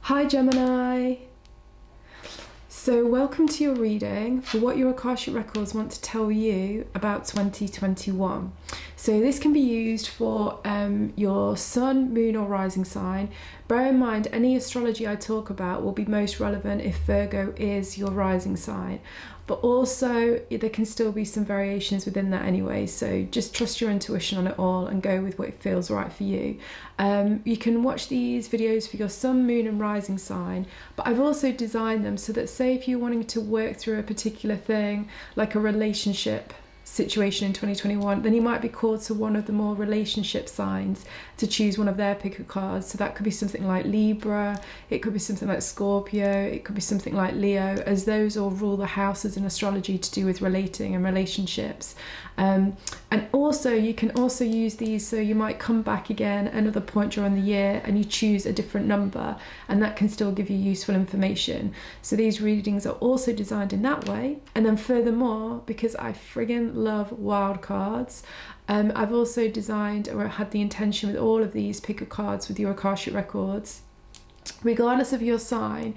Hi Gemini! So welcome to your reading for what your Akashic Records want to tell you about 2021. So this can be used for your sun, moon or rising sign. Bear in mind, any astrology I talk about will be most relevant if Virgo is your rising sign. But also there can still be some variations within that anyway, so just trust your intuition on it all and go with what feels right for you. You can watch these videos for your sun, moon and rising sign, but I've also designed them so that, say if you're wanting to work through a particular thing like a relationship situation in 2021, then you might be called to one of the more relationship signs to choose one of their pick of cards. So that could be something like Libra, it could be something like Scorpio, it could be something like Leo, as those all rule the houses in astrology to do with relating and relationships. And also you can also use these, so you might come back again another point during the year and you choose a different number, and that can still give you useful information. So these readings are also designed in that way. And then furthermore, because I friggin' love wild cards, I've also designed, or had the intention with all of these pick a cards with your Akashic Records, regardless of your sign.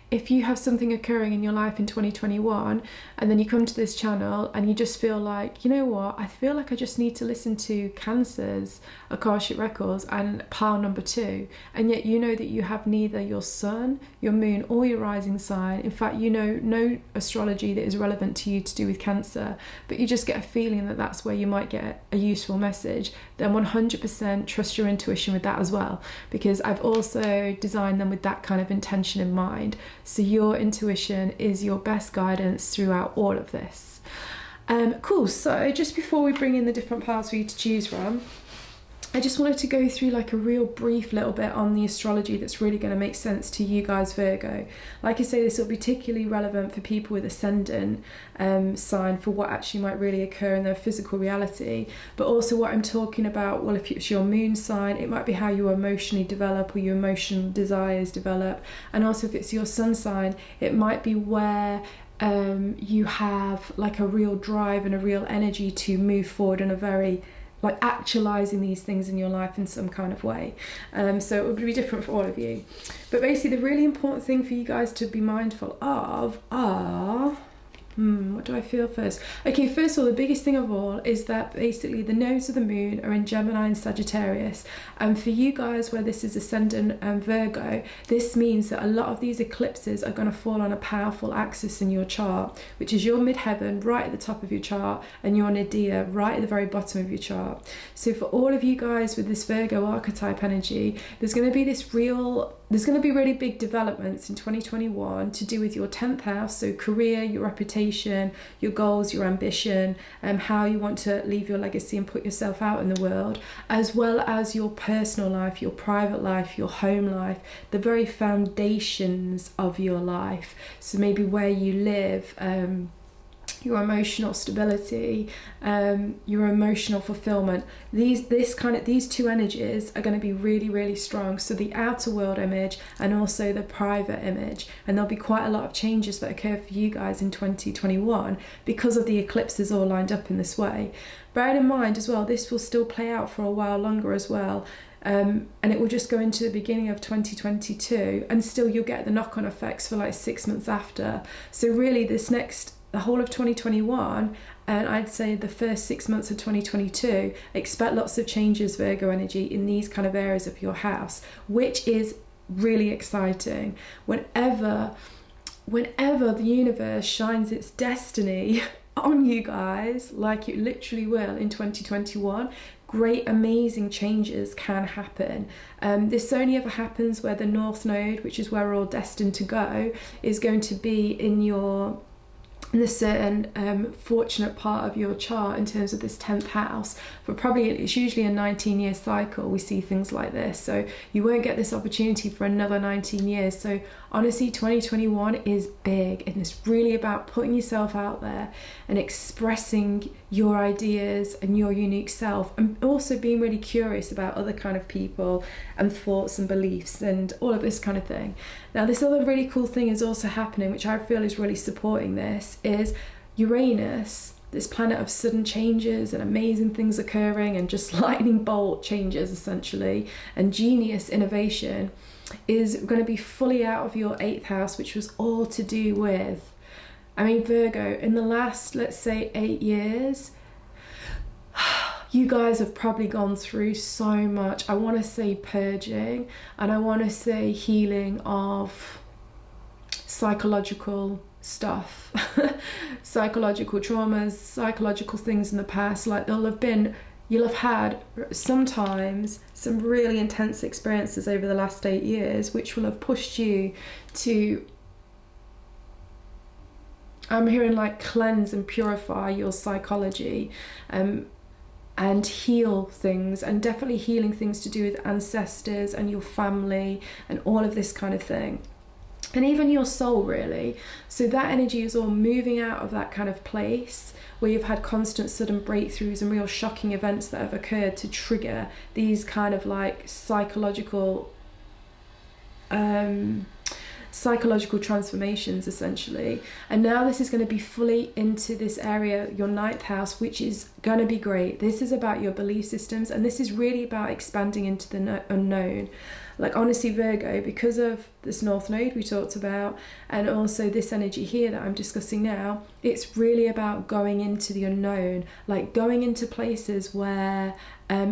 If you have something occurring in your life in 2021 and then you come to this channel and you just feel like, you know what, I feel like I just need to listen to Cancer's Akashic Records and pile number 2, and yet you know that you have neither your sun, your moon or your rising sign. In fact, you know no astrology that is relevant to you to do with Cancer, but you just get a feeling that that's where you might get a useful message, then 100% trust your intuition with that as well, because I've also designed them with that kind of intention in mind. So your intuition is your best guidance throughout all of this. Cool, so just before we bring in the different parts for you to choose from, I just wanted to go through like a real brief little bit on the astrology that's really going to make sense to you guys, Virgo. Like I say, this will be particularly relevant for people with ascendant sign, for what actually might really occur in their physical reality. But also what I'm talking about, well, if it's your moon sign, it might be how you emotionally develop or your emotional desires develop. And also if it's your sun sign, it might be where you have like a real drive and a real energy to move forward in a very, like, actualizing these things in your life in some kind of way. So it would be different for all of you. But basically the really important thing for you guys to be mindful of are, what do I feel first? Okay, first of all, the biggest thing of all is that basically the nodes of the moon are in Gemini and Sagittarius. And for you guys where this is ascendant and Virgo, this means that a lot of these eclipses are going to fall on a powerful axis in your chart, which is your midheaven right at the top of your chart and your nadir right at the very bottom of your chart. So for all of you guys with this Virgo archetype energy, there's going to be really big developments in 2021 to do with your 10th house, so career, your reputation, your goals, your ambition, how you want to leave your legacy and put yourself out in the world, as well as your personal life, your private life, your home life, the very foundations of your life. So maybe where you live, your emotional stability, your emotional fulfillment. These two energies are going to be really, really strong. So the outer world image and also the private image. And there'll be quite a lot of changes that occur for you guys in 2021 because of the eclipses all lined up in this way. Bear in mind as well, this will still play out for a while longer as well. And it will just go into the beginning of 2022, and still you'll get the knock-on effects for like 6 months after. So really the whole of 2021, and I'd say the first 6 months of 2022, expect lots of changes, Virgo energy, in these kind of areas of your house, which is really exciting. Whenever the universe shines its destiny on you guys, like it literally will in 2021, great amazing changes can happen. This only ever happens where the North Node, which is where we're all destined to go, is going to be in a certain fortunate part of your chart in terms of this 10th house. But probably it's usually a 19-year cycle we see things like this, so you won't get this opportunity for another 19 years. So honestly, 2021 is big, and it's really about putting yourself out there and expressing your ideas and your unique self, and also being really curious about other kind of people and thoughts and beliefs and all of this kind of thing. Now, this other really cool thing is also happening, which I feel is really supporting this, is Uranus, this planet of sudden changes and amazing things occurring and just lightning bolt changes essentially, and genius innovation, is going to be fully out of your 8th house, which was all to do with, I mean, Virgo, in the last, let's say, 8 years, you guys have probably gone through so much. I want to say purging, and I want to say healing of psychological stuff, psychological traumas, psychological things in the past. Like you'll have had sometimes some really intense experiences over the last 8 years, which will have pushed you to, I'm hearing like cleanse and purify your psychology, and heal things, and definitely healing things to do with ancestors and your family and all of this kind of thing. And even your soul, really. So that energy is all moving out of that kind of place where you've had constant sudden breakthroughs and real shocking events that have occurred to trigger these kind of like psychological transformations essentially. And now this is going to be fully into this area, your 9th house, which is going to be great. This is about your belief systems, and this is really about expanding into the unknown. Like honestly, Virgo, because of this North Node we talked about, and also this energy here that I'm discussing now, it's really about going into the unknown, like going into places where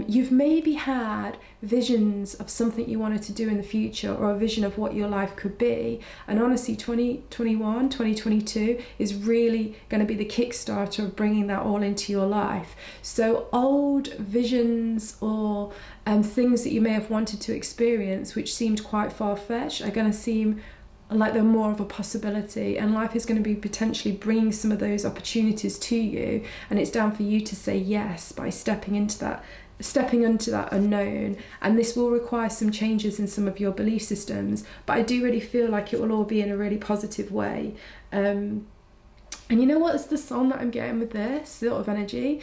you've maybe had visions of something you wanted to do in the future, or a vision of what your life could be. And honestly, 2021, 2022 is really going to be the Kickstarter of bringing that all into your life. So old visions or things that you may have wanted to experience, which seemed quite far-fetched, are going to seem like they're more of a possibility, and life is going to be potentially bringing some of those opportunities to you, and it's down for you to say yes by stepping into that unknown. And this will require some changes in some of your belief systems, but I do really feel like it will all be in a really positive way. And you know what's the song that I'm getting with this sort of energy?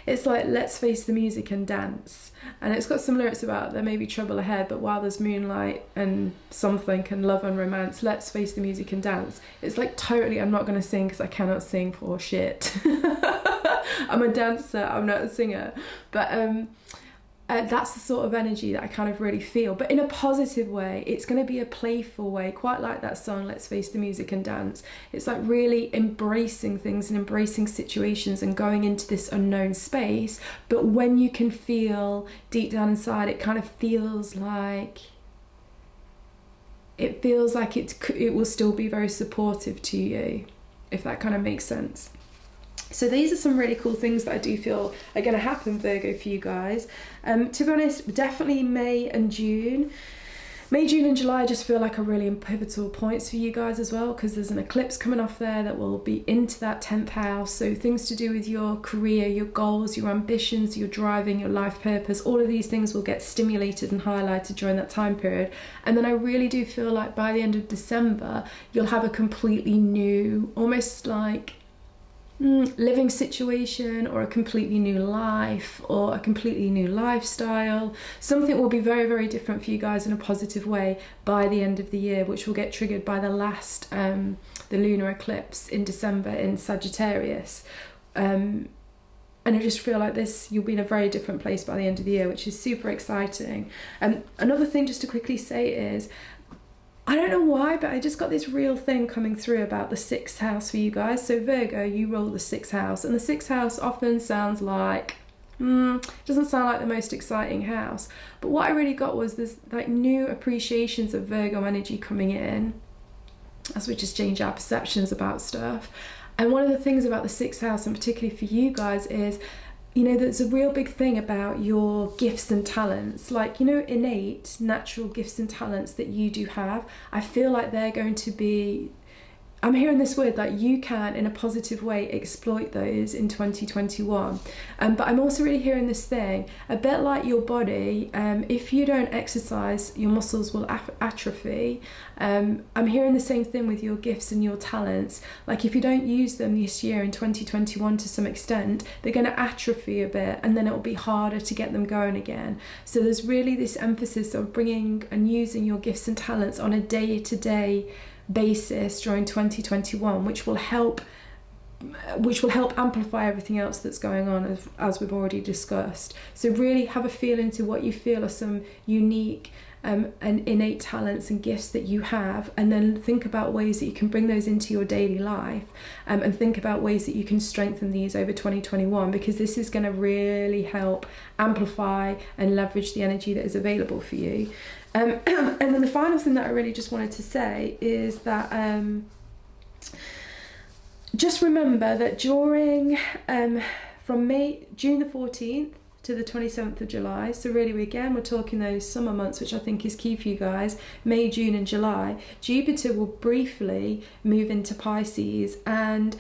It's like, let's face the music and dance. And it's got some lyrics about there may be trouble ahead, but while there's moonlight and something and love and romance, let's face the music and dance. It's like totally, I'm not going to sing because I cannot sing for shit. I'm a dancer, I'm not a singer. But that's the sort of energy that I kind of really feel, but in a positive way. It's going to be a playful way, quite like that song, Let's Face the Music and Dance. It's like really embracing things and embracing situations and going into this unknown space. But when you can feel deep down inside, it kind of feels like it will still be very supportive to you, if that kind of makes sense. So these are some really cool things that I do feel are going to happen, Virgo, for you guys. To be honest, definitely May, June, and July just feel like are really pivotal points for you guys as well, because there's an eclipse coming off there that will be into that 10th house. So things to do with your career, your goals, your ambitions, your driving, your life purpose, all of these things will get stimulated and highlighted during that time period. And then I really do feel like by the end of December, you'll have a completely new, almost like living situation, or a completely new life, or a completely new lifestyle. Something will be very, very different for you guys in a positive way by the end of the year, which will get triggered by the last the lunar eclipse in December in Sagittarius. And I just feel like you'll be in a very different place by the end of the year, which is super exciting. And another thing just to quickly say is, I don't know why, but I just got this real thing coming through about the 6th house for you guys. So Virgo, you roll the 6th house, and the 6th house often sounds like, doesn't sound like the most exciting house. But what I really got was there's like new appreciations of Virgo energy coming in as we just change our perceptions about stuff. And one of the things about the 6th house, and particularly for you guys, is, you know, there's a real big thing about your gifts and talents, like, you know, innate, natural gifts and talents that you do have. I feel like they're going to be, I'm hearing this word, like you can, in a positive way, exploit those in 2021. But I'm also really hearing this thing, a bit like your body, if you don't exercise, your muscles will atrophy. I'm hearing the same thing with your gifts and your talents. Like if you don't use them this year in 2021 to some extent, they're going to atrophy a bit, and then it'll be harder to get them going again. So there's really this emphasis of bringing and using your gifts and talents on a day-to-day basis during 2021, which will help which will help amplify everything else that's going on, as we've already discussed. So really have a feel into what you feel are some unique and innate talents and gifts that you have, and then think about ways that you can bring those into your daily life, and think about ways that you can strengthen these over 2021, because this is going to really help amplify and leverage the energy that is available for you. And then the final thing that I really just wanted to say is that just remember that during from June the 14th to the 27th of July, so really we're talking those summer months, which I think is key for you guys, May, June and July, Jupiter will briefly move into Pisces, and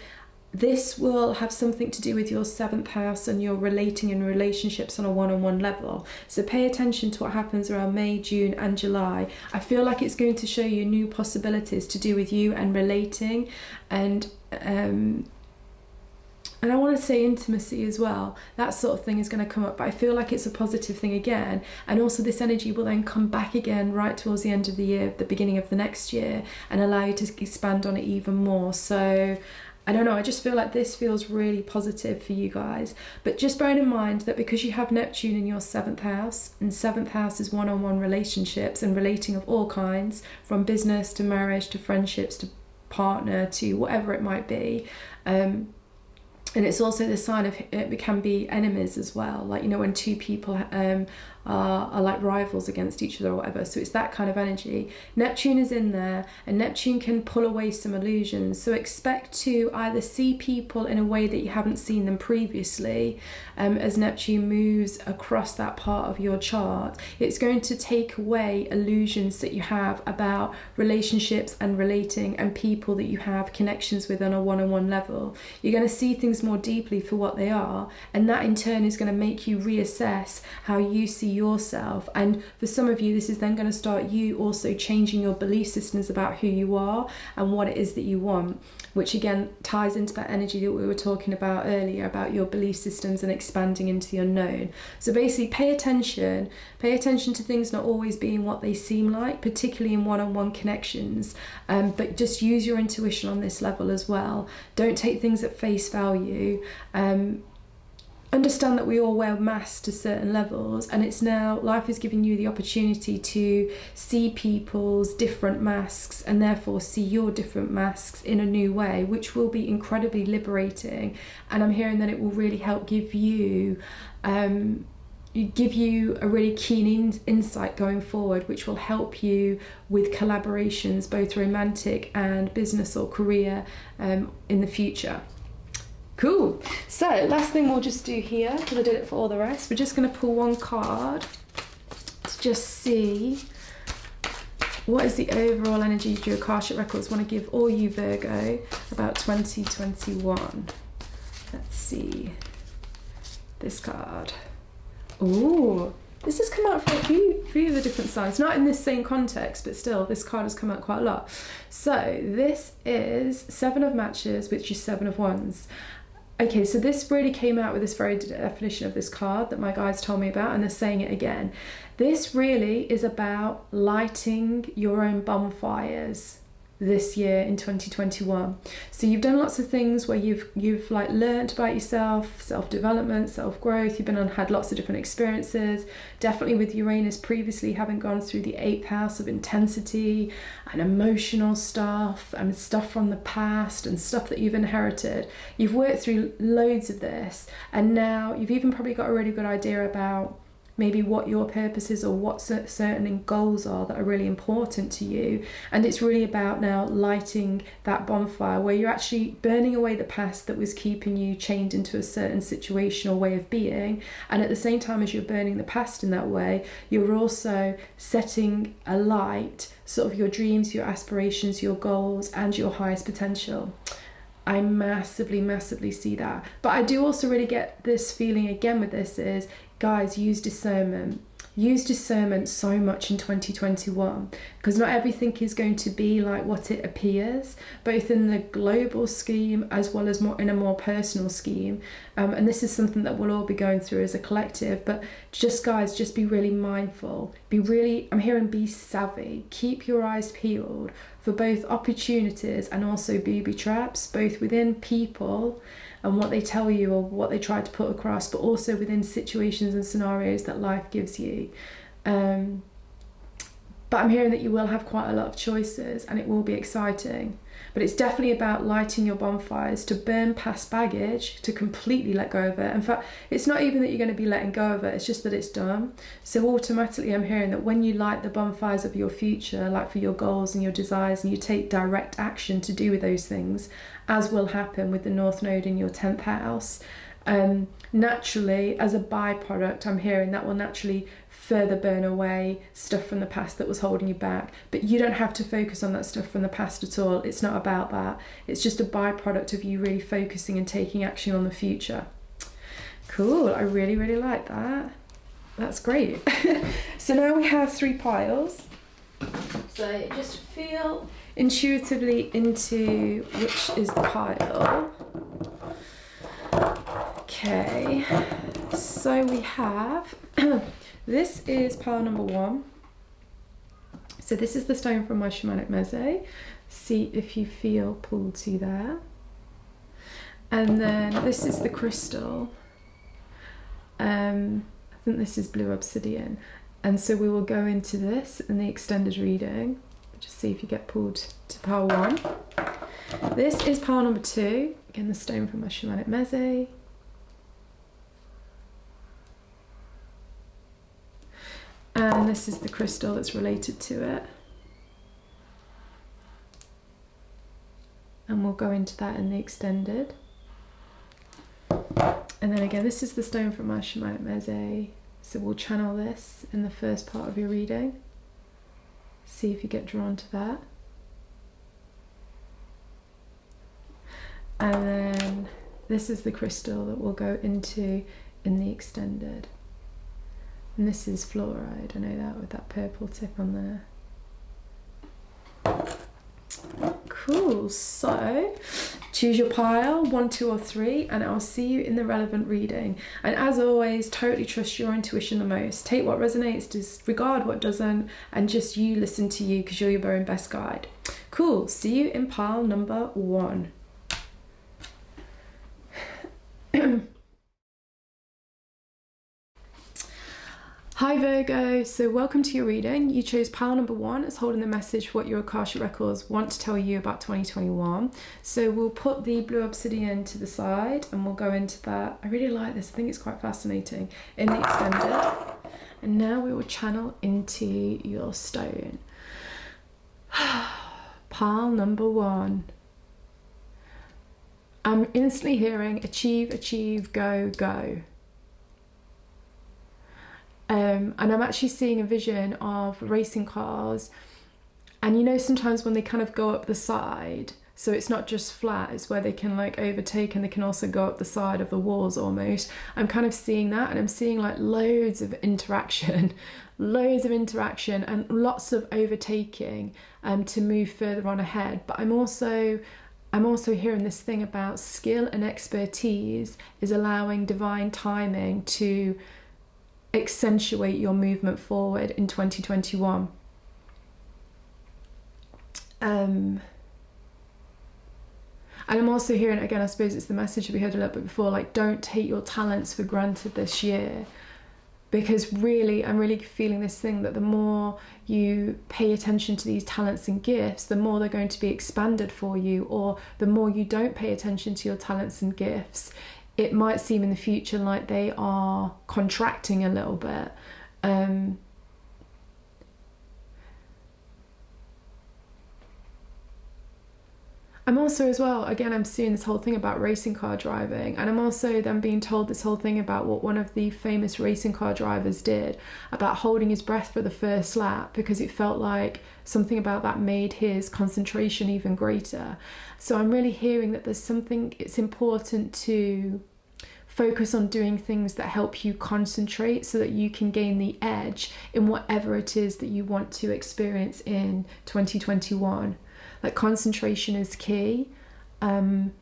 this will have something to do with your 7th house and your relating and relationships on a one-on-one level. So pay attention to what happens around May, June and July. I feel like it's going to show you new possibilities to do with you and relating, and I want to say intimacy as well. That sort of thing is going to come up, but I feel like it's a positive thing again. And also this energy will then come back again right towards the end of the year, the beginning of the next year, and allow you to expand on it even more. So I don't know, I just feel like this feels really positive for you guys. But just bearing in mind that because you have Neptune in your 7th house, and 7th house is one-on-one relationships and relating of all kinds, from business to marriage to friendships to partner to whatever it might be, and it's also the sign of it can be enemies as well, like, you know, when two people are like rivals against each other or whatever. So it's that kind of energy. Neptune is in there, and Neptune can pull away some illusions. So expect to either see people in a way that you haven't seen them previously, as Neptune moves across that part of your chart. It's going to take away illusions that you have about relationships and relating and people that you have connections with on a one-on-one level. You're going to see things more deeply for what they are, and that in turn is going to make you reassess how you see yourself. And for some of you, this is then going to start you also changing your belief systems about who you are and what it is that you want, which again ties into that energy that we were talking about earlier, about your belief systems and expanding into the unknown. So basically pay attention to things not always being what they seem like, particularly in one-on-one connections, but just use your intuition on this level as well. Don't take things at face value. Understand that we all wear masks to certain levels, and it's now life is giving you the opportunity to see people's different masks and therefore see your different masks in a new way, which will be incredibly liberating. And I'm hearing that it will really help give you a really keen insight going forward, which will help you with collaborations, both romantic and business or career, in the future. Cool. So last thing we'll just do here, because I did it for all the rest, we're just going to pull one card to just see what is the overall energy your Akashic Records want to give all you Virgo about 2021. Let's see. This card. Ooh, this has come out for a few of the different signs, not in this same context, but still this card has come out quite a lot. So this is 7 of matches, which is 7 of wands. Okay, so this really came out with this very definition of this card that my guides told me about, and they're saying it again. This really is about lighting your own bonfires this year in 2021. So you've done lots of things where you've like learned about yourself, self-development, self-growth. You've had lots of different experiences, definitely with Uranus previously having gone through the 8th house of intensity and emotional stuff and stuff from the past and stuff that you've inherited. You've worked through loads of this, and now you've even probably got a really good idea about maybe what your purpose is or what certain goals are that are really important to you. And it's really about now lighting that bonfire where you're actually burning away the past that was keeping you chained into a certain situation or way of being. And at the same time as you're burning the past in that way, you're also setting alight sort of your dreams, your aspirations, your goals, and your highest potential. I massively see that. But I do also really get this feeling again with this is, guys, use discernment. use discernment so much in 2021, because not everything is going to be like what it appears, both in the global scheme as well as more in a more personal scheme. And this is something that we'll all be going through as a collective. But just, guys, just be really mindful. Be really, I'm hearing, be savvy. Keep your eyes peeled for both opportunities and also booby traps, both within people and what they tell you or what they try to put across, but also within situations and scenarios that life gives you. But I'm hearing that you will have quite a lot of choices and it will be exciting. But it's definitely about lighting your bonfires to burn past baggage, to completely let go of it. In fact, it's not even that you're going to be letting go of it, it's just that it's done. So automatically I'm hearing that when you light the bonfires of your future, like for your goals and your desires, and you take direct action to do with those things, as will happen with the North Node in your 10th house, naturally, as a byproduct, I'm hearing that will naturally further burn away stuff from the past that was holding you back. But you don't have to focus on that stuff from the past at all. It's not about that. It's just a byproduct of you really focusing and taking action on the future. Cool, I really, really like that. That's great. So now we have 3 piles. So just feel intuitively into which is the pile. Okay, so we have this is pile number 1. So this is the stone from my shamanic meze. See if you feel pulled to there. And then this is the crystal. I think this is blue obsidian. And so we will go into this in the extended reading. Just see if you get pulled to pile 1. This is pile number 2. Again, the stone from my shamanic meze. And this is the crystal that's related to it. And we'll go into that in the extended. And then again, this is the stone from my shamanic meze. So we'll channel this in the first part of your reading. See if you get drawn to that. And then this is the crystal that we'll go into in the extended. And this is fluoride, I know that, with that purple tip on there. Cool, so choose your pile, 1, 2 or 3, and I'll see you in the relevant reading. And as always, totally trust your intuition the most. Take what resonates, disregard what doesn't, and just you listen to you, because you're your own best guide. Cool, see you in pile number 1. Hi Virgo, so welcome to your reading. You chose pile number 1 as holding the message for what your Akashic Records want to tell you about 2021. So we'll put the blue obsidian to the side and we'll go into that. I really like this, I think it's quite fascinating, in the extended. And now we will channel into your stone. Pile number 1. I'm instantly hearing achieve, achieve, go, go. And I'm actually seeing a vision of racing cars, and you know sometimes when they kind of go up the side, so it's not just flat, it's where they can like overtake and they can also go up the side of the walls almost. I'm kind of seeing that, and I'm seeing like loads of interaction and lots of overtaking to move further on ahead. But I'm also hearing this thing about skill and expertise is allowing divine timing to accentuate your movement forward in 2021. And I'm also hearing, again, I suppose it's the message we heard a little bit before, like, don't take your talents for granted this year, because really, I'm really feeling this thing that the more you pay attention to these talents and gifts, the more they're going to be expanded for you, or the more you don't pay attention to your talents and gifts, it might seem in the future like they are contracting a little bit. I'm also as well, again, I'm seeing this whole thing about racing car driving, and I'm also then being told this whole thing about what one of the famous racing car drivers did about holding his breath for the first lap, because it felt like something about that made his concentration even greater. So I'm really hearing that there's something, it's important to focus on doing things that help you concentrate so that you can gain the edge in whatever it is that you want to experience in 2021. Like, concentration is key. But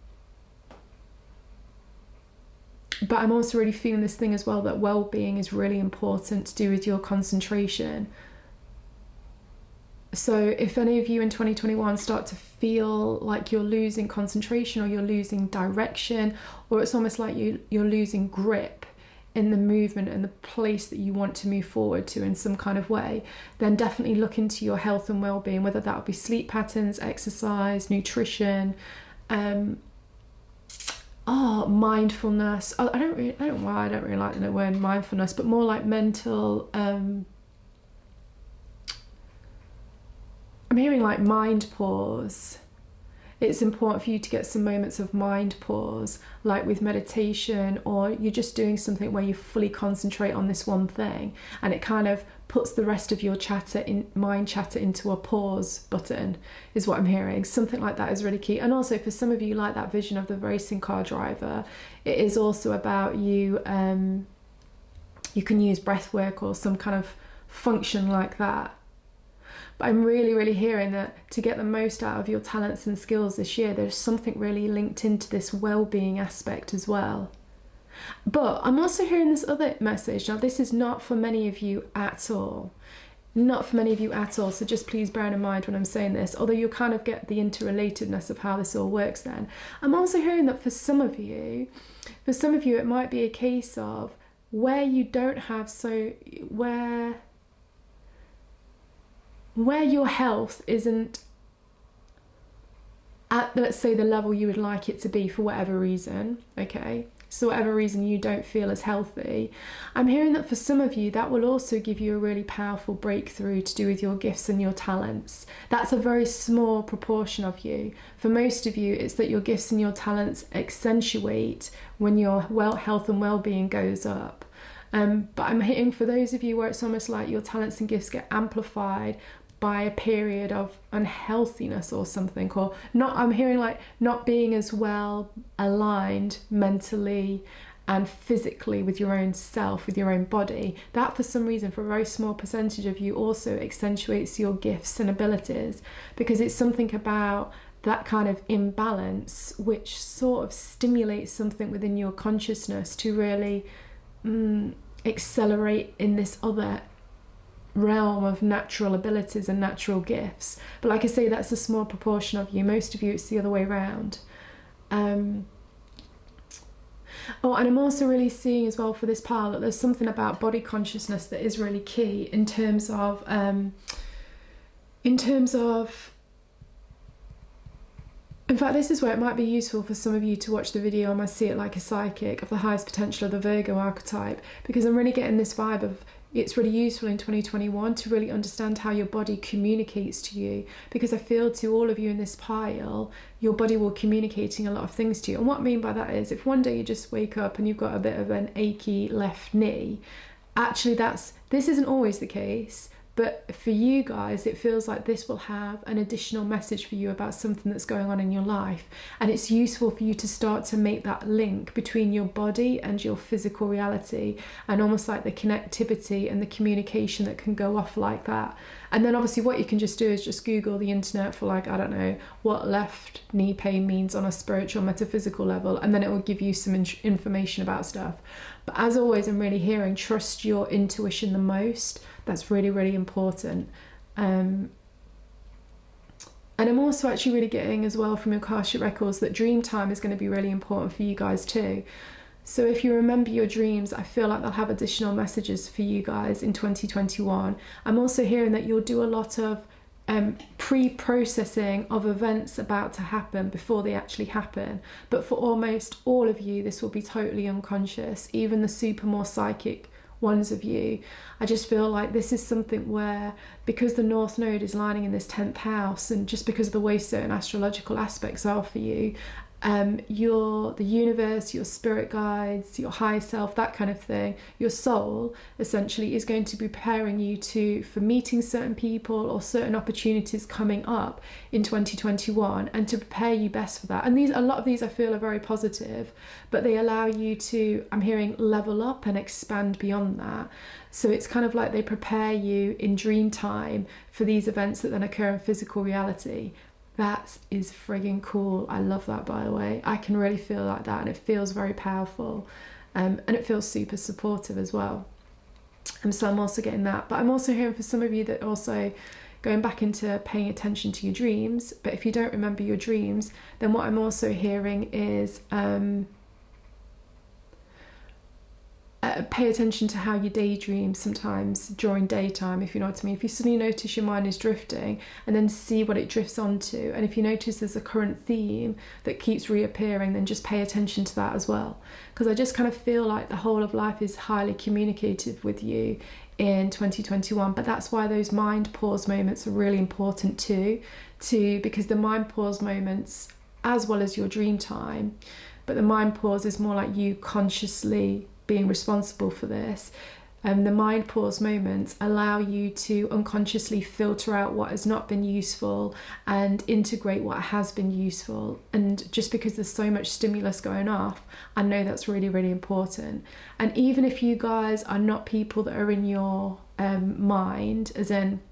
I'm also really feeling this thing as well, that well-being is really important to do with your concentration. So if any of you in 2021 start to feel like you're losing concentration, or you're losing direction, or it's almost like you're losing grip in the movement and the place that you want to move forward to in some kind of way, then definitely look into your health and well-being, whether that would be sleep patterns, exercise, nutrition, mindfulness. I don't really like the word mindfulness, but more like mental, I'm hearing like mind pause. It's important for you to get some moments of mind pause, like with meditation, or you're just doing something where you fully concentrate on this one thing, and it kind of puts the rest of your mind chatter into a pause button, is what I'm hearing. Something like that is really key. And also for some of you, like that vision of the racing car driver, it is also about you, you can use breath work or some kind of function like that. But I'm really hearing that to get the most out of your talents and skills this year, there's something really linked into this well-being aspect as well. But I'm also hearing this other message. Now, this is not for many of you at all. Not for many of you at all. So just please bear in mind when I'm saying this, although you'll kind of get the interrelatedness of how this all works then. I'm also hearing that for some of you, it might be a case of where you don't have, where your health isn't at, let's say, the level you would like it to be for whatever reason, okay? So whatever reason you don't feel as healthy, I'm hearing that for some of you, that will also give you a really powerful breakthrough to do with your gifts and your talents. That's a very small proportion of you. For most of you, it's that your gifts and your talents accentuate when your health and well-being goes up. But I'm hitting for those of you where it's almost like your talents and gifts get amplified by a period of unhealthiness or something, or not. I'm hearing like not being as well aligned mentally and physically with your own self, with your own body. That for some reason, for a very small percentage of you, also accentuates your gifts and abilities, because it's something about that kind of imbalance which sort of stimulates something within your consciousness to really accelerate in this other realm of natural abilities and natural gifts. But like I say, that's a small proportion of you. Most of you, it's the other way around. And I'm also really seeing as well for this pile that there's something about body consciousness that is really key in terms of in fact, this is where it might be useful for some of you to watch the video on I See It Like a Psychic of the highest potential of the Virgo archetype, because I'm really getting this vibe of it's really useful in 2021 to really understand how your body communicates to you, because I feel to all of you in this pile, your body will communicating a lot of things to you. And what I mean by that is, if one day you just wake up and you've got a bit of an achy left knee, actually this isn't always the case. But for you guys, it feels like this will have an additional message for you about something that's going on in your life. And it's useful for you to start to make that link between your body and your physical reality, and almost like the connectivity and the communication that can go off like that. And then obviously what you can just do is just Google the internet for, like, I don't know, what left knee pain means on a spiritual, metaphysical level, and then it will give you some information about stuff. But as always, I'm really hearing trust your intuition the most. That's really important. And I'm also actually really getting as well from your Akashic Records that dream time is going to be really important for you guys too. So if you remember your dreams, I feel like they'll have additional messages for you guys in 2021. I'm also hearing that you'll do a lot of pre-processing of events about to happen before they actually happen. But for almost all of you, this will be totally unconscious, even the super more psychic ones of you. I just feel like this is something where, because the North Node is lining in this 10th house, and just because of the way certain astrological aspects are for you, the universe, your spirit guides, your higher self, that kind of thing, your soul essentially is going to be preparing you for meeting certain people or certain opportunities coming up in 2021, and to prepare you best for that. And a lot of these I feel are very positive, but they allow you to, I'm hearing, level up and expand beyond that. So it's kind of like they prepare you in dream time for these events that then occur in physical reality. That is frigging cool. I love that, by the way. I can really feel like that, and it feels very powerful, and it feels super supportive as well. And so I'm also getting that. But I'm also hearing for some of you that also going back into paying attention to your dreams. But if you don't remember your dreams, then what I'm also hearing is pay attention to how you daydream sometimes during daytime, if you know what I mean. If you suddenly notice your mind is drifting, and then see what it drifts onto, and if you notice there's a current theme that keeps reappearing, then just pay attention to that as well, because I just kind of feel like the whole of life is highly communicative with you in 2021. But that's why those mind pause moments are really important too, because the mind pause moments, as well as your dream time, but the mind pause is more like you consciously being responsible for this. The mind pause moments allow you to unconsciously filter out what has not been useful and integrate what has been useful. And just because there's so much stimulus going off, I know that's really, really important. And even if you guys are not people that are in your mind, as in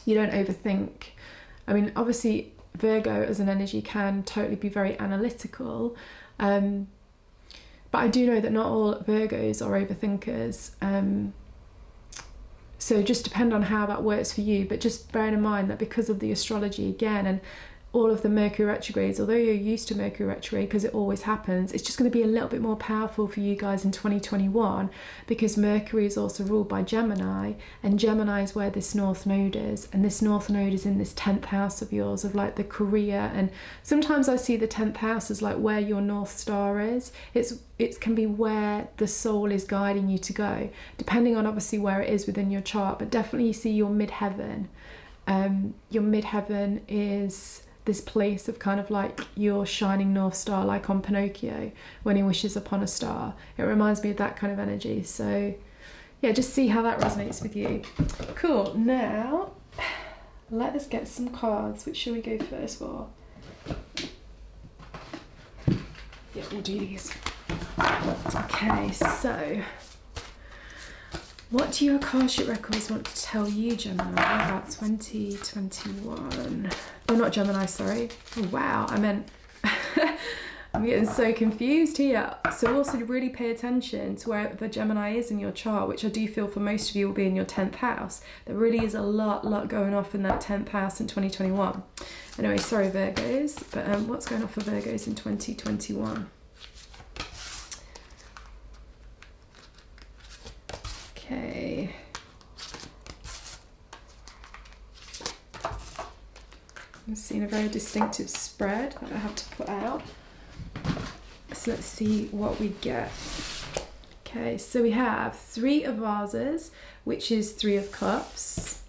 you don't overthink. I mean, obviously Virgo as an energy can totally be very analytical, but I do know that not all Virgos are overthinkers. So just depend on how that works for you. But just bearing in mind that because of the astrology again, and all of the Mercury retrogrades, although you're used to Mercury retrograde because it always happens, it's just going to be a little bit more powerful for you guys in 2021, because Mercury is also ruled by Gemini, and Gemini is where this North Node is, and this North Node is in this 10th house of yours, of like the career. And sometimes I see the 10th house as like where your North Star is. It can be where the soul is guiding you to go, depending on obviously where it is within your chart, but definitely you see your midheaven. Your midheaven is this place of kind of like your shining North Star, like on Pinocchio when he wishes upon a star. It reminds me of that kind of energy. So yeah, just see how that resonates with you. Cool. Now let us get some cards. Which shall we go first for? Yeah, we'll do these. Okay, so what do your Akashic Records want to tell you, Gemini, about 2021? Oh, not Gemini, sorry. Oh, wow, I meant... I'm getting so confused here. So also really pay attention to where the Gemini is in your chart, which I do feel for most of you will be in your 10th house. There really is a lot going off in that 10th house in 2021. Anyway, sorry Virgos, but what's going on for Virgos in 2021? Okay. I'm seeing a very distinctive spread that I have to put out. So let's see what we get. Okay, so we have 3 of Vases, which is 3 of Cups.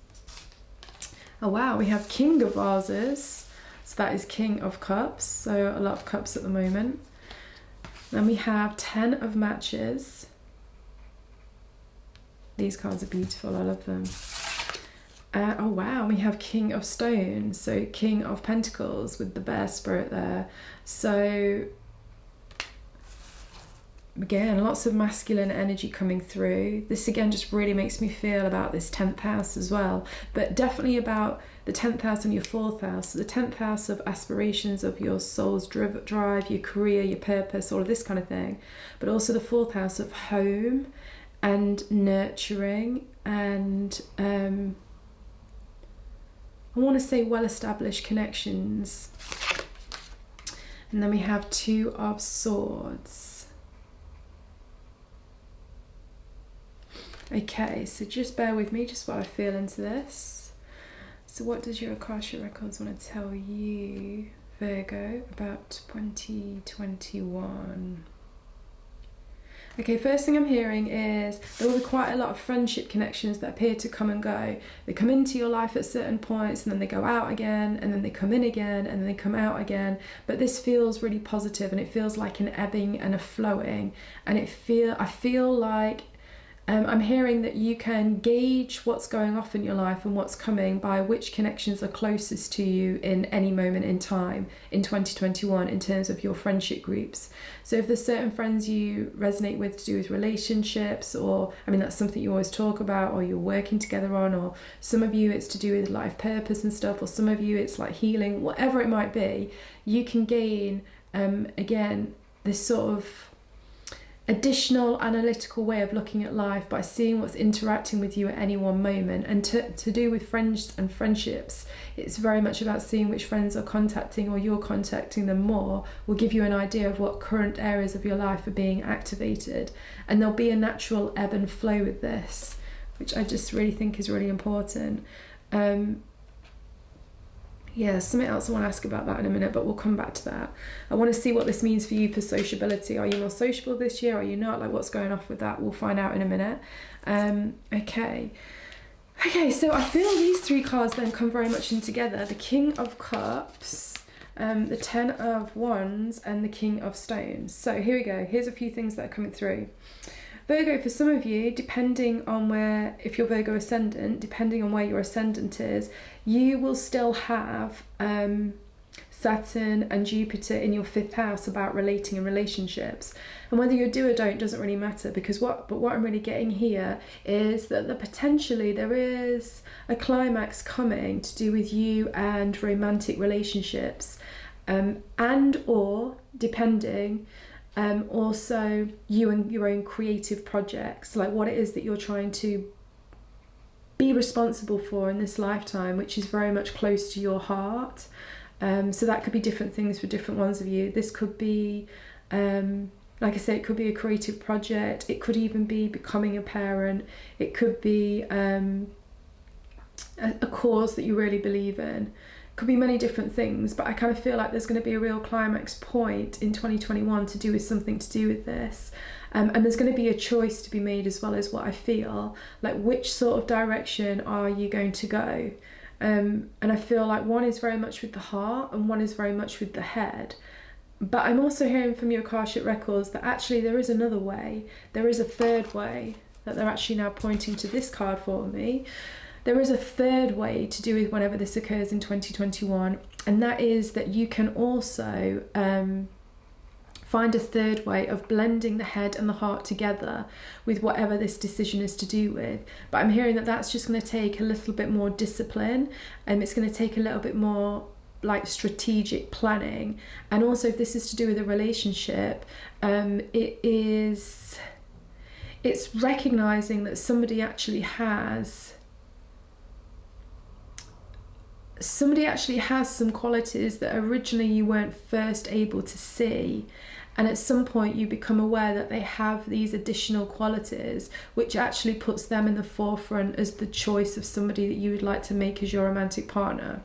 Oh wow, we have King of Vases, so that is King of Cups, so a lot of cups at the moment. Then we have 10 of Matches. These cards are beautiful, I love them. Oh wow, we have King of Stones, so King of Pentacles with the bear spirit there. So again, lots of masculine energy coming through. This again just really makes me feel about this 10th house as well, but definitely about the 10th house and your 4th house. So the 10th house of aspirations, of your soul's drive, your career, your purpose, all of this kind of thing, but also the 4th house of home and nurturing and I want to say well-established connections. And then we have 2 of Swords. Okay, so just bear with me just while I feel into this. So what does your Akashic Records want to tell you, Virgo, about 2021? Okay, first thing I'm hearing is there will be quite a lot of friendship connections that appear to come and go. They come into your life at certain points and then they go out again, and then they come in again and then they come out again. But this feels really positive, and it feels like an ebbing and a flowing. And I feel like I'm hearing that you can gauge what's going off in your life and what's coming by which connections are closest to you in any moment in time in 2021 in terms of your friendship groups. So if there's certain friends you resonate with to do with relationships, or I mean that's something you always talk about, or you're working together on, or some of you it's to do with life purpose and stuff, or some of you it's like healing, whatever it might be, you can gain again this sort of additional analytical way of looking at life by seeing what's interacting with you at any one moment. And to do with friends and friendships, it's very much about seeing which friends are contacting, or you're contacting them more, will give you an idea of what current areas of your life are being activated. And there'll be a natural ebb and flow with this, which I just really think is really important. Yeah, something else I want to ask about that in a minute, but we'll come back to that. I want to see what this means for you for sociability. Are you more sociable this year? Are you not? Like, what's going off with that? We'll find out in a minute. Okay, so I feel these three cards then come very much in together. The King of Cups, the Ten of Wands, and the King of Stones. So here we go. Here's a few things that are coming through. Virgo, for some of you, depending on where, if you're Virgo ascendant, depending on where your ascendant is, you will still have Saturn and Jupiter in your 5th house about relating and relationships. And whether you do or don't doesn't really matter, because what I'm really getting here is that potentially there is a climax coming to do with you and romantic relationships, and or depending also you and your own creative projects, like what it is that you're trying to be responsible for in this lifetime, which is very much close to your heart. So that could be different things for different ones of you. This could be, like I say, it could be a creative project. It could even be becoming a parent. It could be a cause that you really believe in. Could be many different things, but I kind of feel like there's going to be a real climax point in 2021 to do with something to do with this. And there's going to be a choice to be made as well, as what I feel like, which sort of direction are you going to go? And I feel like one is very much with the heart and one is very much with the head. But I'm also hearing from your Akashic Records that actually there is another way. There is a third way that they're actually now pointing to this card for me. There is a third way to do with whenever this occurs in 2021, and that is that you can also find a third way of blending the head and the heart together with whatever this decision is to do with. But I'm hearing that that's just going to take a little bit more discipline, and it's going to take a little bit more like strategic planning. And also, if this is to do with a relationship, it's recognizing that somebody actually has some qualities that originally you weren't first able to see, and at some point you become aware that they have these additional qualities, which actually puts them in the forefront as the choice of somebody that you would like to make as your romantic partner.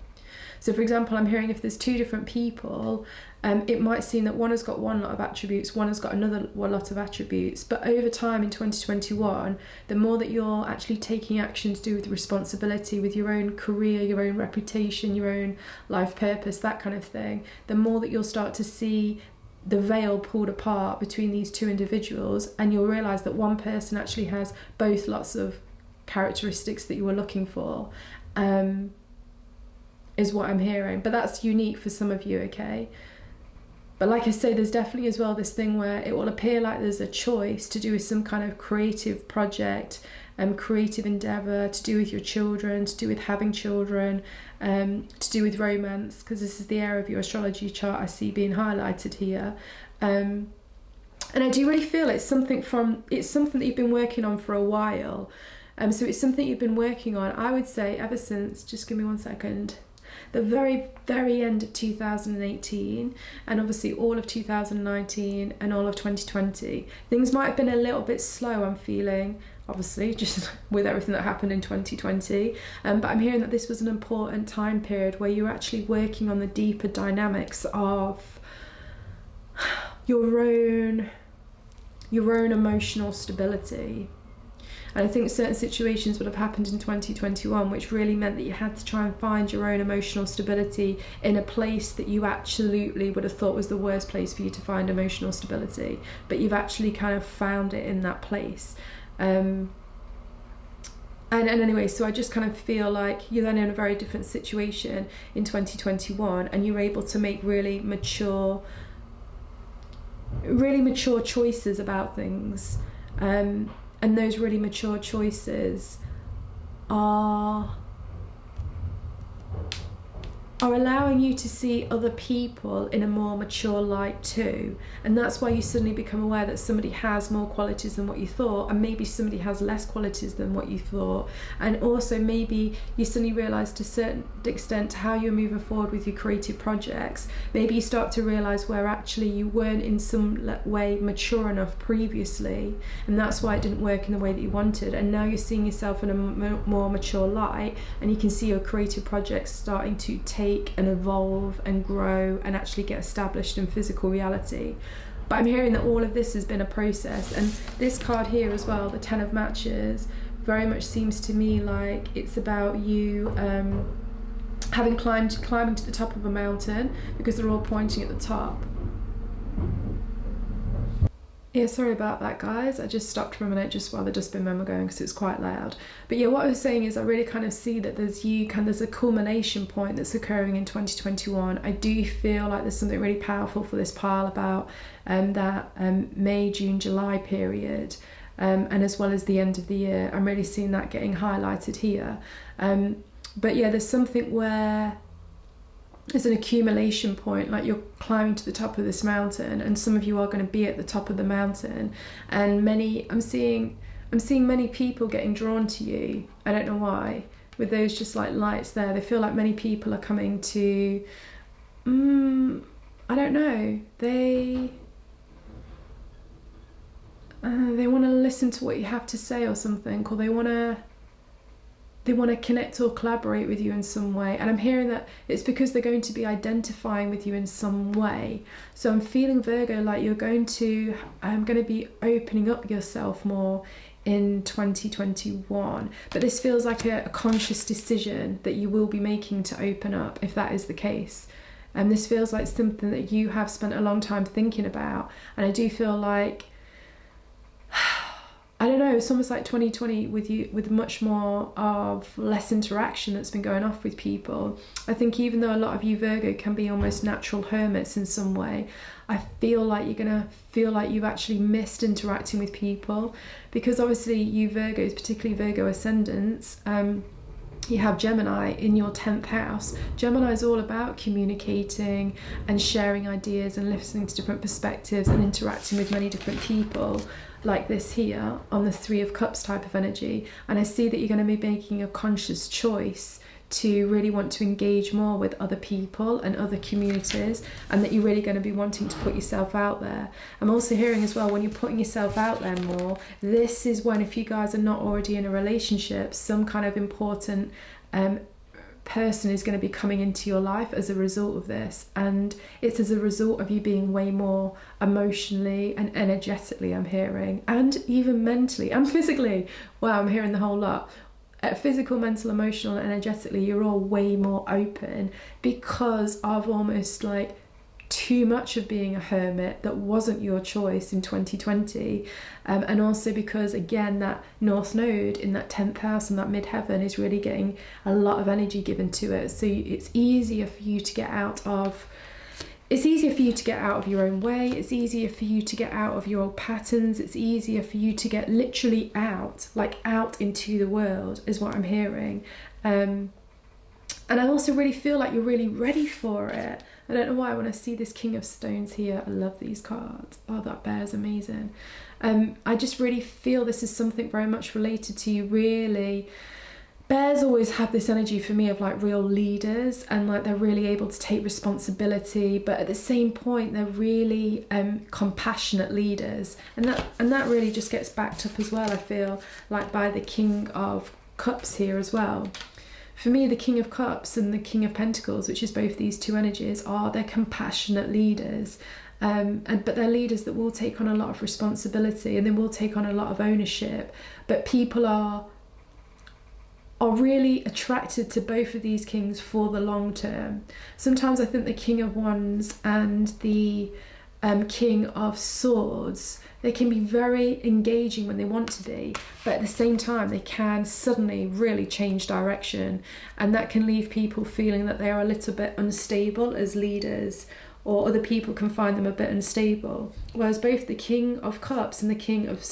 So for example, I'm hearing if there's two different people, it might seem that one has got one lot of attributes, one has got another lot of attributes, but over time in 2021, the more that you're actually taking action to do with responsibility, with your own career, your own reputation, your own life purpose, that kind of thing, the more that you'll start to see the veil pulled apart between these two individuals, and you'll realise that one person actually has both lots of characteristics that you were looking for, is what I'm hearing. But that's unique for some of you, okay? But like I say, there's definitely as well this thing where it will appear like there's a choice to do with some kind of creative project, creative endeavour, to do with your children, to do with having children, to do with romance, because this is the area of your astrology chart I see being highlighted here. And I do really feel it's something that you've been working on for a while. So it's something you've been working on, I would say, ever since, just give me one second, the very, very end of 2018, and obviously all of 2019 and all of 2020. Things might have been a little bit slow, I'm feeling, obviously, just with everything that happened in 2020. But I'm hearing that this was an important time period where you're actually working on the deeper dynamics of your own your own emotional stability. And I think certain situations would have happened in 2021 which really meant that you had to try and find your own emotional stability in a place that you absolutely would have thought was the worst place for you to find emotional stability, but you've actually kind of found it in that place. And anyway, so I just kind of feel like you're then in a very different situation in 2021, and you're able to make really mature choices about things. And those really mature choices are allowing you to see other people in a more mature light too. And that's why you suddenly become aware that somebody has more qualities than what you thought, and maybe somebody has less qualities than what you thought. And also maybe you suddenly realise to a certain extent how you're moving forward with your creative projects. Maybe you start to realise where actually you weren't in some way mature enough previously, and that's why it didn't work in the way that you wanted. And now you're seeing yourself in a more mature light, and you can see your creative projects starting to take and evolve and grow and actually get established in physical reality. But I'm hearing that all of this has been a process, and this card here as well, the Ten of Matches, very much seems to me like it's about you climbing to the top of a mountain, because they're all pointing at the top. Yeah, sorry about that, guys. I just stopped for a minute just while the dustbin men were going because it's quite loud. But yeah, what I was saying is I really kind of see that there's a culmination point that's occurring in 2021. I do feel like there's something really powerful for this pile about that May, June, July period, and as well as the end of the year. I'm really seeing that getting highlighted here. But yeah, there's something where there's an accumulation point, like you're climbing to the top of this mountain, and some of you are going to be at the top of the mountain, and I'm seeing many people getting drawn to you. I don't know why, with those just like lights there. They feel like many people are coming to I don't know, they want to listen to what you have to say or something, or they want to connect or collaborate with you in some way. And I'm hearing that it's because they're going to be identifying with you in some way. So I'm feeling, Virgo, like you're going to be opening up yourself more in 2021. But this feels like a conscious decision that you will be making to open up, if that is the case. And this feels like something that you have spent a long time thinking about. And I do feel like, I don't know, it's almost like 2020 with much more of less interaction that's been going off with people. I think even though a lot of you, Virgo, can be almost natural hermits in some way, I feel like you're going to feel like you've actually missed interacting with people, because obviously you Virgos, particularly Virgo ascendants, you have Gemini in your 10th house. Gemini is all about communicating and sharing ideas and listening to different perspectives and interacting with many different people, like this here on the Three of Cups type of energy. And I see that you're going to be making a conscious choice to really want to engage more with other people and other communities, and that you're really going to be wanting to put yourself out there. I'm also hearing as well, when you're putting yourself out there more, this is when, if you guys are not already in a relationship, some kind of important person is going to be coming into your life as a result of this. And it's as a result of you being way more emotionally and energetically, I'm hearing, and even mentally and physically. Wow, I'm hearing the whole lot. Physical, mental, emotional, and energetically, you're all way more open because of almost like too much of being a hermit that wasn't your choice in 2020, and also because, again, that North Node in that 10th house and that midheaven is really getting a lot of energy given to it. So it's easier for you to get out of your own way. It's easier for you to get out of your old patterns. It's easier for you to get literally out into the world, is what I'm hearing. And I also really feel like you're really ready for it. I don't know why, when I see this King of Stones here, I love these cards. Oh, that bear is amazing. I just really feel this is something very much related to you, really. Bears always have this energy for me of like real leaders, and like they're really able to take responsibility, but at the same point they're really compassionate leaders, and that really just gets backed up as well, I feel like, by the King of Cups here as well. for me, the King of Cups and the King of Pentacles, which is both these two energies, they're compassionate leaders. But they're leaders that will take on a lot of responsibility, and they will take on a lot of ownership. But people are really attracted to both of these kings for the long term. Sometimes I think the King of Wands and the King of Swords, they can be very engaging when they want to be, but at the same time they can suddenly really change direction, and that can leave people feeling that they are a little bit unstable as leaders, or other people can find them a bit unstable. Whereas both the King of Cups and the King of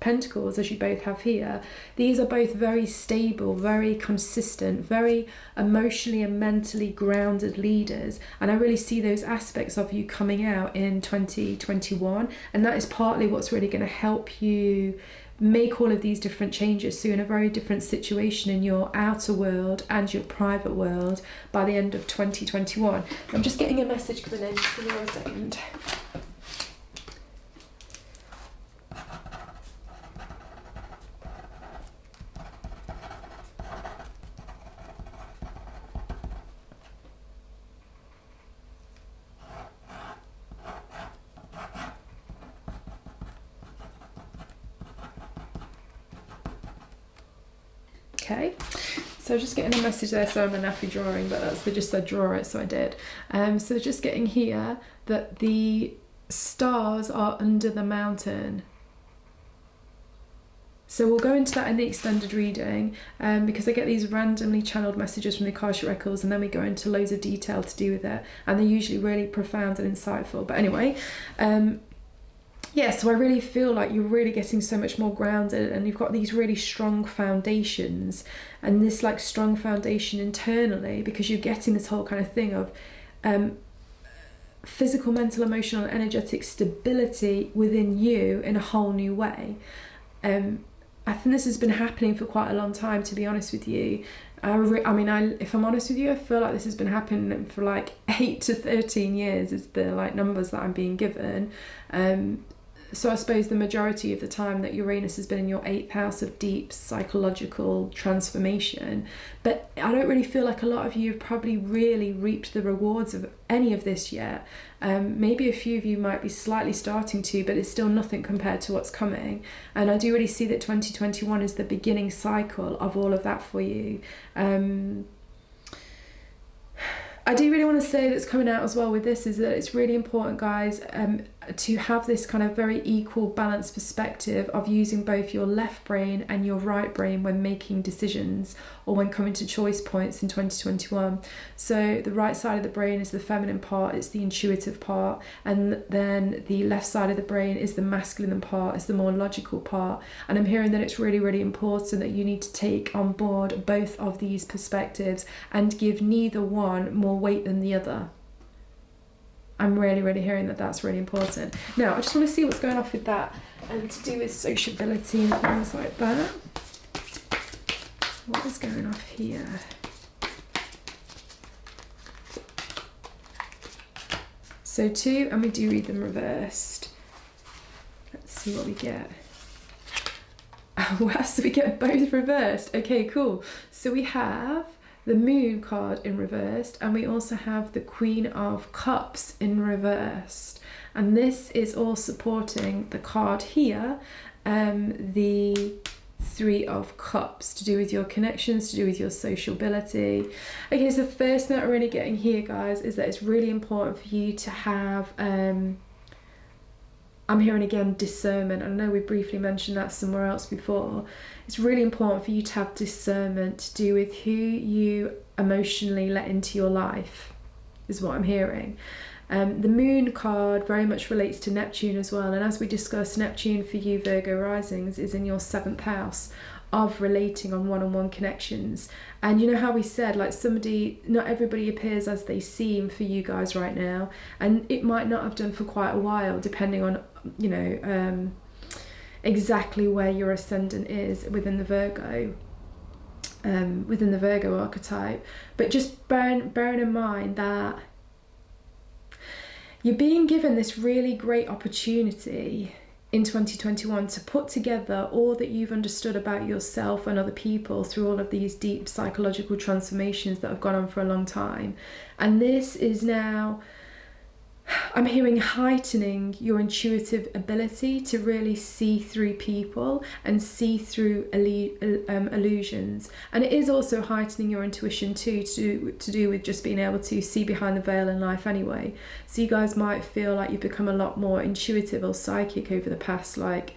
Pentacles, as you both have here, these are both very stable, very consistent, very emotionally and mentally grounded leaders. And I really see those aspects of you coming out in 2021. And that is partly what's really going to help you make all of these different changes, so you're in a very different situation in your outer world and your private world by the end of 2021. I'm just getting a message coming in, just give me 1 second. Okay, so just getting a message there, so I'm a naffy drawing, but they just said draw it, so I did. So just getting here that the stars are under the mountain. So we'll go into that in the extended reading, because I get these randomly channeled messages from the Akashic Records, and then we go into loads of detail to do with it, and they're usually really profound and insightful. But anyway, yeah, so I really feel like you're really getting so much more grounded, and you've got these really strong foundations, and this like strong foundation internally, because you're getting this whole kind of thing of physical, mental, emotional, and energetic stability within you in a whole new way. I think this has been happening for quite a long time, to be honest with you. If I'm honest with you, I feel like this has been happening for like 8 to 13 years is the like numbers that I'm being given. So I suppose the majority of the time that Uranus has been in your 8th house of deep psychological transformation. But I don't really feel like a lot of you have probably really reaped the rewards of any of this yet. Maybe a few of you might be slightly starting to, but it's still nothing compared to what's coming. And I do really see that 2021 is the beginning cycle of all of that for you. I do really want to say that's coming out as well with this is that it's really important, guys, to have this kind of very equal, balanced perspective of using both your left brain and your right brain when making decisions or when coming to choice points in 2021. So the right side of the brain is the feminine part, it's the intuitive part, and then the left side of the brain is the masculine part, it's the more logical part. And I'm hearing that it's really, really important that you need to take on board both of these perspectives and give neither one more weight than the other. I'm really, really hearing that that's really important. Now, I just want to see what's going off with that and to do with sociability and things like that. What is going off here? So 2, and we do read them reversed. Let's see what we get. Oh, wow, so we get both reversed. Okay, cool. So we have the Moon card in reversed, and we also have the Queen of Cups in reversed, and this is all supporting the card here, the 3 of Cups, to do with your connections, to do with your sociability. Okay, so the first thing that I'm really getting here, guys, is that it's really important for you to have I'm hearing again discernment. I know we briefly mentioned that somewhere else before. It's really important for you to have discernment to do with who you emotionally let into your life, is what I'm hearing. The Moon card very much relates to Neptune as well, and as we discussed, Neptune for you Virgo risings is in your 7th house of relating on one-on-one connections. And you know how we said, like, not everybody appears as they seem for you guys right now, and it might not have done for quite a while, depending on, you know, exactly where your ascendant is within the Virgo archetype. But just bearing in mind that you're being given this really great opportunity in 2021 to put together all that you've understood about yourself and other people through all of these deep psychological transformations that have gone on for a long time. And this is now, I'm hearing, heightening your intuitive ability to really see through people and see through illusions. And it is also heightening your intuition too, to do with just being able to see behind the veil in life anyway. So you guys might feel like you've become a lot more intuitive or psychic over the past, like,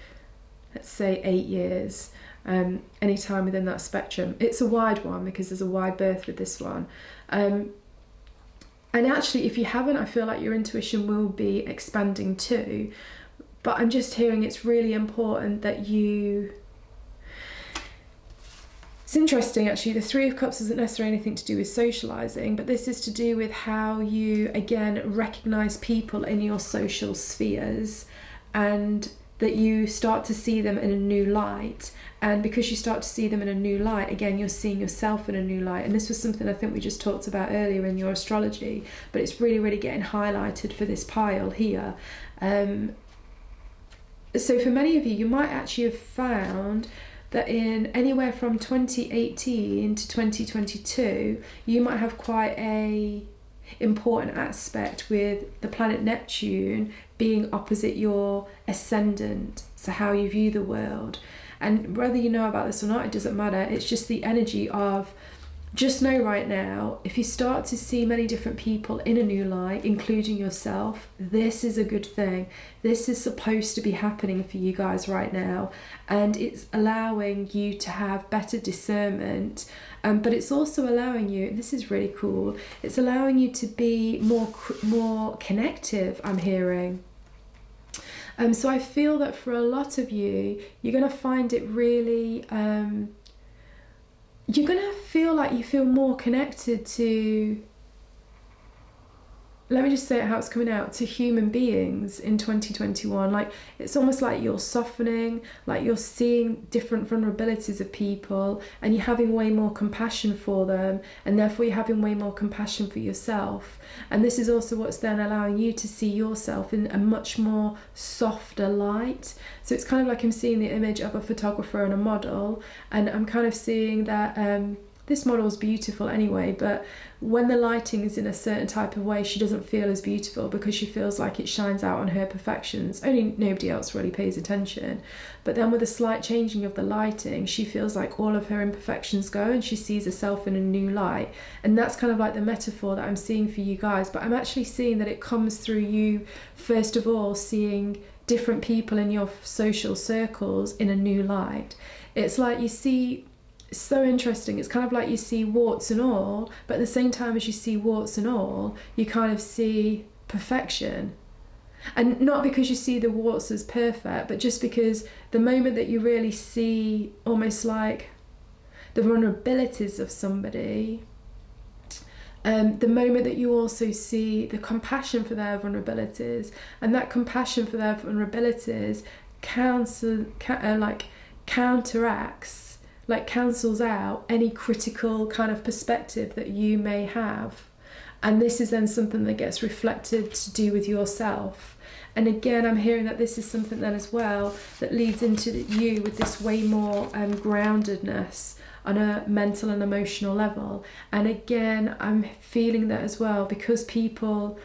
let's say 8 years. Any time within that spectrum. It's a wide one because there's a wide berth with this one. And actually, if you haven't, I feel like your intuition will be expanding too. But I'm just hearing it's really important that you... It's interesting, actually. The Three of Cups isn't necessarily anything to do with socialising, but this is to do with how you, again, recognise people in your social spheres, and that you start to see them in a new light. And because you start to see them in a new light, again, you're seeing yourself in a new light. And this was something I think we just talked about earlier in your astrology, but it's really, really getting highlighted for this pile here. So for many of you, you might actually have found that in anywhere from 2018 to 2022, you might have quite a important aspect with the planet Neptune being opposite your ascendant, so how you view the world. And whether you know about this or not, it doesn't matter. It's just the energy of, just know right now, if you start to see many different people in a new light, including yourself, this is a good thing. This is supposed to be happening for you guys right now. And it's allowing you to have better discernment. But it's also allowing you, this is really cool, it's allowing you to be more connective, I'm hearing. So I feel that for a lot of you, you're going to find it really, you're going to feel like you feel more connected to, let me just say it how it's coming out, to human beings in 2021. Like, it's almost like you're softening, like you're seeing different vulnerabilities of people, and you're having way more compassion for them, and therefore you're having way more compassion for yourself. And this is also what's then allowing you to see yourself in a much more softer light. So it's kind of like I'm seeing the image of a photographer and a model, and I'm kind of seeing that this model is beautiful anyway, but when the lighting is in a certain type of way, she doesn't feel as beautiful because she feels like it shines out on her perfections. Only nobody else really pays attention. But then with a slight changing of the lighting, she feels like all of her imperfections go, and she sees herself in a new light. And that's kind of like the metaphor that I'm seeing for you guys. But I'm actually seeing that it comes through you, first of all, seeing different people in your social circles in a new light. It's like you see... It's so interesting. It's kind of like you see warts and all, but at the same time as you see warts and all, you kind of see perfection. And not because you see the warts as perfect, but just because the moment that you really see almost like the vulnerabilities of somebody, the moment that you also see the compassion for their vulnerabilities, and that compassion for their vulnerabilities cancels out any critical kind of perspective that you may have. And this is then something that gets reflected to do with yourself. And again, I'm hearing that this is something then as well that leads into you with this way more groundedness on a mental and emotional level. And again, I'm feeling that as well, because people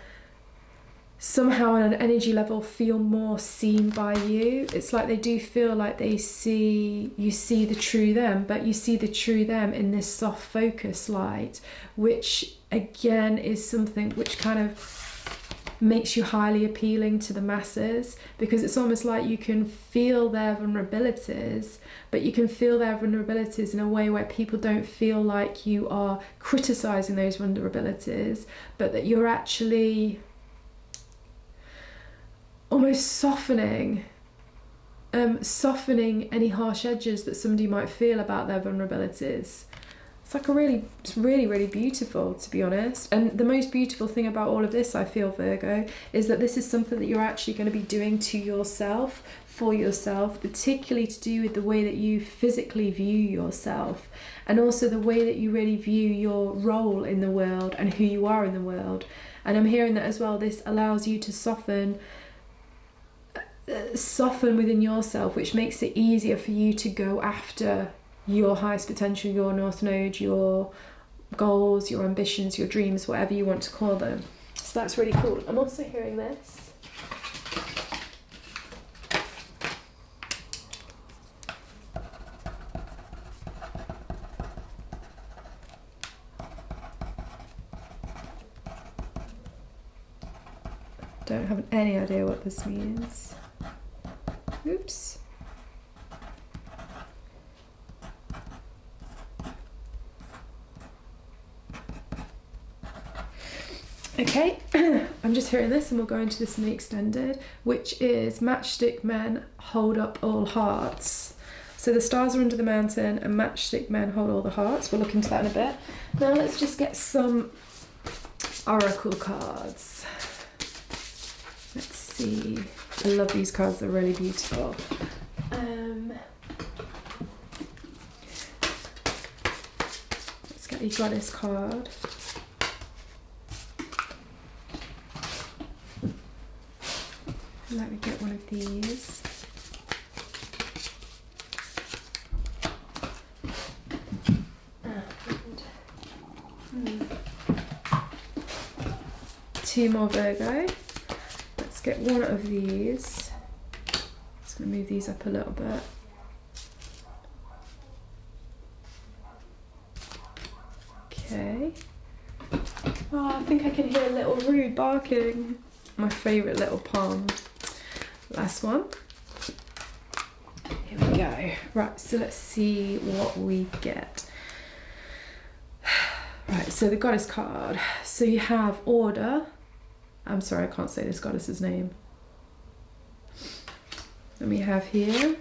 somehow on an energy level feel more seen by you. It's like they do feel like you see the true them, but you see the true them in this soft focus light, which again is something which kind of makes you highly appealing to the masses, because it's almost like you can feel their vulnerabilities, but you can feel their vulnerabilities in a way where people don't feel like you are criticizing those vulnerabilities, but that you're actually almost softening any harsh edges that somebody might feel about their vulnerabilities. It's really, really beautiful, to be honest. And the most beautiful thing about all of this, I feel, Virgo, is that this is something that you're actually going to be doing to yourself, for yourself, particularly to do with the way that you physically view yourself, and also the way that you really view your role in the world and who you are in the world. And I'm hearing that as well, this allows you to soften soften within yourself, which makes it easier for you to go after your highest potential, your North Node, your goals, your ambitions, your dreams, whatever you want to call them. So that's really cool. I'm also hearing this. Don't have any idea what this means. Oops. Okay, I'm just hearing this and we'll go into this in the extended, which is matchstick men hold up all hearts. So the stars are under the mountain and matchstick men hold all the hearts. We'll look into that in a bit. Now let's just get some oracle cards. Let's see. I love these cards, they're really beautiful. Let's get the goddess card. Let me get one of these. Two more Virgo. Let's get one of these. Just going to move these up a little bit. Okay. Oh, I think I can hear a little rude barking. My favourite little palm. Last one. Here we go. Right, so let's see what we get. Right, so the goddess card. So you have order. I'm sorry, I can't say this goddess's name. And we have here.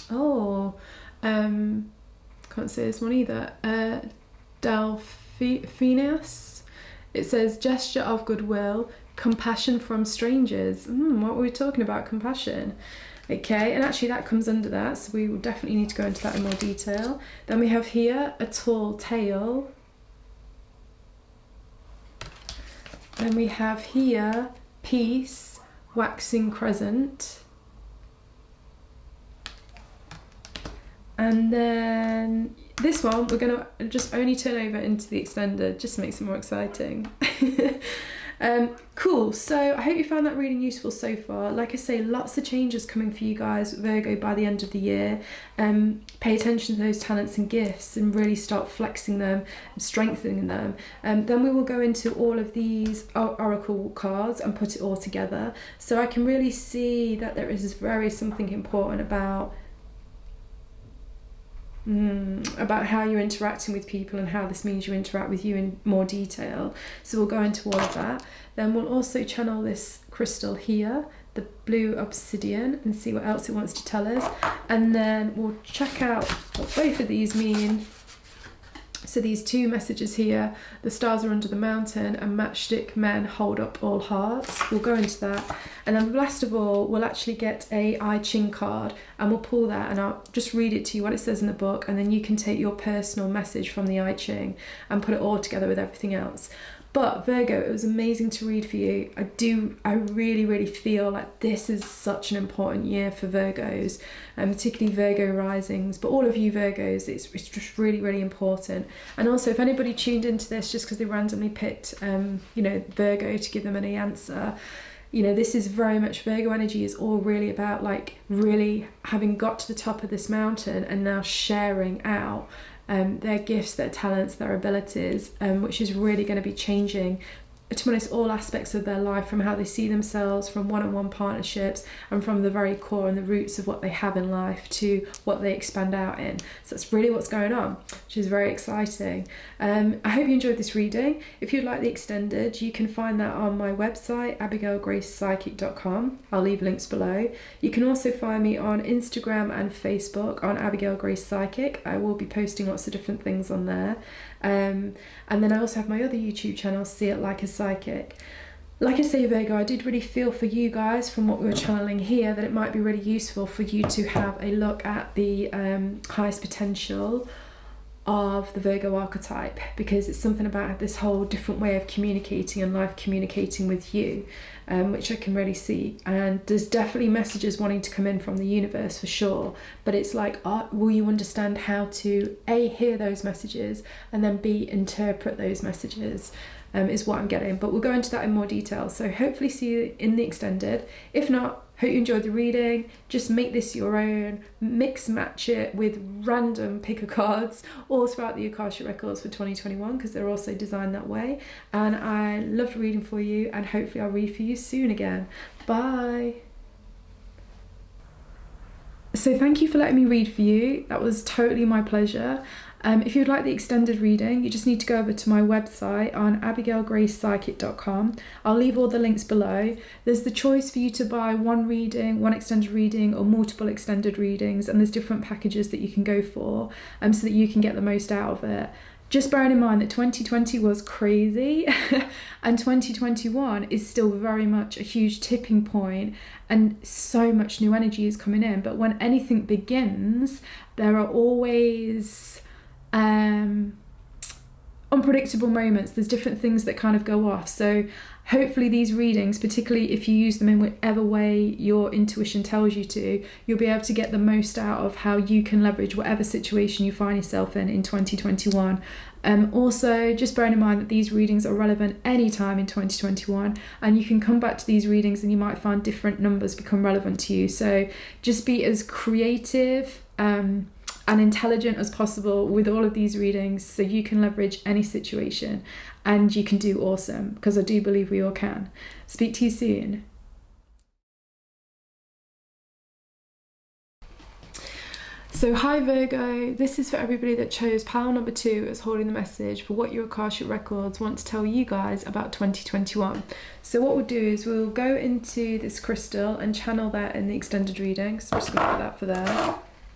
Oh, can't say this one either. Delphinus. It says gesture of goodwill. Compassion from strangers. What were we talking about? Compassion. Okay, and actually that comes under that, so we will definitely need to go into that in more detail. Then we have here a tall tale. Then we have here peace, waxing crescent. And then this one we're going to just only turn over into the extended, just makes it more exciting. Cool, so I hope you found that reading useful so far. Like I say, lots of changes coming for you guys, Virgo, by the end of the year. Pay attention to those talents and gifts and really start flexing them and strengthening them. Then we will go into all of these oracle cards and put it all together. So I can really see that there is something important about how you're interacting with people and how this means you interact with you in more detail. So we'll go into all of that. Then we'll also channel this crystal here, the blue obsidian, and see what else it wants to tell us. And then we'll check out what both of these mean. So these two messages here, the stars are under the mountain and matchstick men hold up all hearts. We'll go into that. And then last of all, we'll actually get a I Ching card and we'll pull that and I'll just read it to you what it says in the book, and then you can take your personal message from the I Ching and put it all together with everything else. But Virgo, it was amazing to read for you. I really, really feel like this is such an important year for Virgos, and particularly Virgo risings, but all of you Virgos, it's just really, really important. And also, if anybody tuned into this just because they randomly picked, Virgo to give them any answer, this is very much Virgo energy is all really about like really having got to the top of this mountain and now sharing out their gifts, their talents, their abilities, which is really going to be changing, to be honest, all aspects of their life, from how they see themselves, from one-on-one partnerships, and from the very core and the roots of what they have in life to what they expand out in. So that's really what's going on, which is very exciting. I hope you enjoyed this reading. If you'd like the extended, you can find that on my website, abigailgracepsychic.com. I'll leave links below. You can also find me on Instagram and Facebook on Abigail Grace Psychic. I will be posting lots of different things on there. And then I also have my other YouTube channel, See It Like a Psychic. Like I say, Virgo, I did really feel for you guys from what we were channeling here that it might be really useful for you to have a look at the highest potential of the Virgo archetype, because it's something about this whole different way of communicating and life communicating with you, which I can really see. And there's definitely messages wanting to come in from the universe for sure, but it's like, will you understand how to A, hear those messages, and then B, interpret those messages, is what I'm getting. But we'll go into that in more detail, so hopefully see you in the extended. If not, hope you enjoyed the reading. Just make this your own, mix match it with random picker cards all throughout the Akashic Records for 2021, because they're also designed that way. And I loved reading for you, and hopefully I'll read for you soon again. Bye. So thank you for letting me read for you. That was totally my pleasure. If you'd like the extended reading, you just need to go over to my website on abigailgracepsychic.com. I'll leave all the links below. There's the choice for you to buy one reading, one extended reading, or multiple extended readings, and there's different packages that you can go for, so that you can get the most out of it. Just bearing in mind that 2020 was crazy and 2021 is still very much a huge tipping point, and so much new energy is coming in. But when anything begins, there are always unpredictable moments. There's different things that kind of go off. So hopefully these readings, particularly if you use them in whatever way your intuition tells you to, you'll be able to get the most out of how you can leverage whatever situation you find yourself in 2021. Also, just bearing in mind that these readings are relevant anytime in 2021, and you can come back to these readings and you might find different numbers become relevant to you. So just be as creative and intelligent as possible with all of these readings, so you can leverage any situation and you can do awesome, because I do believe we all can. Speak to you soon. So hi Virgo, this is for everybody that chose pile number 2 as holding the message for what your Akashic Records want to tell you guys about 2021. So what we'll do is we'll go into this crystal and channel that in the extended reading. So I'm just going to put that for there.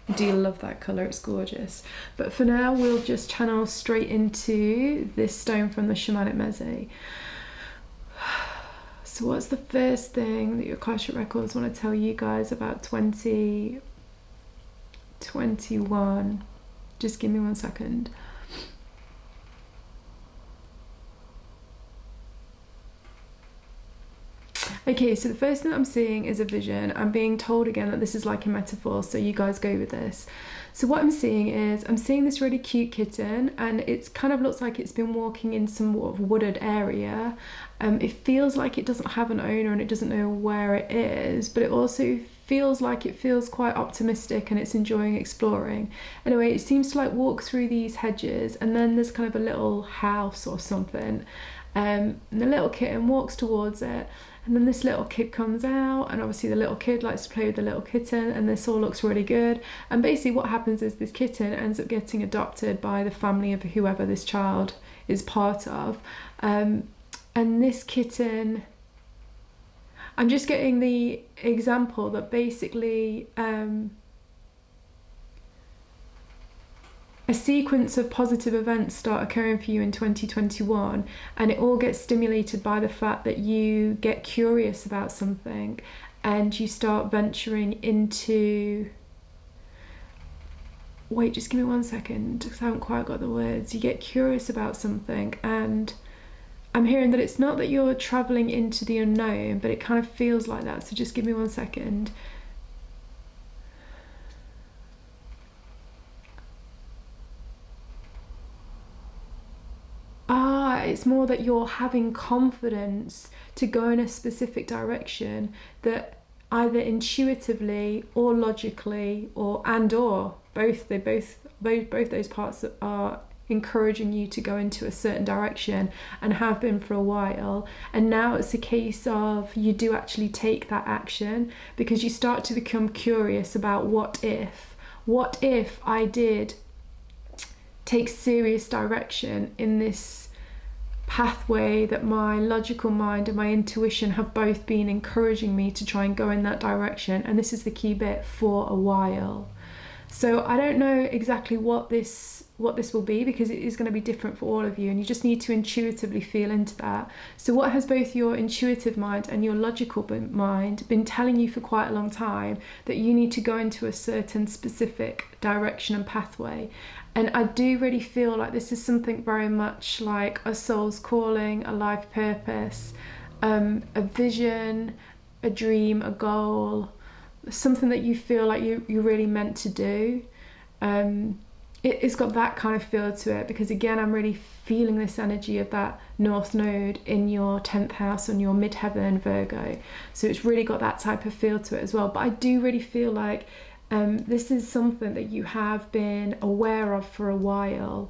I do love that colour, it's gorgeous. But for now, we'll just channel straight into this stone from the Shamanic Meze. So what's the first thing that your Akashic Records want to tell you guys about 2021? Just give me 1 second. Okay, so the first thing I'm seeing is a vision. I'm being told again that this is like a metaphor, so you guys go with this. So what I'm seeing is, I'm seeing this really cute kitten, and it kind of looks like it's been walking in some sort of wooded area. It feels like it doesn't have an owner and it doesn't know where it is, but it also feels like it feels quite optimistic and it's enjoying exploring. Anyway, it seems to like walk through these hedges, and then there's kind of a little house or something, and the little kitten walks towards it. And then this little kid comes out, and obviously the little kid likes to play with the little kitten, and this all looks really good. And basically what happens is this kitten ends up getting adopted by the family of whoever this child is part of. And this kitten, I'm just getting the example that basically a sequence of positive events start occurring for you in 2021, and it all gets stimulated by the fact that you get curious about something and you start venturing into... Wait, just give me 1 second, because I haven't quite got the words. You get curious about something, and I'm hearing that it's not that you're travelling into the unknown, but it kind of feels like that, so just give me 1 second. It's more that you're having confidence to go in a specific direction that either intuitively or logically or both those parts are encouraging you to go into a certain direction, and have been for a while. And now it's a case of you do actually take that action, because you start to become curious about what if I did take serious direction in this pathway that my logical mind and my intuition have both been encouraging me to try and go in that direction. And this is the key bit, for a while. So I don't know exactly what this will be, because it is going to be different for all of you, and you just need to intuitively feel into that. So what has both your intuitive mind and your logical mind been telling you for quite a long time? That you need to go into a certain specific direction and pathway. And I do really feel like this is something very much like a soul's calling, a life purpose, a vision, a dream, a goal, something that you feel like you're really meant to do. It's got that kind of feel to it, because again, I'm really feeling this energy of that North Node in your 10th house on your midheaven Virgo. So it's really got that type of feel to it as well. But I do really feel like this is something that you have been aware of for a while.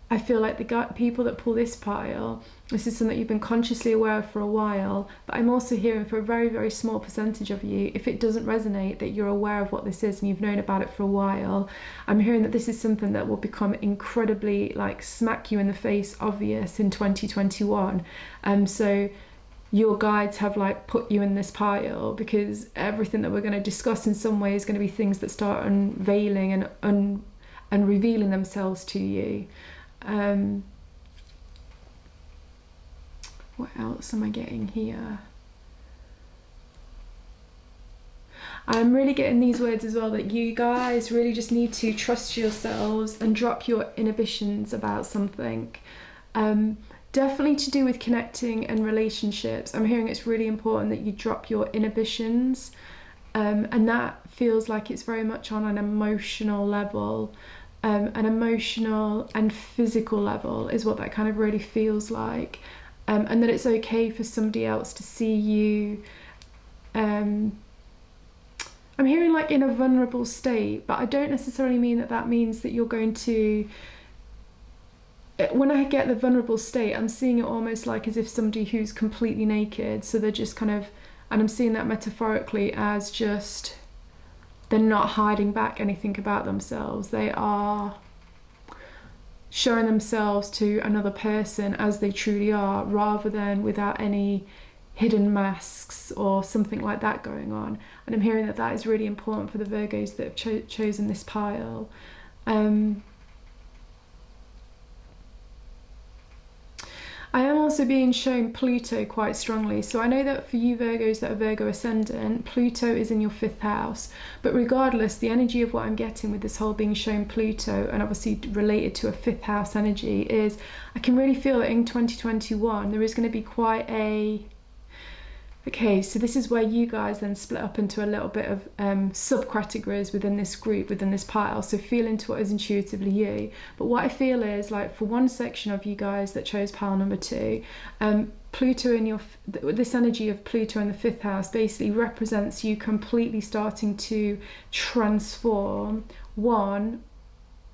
I feel like the people that pull this pile, this is something you've been consciously aware of for a while, but I'm also hearing for a very, very small percentage of you, if it doesn't resonate that you're aware of what this is and you've known about it for a while, I'm hearing that this is something that will become incredibly, like, smack you in the face obvious in 2021. So your guides have, like, put you in this pile, because everything that we're going to discuss in some way is going to be things that start unveiling and revealing themselves to you. What else am I getting here? I'm really getting these words as well, that you guys really just need to trust yourselves and drop your inhibitions about something. Definitely to do with connecting and relationships. I'm hearing it's really important that you drop your inhibitions, and that feels like it's very much on an emotional level. An emotional and physical level is what that kind of really feels like, and that it's okay for somebody else to see you. I'm hearing like in a vulnerable state, but I don't necessarily mean that means that you're going to. When I get the vulnerable state, I'm seeing it almost like as if somebody who's completely naked, so they're just kind of, and I'm seeing that metaphorically as just, they're not hiding back anything about themselves. They are showing themselves to another person as they truly are, rather than without any hidden masks or something like that going on. And I'm hearing that is really important for the Virgos that have chosen this pile. I am also being shown Pluto quite strongly. So I know that for you Virgos that are Virgo ascendant, Pluto is in your 5th house. But regardless, the energy of what I'm getting with this whole being shown Pluto, and obviously related to a 5th house energy, is I can really feel that in 2021 there is going to be quite a... Okay, so this is where you guys then split up into a little bit of subcategories within this group, within this pile. So feel into what is intuitively you. But what I feel is, like, for one section of you guys that chose pile number 2, Pluto in your... This energy of Pluto in the 5th house basically represents you completely starting to transform one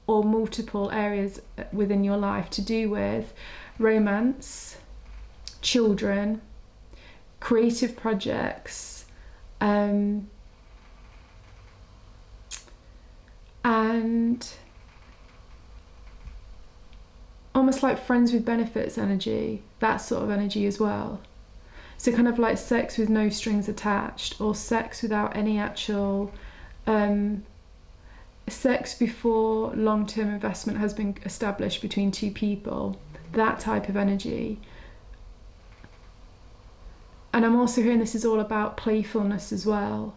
or multiple areas within your life to do with romance, children, creative projects, and almost like friends with benefits energy, that sort of energy as well. So kind of like sex with no strings attached, or sex without any actual sex before long-term investment has been established between two people, that type of energy. And I'm also hearing this is all about playfulness as well.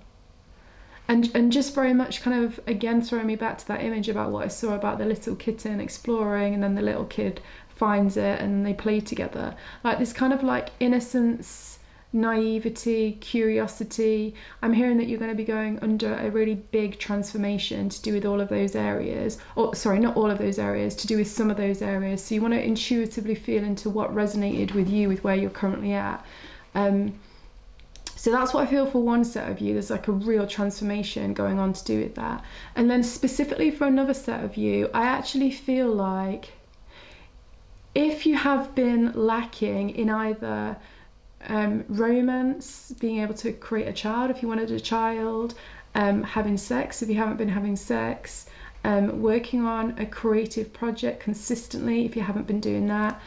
And just very much kind of, again, throwing me back to that image about what I saw about the little kitten exploring, and then the little kid finds it and they play together. Like this kind of like innocence, naivety, curiosity. I'm hearing that you're going to be going under a really big transformation to do with all of those areas. Or sorry, not all of those areas, to do with some of those areas. So you want to intuitively feel into what resonated with you, with where you're currently at. So that's what I feel for one set of you. There's like a real transformation going on to do with that. And then specifically for another set of you, I actually feel like if you have been lacking in either romance, being able to create a child if you wanted a child, having sex if you haven't been having sex, working on a creative project consistently if you haven't been doing that,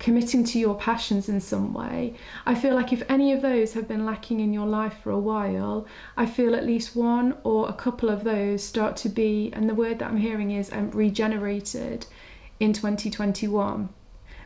committing to your passions in some way. I feel like if any of those have been lacking in your life for a while, I feel at least one or a couple of those start to be, and the word that I'm hearing is regenerated in 2021.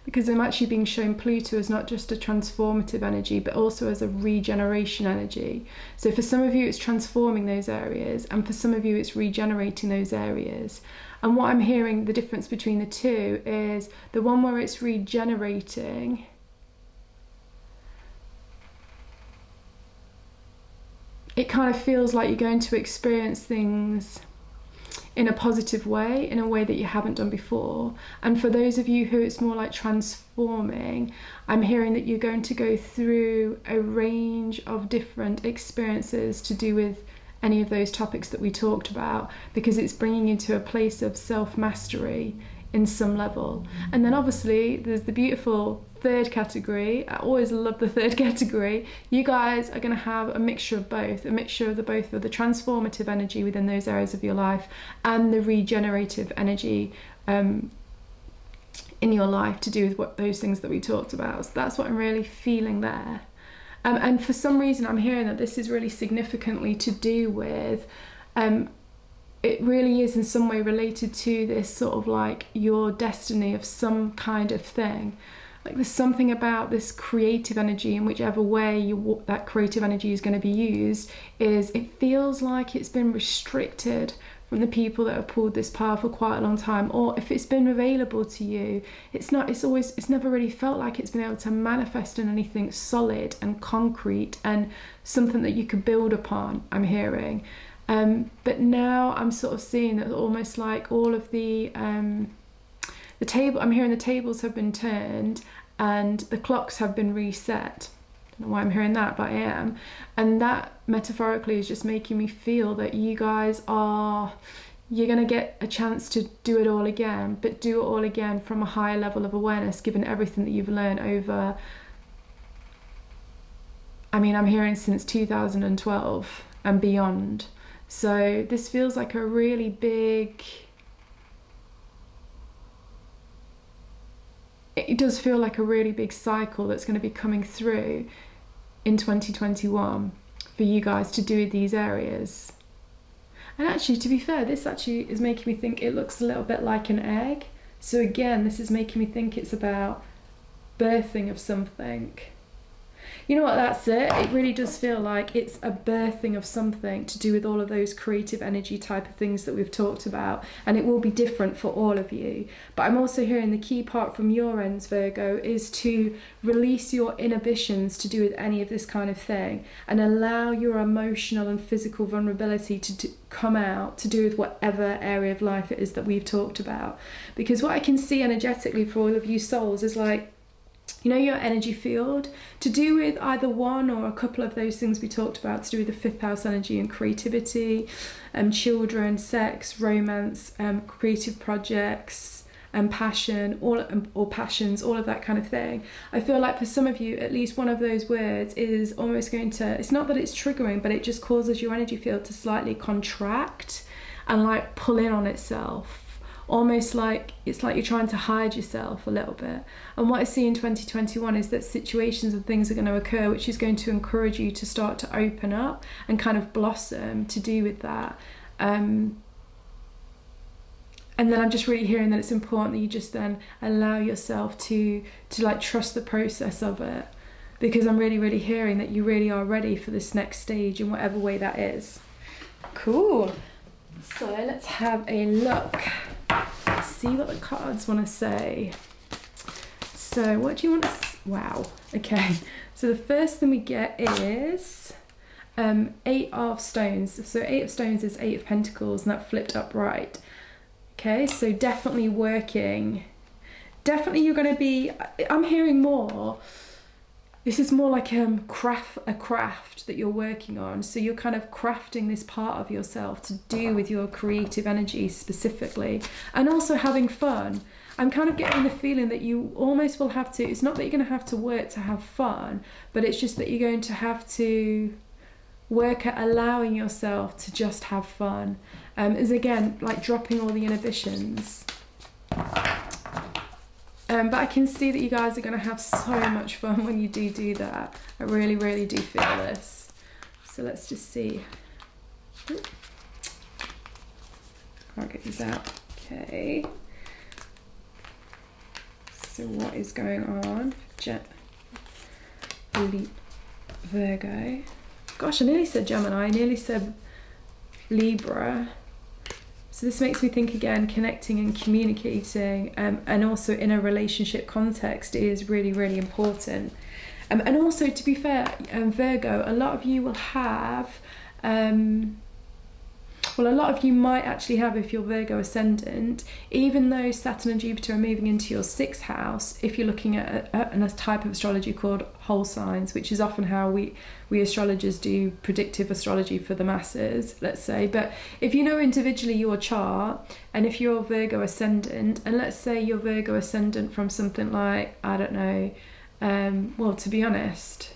Because I'm actually being shown Pluto as not just a transformative energy, but also as a regeneration energy. So for some of you, it's transforming those areas, and for some of you, it's regenerating those areas. And what I'm hearing, the difference between the two is the one where it's regenerating, it kind of feels like you're going to experience things in a positive way, in a way that you haven't done before. And for those of you who it's more like transforming, I'm hearing that you're going to go through a range of different experiences to do with any of those topics that we talked about, because it's bringing you to a place of self-mastery in some level. And then obviously there's the beautiful third category. I always love the third category. You guys are going to have a mixture of both, a mixture of the both of the transformative energy within those areas of your life and the regenerative energy in your life to do with what those things that we talked about. So that's what I'm really feeling there. And for some reason I'm hearing that this is really significantly to do with it really is in some way related to this sort of like your destiny of some kind of thing. Like there's something about this creative energy, in whichever way that creative energy is going to be used, is it feels like it's been restricted from the people that have pulled this power for quite a long time. Or if it's been available to you, it's never really felt like it's been able to manifest in anything solid and concrete and something that you could build upon, I'm hearing. But now I'm sort of seeing that almost like all of the table, I'm hearing the tables have been turned and the clocks have been reset. I don't know why I'm hearing that, but I am. And that metaphorically is just making me feel that you're going to get a chance to do it all again, but do it all again from a higher level of awareness, given everything that you've learned over, I mean, I'm hearing since 2012 and beyond. So this feels like a really big, it does feel like a really big cycle that's going to be coming through in 2021 for you guys to do with these areas. And actually, to be fair, this actually is making me think it looks a little bit like an egg. So again, this is making me think it's about birthing of something. You know what, that's it. It really does feel like it's a birthing of something to do with all of those creative energy type of things that we've talked about. And it will be different for all of you. But I'm also hearing the key part from your ends, Virgo, is to release your inhibitions to do with any of this kind of thing and allow your emotional and physical vulnerability to come out to do with whatever area of life it is that we've talked about. Because what I can see energetically for all of you souls is like, you know, your energy field, to do with either one or a couple of those things we talked about, to do with the fifth house energy and creativity, children, sex, romance, creative projects, passion, or passions, all of that kind of thing. I feel like for some of you, at least one of those words is almost going to, it's not that it's triggering, but it just causes your energy field to slightly contract and like pull in on itself. Almost like it's like you're trying to hide yourself a little bit. And what I see in 2021 is that situations and things are going to occur which is going to encourage you to start to open up and kind of blossom to do with that. And then I'm just really hearing that it's important that you just then allow yourself to like trust the process of it, because I'm really, really hearing that you really are ready for this next stage in whatever way that is. Cool. So let's have a look. See what the cards want to say. So what do you want to wow, okay, so the first thing we get is 8 of stones. So 8 of stones is 8 of pentacles, and that flipped upright. Okay, so definitely working, definitely you're going to be, I'm hearing more, this is more like a craft that you're working on. So you're kind of crafting this part of yourself to do with your creative energy specifically, and also having fun. I'm kind of getting the feeling that you almost will have to, it's not that you're going to have to work to have fun, but it's just that you're going to have to work at allowing yourself to just have fun. Is again like dropping all the inhibitions. But I can see that you guys are going to have so much fun when you do that. I really, really do feel this. So let's just see. Can't get these out. Okay. So what is going on? Virgo. Gosh, I nearly said Gemini. I nearly said Libra. So this makes me think again, connecting and communicating, and also in a relationship context is really, really important. And also, to be fair, Virgo, a lot of you will have, well, a lot of you might actually have, if you're Virgo ascendant, even though Saturn and Jupiter are moving into your 6th house, if you're looking at a type of astrology called whole signs, which is often how we astrologers do predictive astrology for the masses, let's say. But if you know individually your chart, and if you're Virgo ascendant, and let's say you're Virgo ascendant from something like, I don't know, well, to be honest,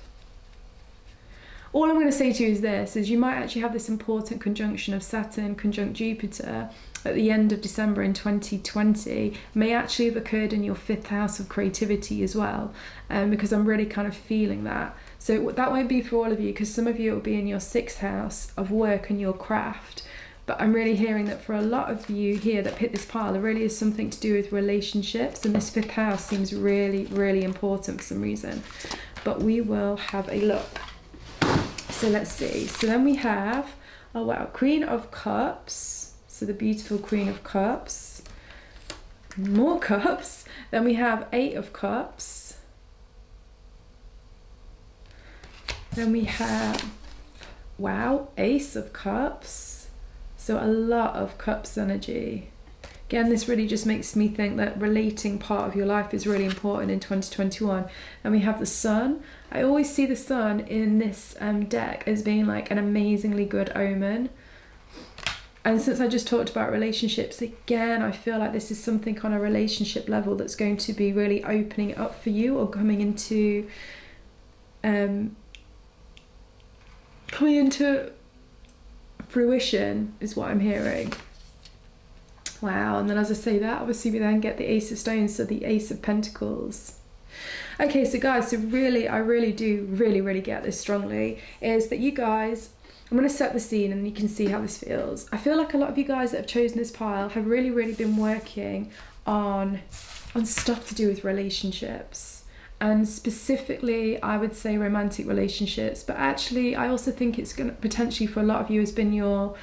all I'm going to say to you is this, is you might actually have this important conjunction of Saturn conjunct Jupiter at the end of December in 2020, may actually have occurred in your 5th house of creativity as well, because I'm really kind of feeling that. So that won't be for all of you, because some of you it will be in your 6th house of work and your craft. But I'm really hearing that for a lot of you here that hit this pile, there really is something to do with relationships, and this 5th house seems really, really important for some reason. But we will have a look. So let's see. So then we have, oh wow, Queen of Cups. So the beautiful Queen of Cups. More cups. Then we have 8 of Cups. Then we have, wow, Ace of Cups. So a lot of Cups energy. Again, this really just makes me think that relating part of your life is really important in 2021. And we have the Sun. I always see the Sun in this deck as being like an amazingly good omen. And since I just talked about relationships, again, I feel like this is something on a relationship level that's going to be really opening it up for you, or coming into fruition is what I'm hearing. Wow, and then as I say that, obviously we then get the Ace of Stones, so the Ace of Pentacles. Okay, so guys, so really, I really do really get this strongly, is that you guys, I'm going to set the scene and you can see how this feels. I feel like a lot of you guys that have chosen this pile have really been working on stuff to do with relationships. And specifically, I would say romantic relationships, but actually I also think it's going to potentially for a lot of you has been your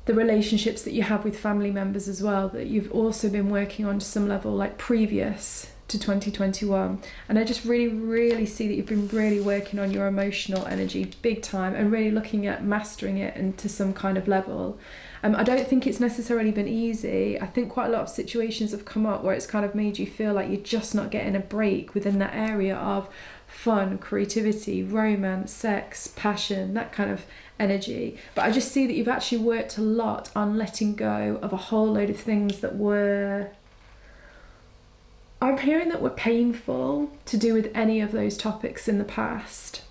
the relationships that you have with family members as well, that you've also been working on to some level, like previous to 2021. And I just really see that you've been really working on your emotional energy big time, and really looking at mastering it into some kind of level. I don't think it's necessarily been easy. I think quite a lot of situations have come up where it's kind of made you feel like you're just not getting a break within that area of fun, creativity, romance, sex, passion, that kind of energy. But I just see that you've actually worked a lot on letting go of a whole load of things that were, I'm hearing that were painful to do with any of those topics in the past.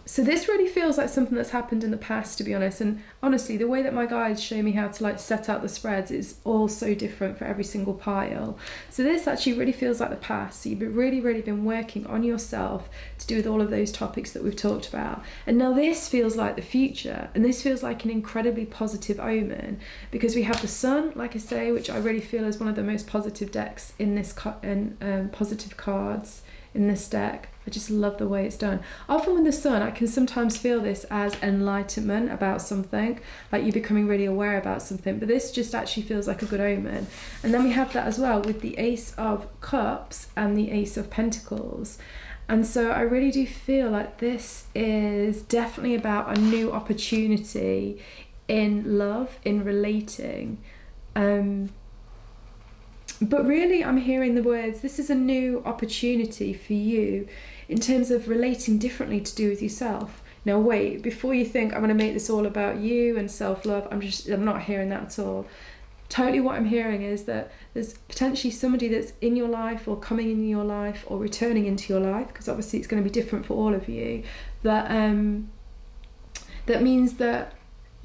So this really feels like something that's happened in the past, to be honest. And honestly, the way that my guides show me how to like set out the spreads is all so different for every single pile. So this actually really feels like the past. So you've been really been working on yourself to do with all of those topics that we've talked about. And now this feels like the future, and this feels like an incredibly positive omen, because we have the Sun, like I say, which I really feel is one of the most positive decks in this positive cards in this deck. I just love the way it's done. Often with the Sun, I can sometimes feel this as enlightenment about something, like you're becoming really aware about something, but this just actually feels like a good omen. And then we have that as well with the Ace of Cups and the Ace of Pentacles. And so I really do feel like this is definitely about a new opportunity in love, in relating. But really, I'm hearing the words, this is a new opportunity for you in terms of relating differently to do with yourself. Now wait, before you think I'm going to make this all about you and self-love, I'm not hearing that at all. Totally what I'm hearing is that there's potentially somebody that's in your life, or coming in your life, or returning into your life, because obviously it's going to be different for all of you, that that means that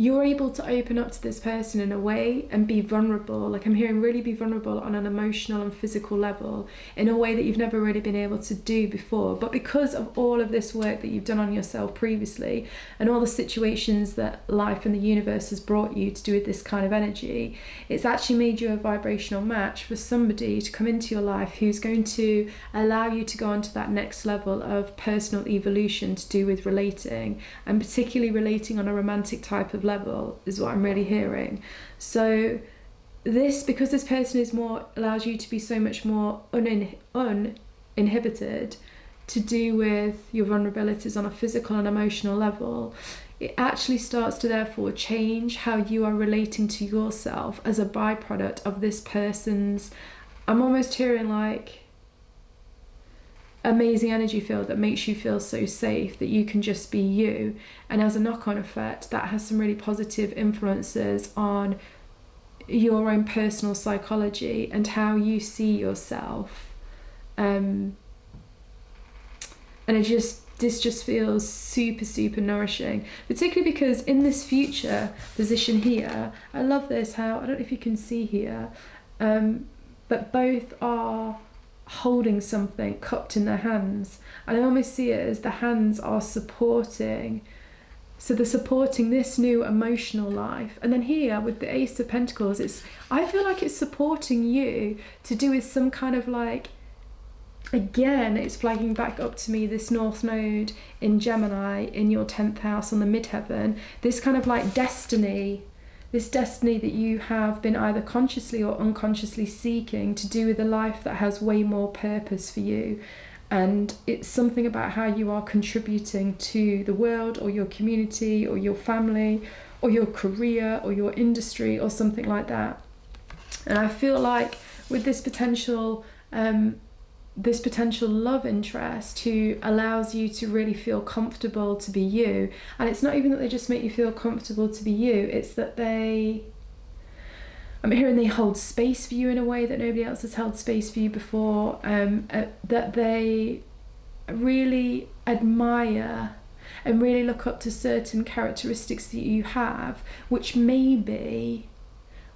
you're able to open up to this person in a way and be vulnerable. Like I'm hearing really be vulnerable on an emotional and physical level in a way that you've never really been able to do before. But because of all of this work that you've done on yourself previously and all the situations that life and the universe has brought you to do with this kind of energy, it's actually made you a vibrational match for somebody to come into your life who's going to allow you to go on to that next level of personal evolution to do with relating, and particularly relating on a romantic type of level is what I'm really hearing. So because this person is more, allows you to be so much more uninhibited to do with your vulnerabilities on a physical and emotional level, it actually starts to therefore change how you are relating to yourself as a byproduct of this person's, I'm almost hearing like, amazing energy field that makes you feel so safe that you can just be you. And as a knock-on effect, that has some really positive influences on your own personal psychology and how you see yourself. And this just feels super, super nourishing, particularly because in this future position here, I love this, how, I don't know if you can see here, but both are holding something cupped in their hands, and I almost see it as the hands are supporting, so they're supporting this new emotional life. And then here with the Ace of Pentacles, I feel like it's supporting you to do with some kind of like, again, it's flagging back up to me this North Node in Gemini in your 10th house on the midheaven, this kind of like destiny, this destiny that you have been either consciously or unconsciously seeking to do with a life that has way more purpose for you. And it's something about how you are contributing to the world or your community or your family or your career or your industry or something like that. And I feel like with this potential love interest who allows you to really feel comfortable to be you. And it's not even that they just make you feel comfortable to be you, it's that I'm hearing they hold space for you in a way that nobody else has held space for you before, that they really admire and really look up to certain characteristics that you have, which maybe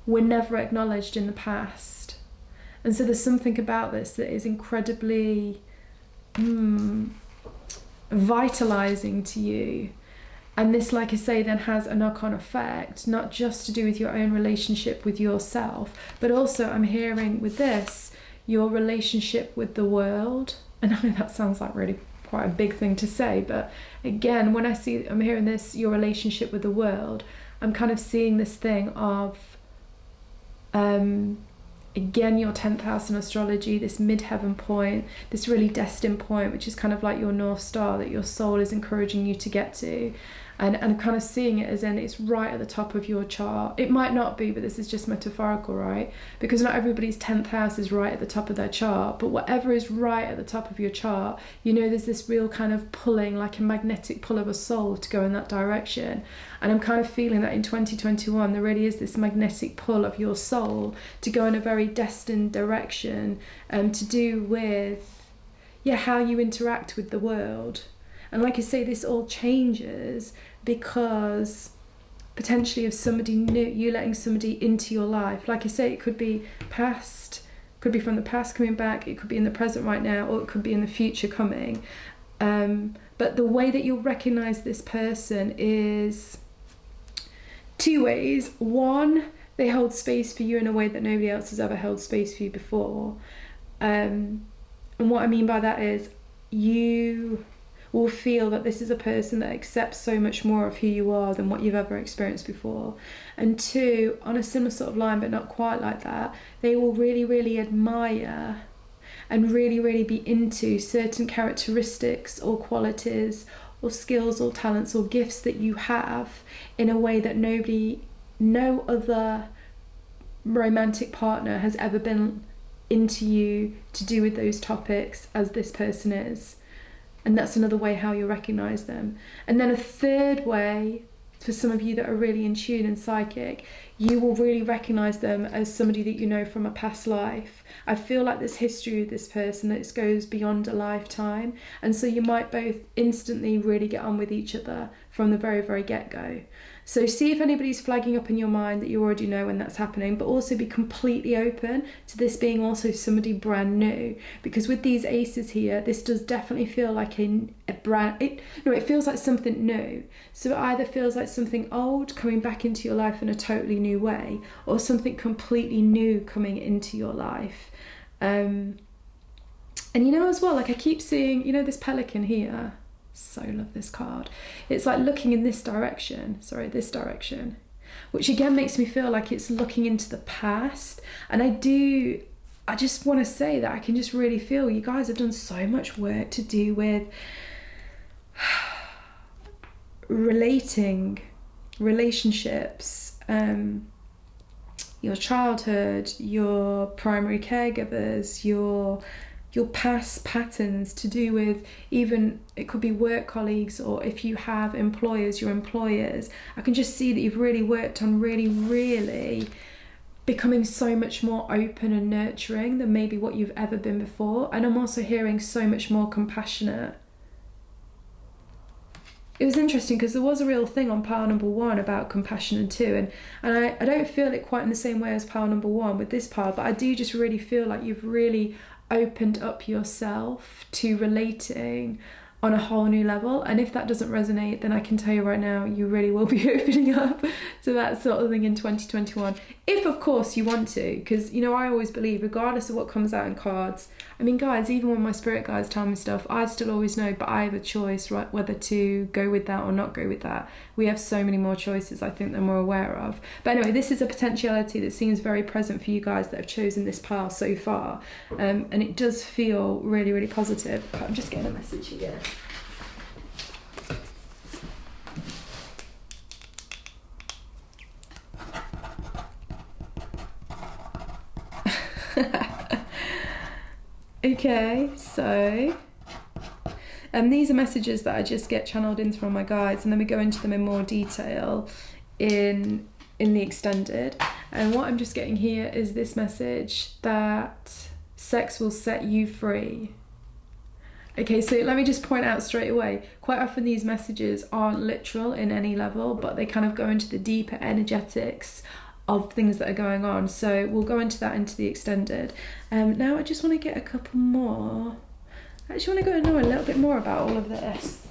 were never acknowledged in the past. And so there's something about this that is incredibly vitalizing to you. And this, like I say, then has a knock-on effect, not just to do with your own relationship with yourself, but also I'm hearing with this, your relationship with the world. And I know that sounds like really quite a big thing to say, but again, when I'm hearing this, your relationship with the world, I'm kind of seeing this thing of, again, your 10th house in astrology, this midheaven point, this really destined point, which is kind of like your North Star that your soul is encouraging you to get to. And kind of seeing it as in it's right at the top of your chart. It might not be, but this is just metaphorical, right? Because not everybody's 10th house is right at the top of their chart, but whatever is right at the top of your chart, you know, there's this real kind of pulling, like a magnetic pull of a soul to go in that direction. And I'm kind of feeling that in 2021, there really is this magnetic pull of your soul to go in a very destined direction, to do with, how you interact with the world. And like I say, this all changes because potentially of somebody new, you letting somebody into your life. Like I say, it could be past, could be from the past coming back, it could be in the present right now, or it could be in the future coming. But the way that you'll recognize this person is two ways. One, they hold space for you in a way that nobody else has ever held space for you before. And what I mean by that is you will feel that this is a person that accepts so much more of who you are than what you've ever experienced before. And two, on a similar sort of line but not quite like that, they will really, really admire and really, really be into certain characteristics or qualities or skills or talents or gifts that you have in a way that no other romantic partner has ever been into you to do with those topics as this person is. And that's another way how you recognize them. And then a third way, for some of you that are really in tune and psychic, you will really recognize them as somebody that you know from a past life. I feel like there's history with this person that goes beyond a lifetime. And so you might both instantly really get on with each other from the very, very get-go. So see if anybody's flagging up in your mind that you already know when that's happening, but also be completely open to this being also somebody brand new. Because with these aces here, this does definitely feel like it feels like something new. So it either feels like something old coming back into your life in a totally new way, or something completely new coming into your life. And you know as well, like I keep seeing, you know, this pelican here. So love this card. It's like looking in this direction, which again makes me feel like it's looking into the past. And I just want to say that I can just really feel you guys have done so much work to do with relationships, your childhood, your primary caregivers, your past patterns, to do with even, it could be work colleagues, or if you have employers, your employers. I can just see that you've really worked on really becoming so much more open and nurturing than maybe what you've ever been before. And I'm also hearing so much more compassionate. It was interesting because there was a real thing on pile number 1 about compassion and I don't feel it quite in the same way as pile number 1 with this pile, but I do just really feel like you've really opened up yourself to relating on a whole new level. And if that doesn't resonate, then I can tell you right now, you really will be opening up to that sort of thing in 2021, if of course you want to. Because, you know, I always believe, regardless of what comes out in cards, I mean, guys, even when my spirit guides tell me stuff, I still always know, but I have a choice, right, whether to go with that or not go with that. We have so many more choices, I think, than we're aware of. But anyway, this is a potentiality that seems very present for you guys that have chosen this pile so far. And it does feel really positive. I'm just getting a message here. Okay, so these are messages that I just get channeled in from my guides, and then we go into them in more detail in the extended. And what I'm just getting here is this message that sex will set you free. Okay, so let me just point out straight away, quite often these messages aren't literal in any level, but they kind of go into the deeper energetics of things that are going on. So we'll go into that into the extended. Now I just want to get a couple more. I actually want to go and know a little bit more about all of this.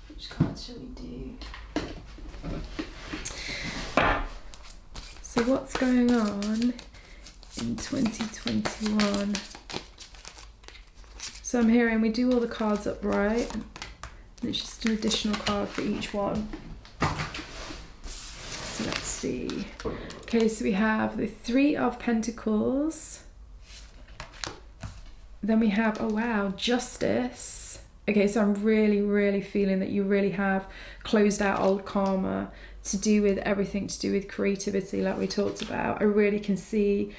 Which cards shall we do? So what's going on in 2021? So I'm hearing we do all the cards up right, and it's just an additional card for each one. So let's see. Okay, so we have the 3 of Pentacles. Then we have, oh wow, Justice. Okay, so I'm really feeling that you really have closed out old karma to do with everything to do with creativity, like we talked about. I really can see,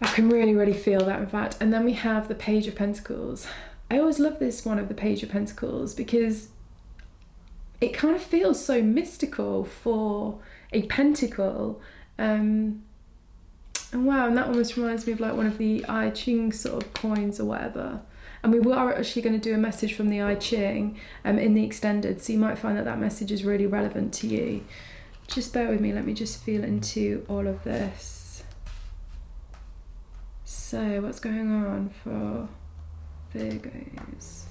I can really feel that, in fact. And then we have the Page of Pentacles. I always love this one of the Page of Pentacles because it kind of feels so mystical for a pentacle. And wow, and that almost reminds me of like one of the I Ching sort of coins or whatever. And we are actually going to do a message from the I Ching in the extended, so you might find that that message is really relevant to you. Just bear with me, let me just feel into all of this. So what's going on for Virgos?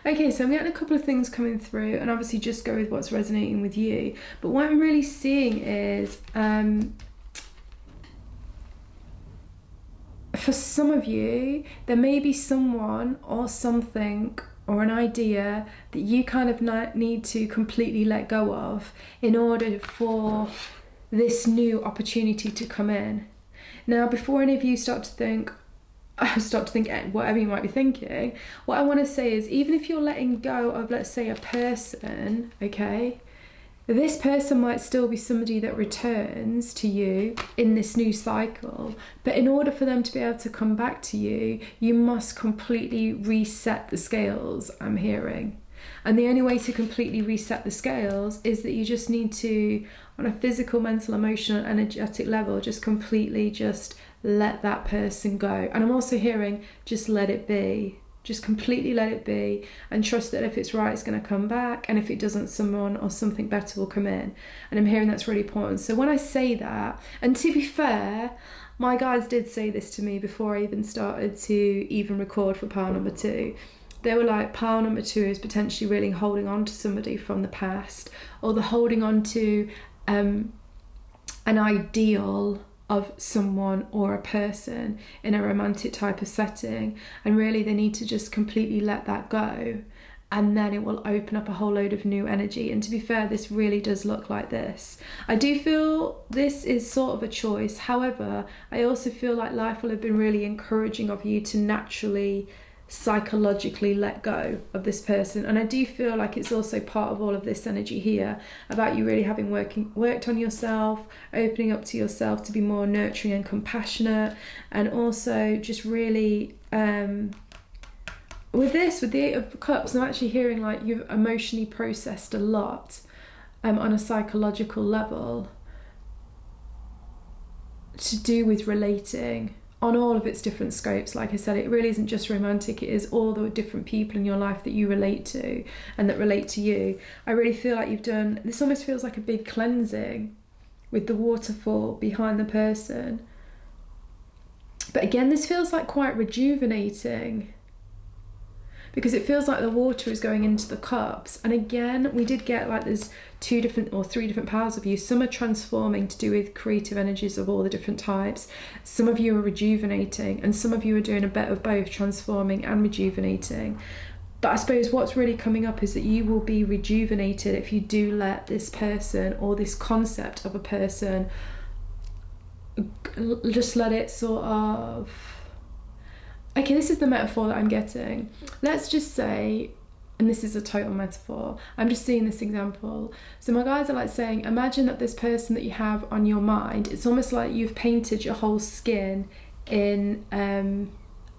Okay, so I'm getting a couple of things coming through, and obviously just go with what's resonating with you. But what I'm really seeing is, for some of you, there may be someone or something or an idea that you kind of need to completely let go of in order for this new opportunity to come in. Now, before any of you start to think whatever you might be thinking, what I want to say is, even if you're letting go of, let's say, a person, okay, This person might still be somebody that returns to you in this new cycle, but in order for them to be able to come back to you, you must completely reset the scales, I'm hearing. And the only way to completely reset the scales is that you just need to, on a physical, mental, emotional, energetic level, just completely just let that person go. And I'm also hearing, just let it be. Just completely let it be and trust that if it's right, it's going to come back. And if it doesn't, someone or something better will come in. And I'm hearing that's really important. So when I say that, and to be fair, my guides did say this to me before I even started to even record for pile number 2. They were like, pile number 2 is potentially really holding on to somebody from the past, or the holding on to an ideal of someone or a person in a romantic type of setting, and really they need to just completely let that go, and then it will open up a whole load of new energy. And to be fair, this really does look like this. I do feel this is sort of a choice. However, I also feel like life will have been really encouraging of you to naturally psychologically let go of this person. And I do feel like it's also part of all of this energy here about you really having worked on yourself, opening up to yourself to be more nurturing and compassionate, and also just really with the 8 of Cups, I'm actually hearing like you've emotionally processed a lot on a psychological level to do with relating on all of its different scopes. Like I said, it really isn't just romantic, it is all the different people in your life that you relate to and that relate to you. I really feel like you've done, this almost feels like a big cleansing with the waterfall behind the person. But again, this feels like quite rejuvenating, because it feels like the water is going into the cups. And again, we did get like there's 2 different or 3 different powers of you. Some are transforming to do with creative energies of all the different types. Some of you are rejuvenating, and some of you are doing a bit of both, transforming and rejuvenating. But I suppose what's really coming up is that you will be rejuvenated if you do let this person or this concept of a person, just let it sort of... Okay, this is the metaphor that I'm getting. Let's just say, and this is a total metaphor, I'm just seeing this example. So my guys are like saying, imagine that this person that you have on your mind, it's almost like you've painted your whole skin in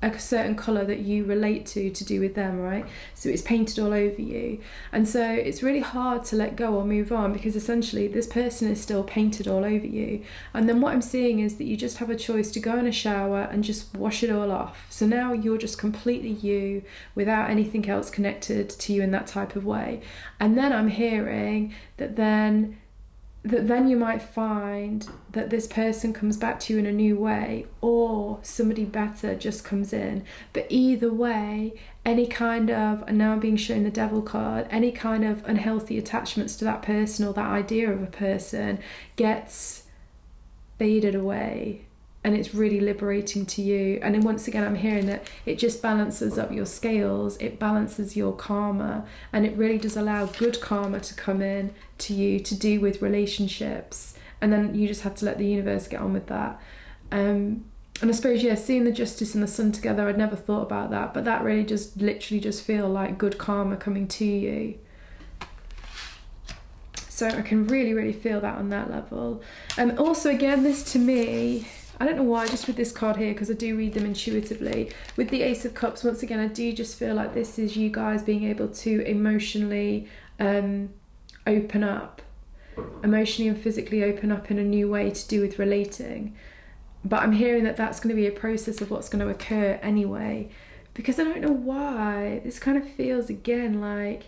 a certain colour that you relate to do with them, right? So it's painted all over you. And so it's really hard to let go or move on, because essentially this person is still painted all over you. And then what I'm seeing is that you just have a choice to go in a shower and just wash it all off. So now you're just completely you without anything else connected to you in that type of way. And then I'm hearing that then you might find that this person comes back to you in a new way, or somebody better just comes in. But either way, any kind of, and now I'm being shown the Devil card, any kind of unhealthy attachments to that person or that idea of a person gets faded away. And it's really liberating to you. And then once again, I'm hearing that it just balances up your scales, it balances your karma, and it really does allow good karma to come in to you to do with relationships. And then you just have to let the universe get on with that. And I suppose, yeah, seeing the Justice and the Sun together, I'd never thought about that, but that really just literally just feel like good karma coming to you. So I can really, really feel that on that level. And also, again, this to me, I don't know why, just with this card here, because I do read them intuitively. With the Ace of Cups, once again, I do just feel like this is you guys being able to emotionally open up, emotionally and physically open up in a new way to do with relating. But I'm hearing that that's going to be a process of what's going to occur anyway, because I don't know why. This kind of feels, again, like,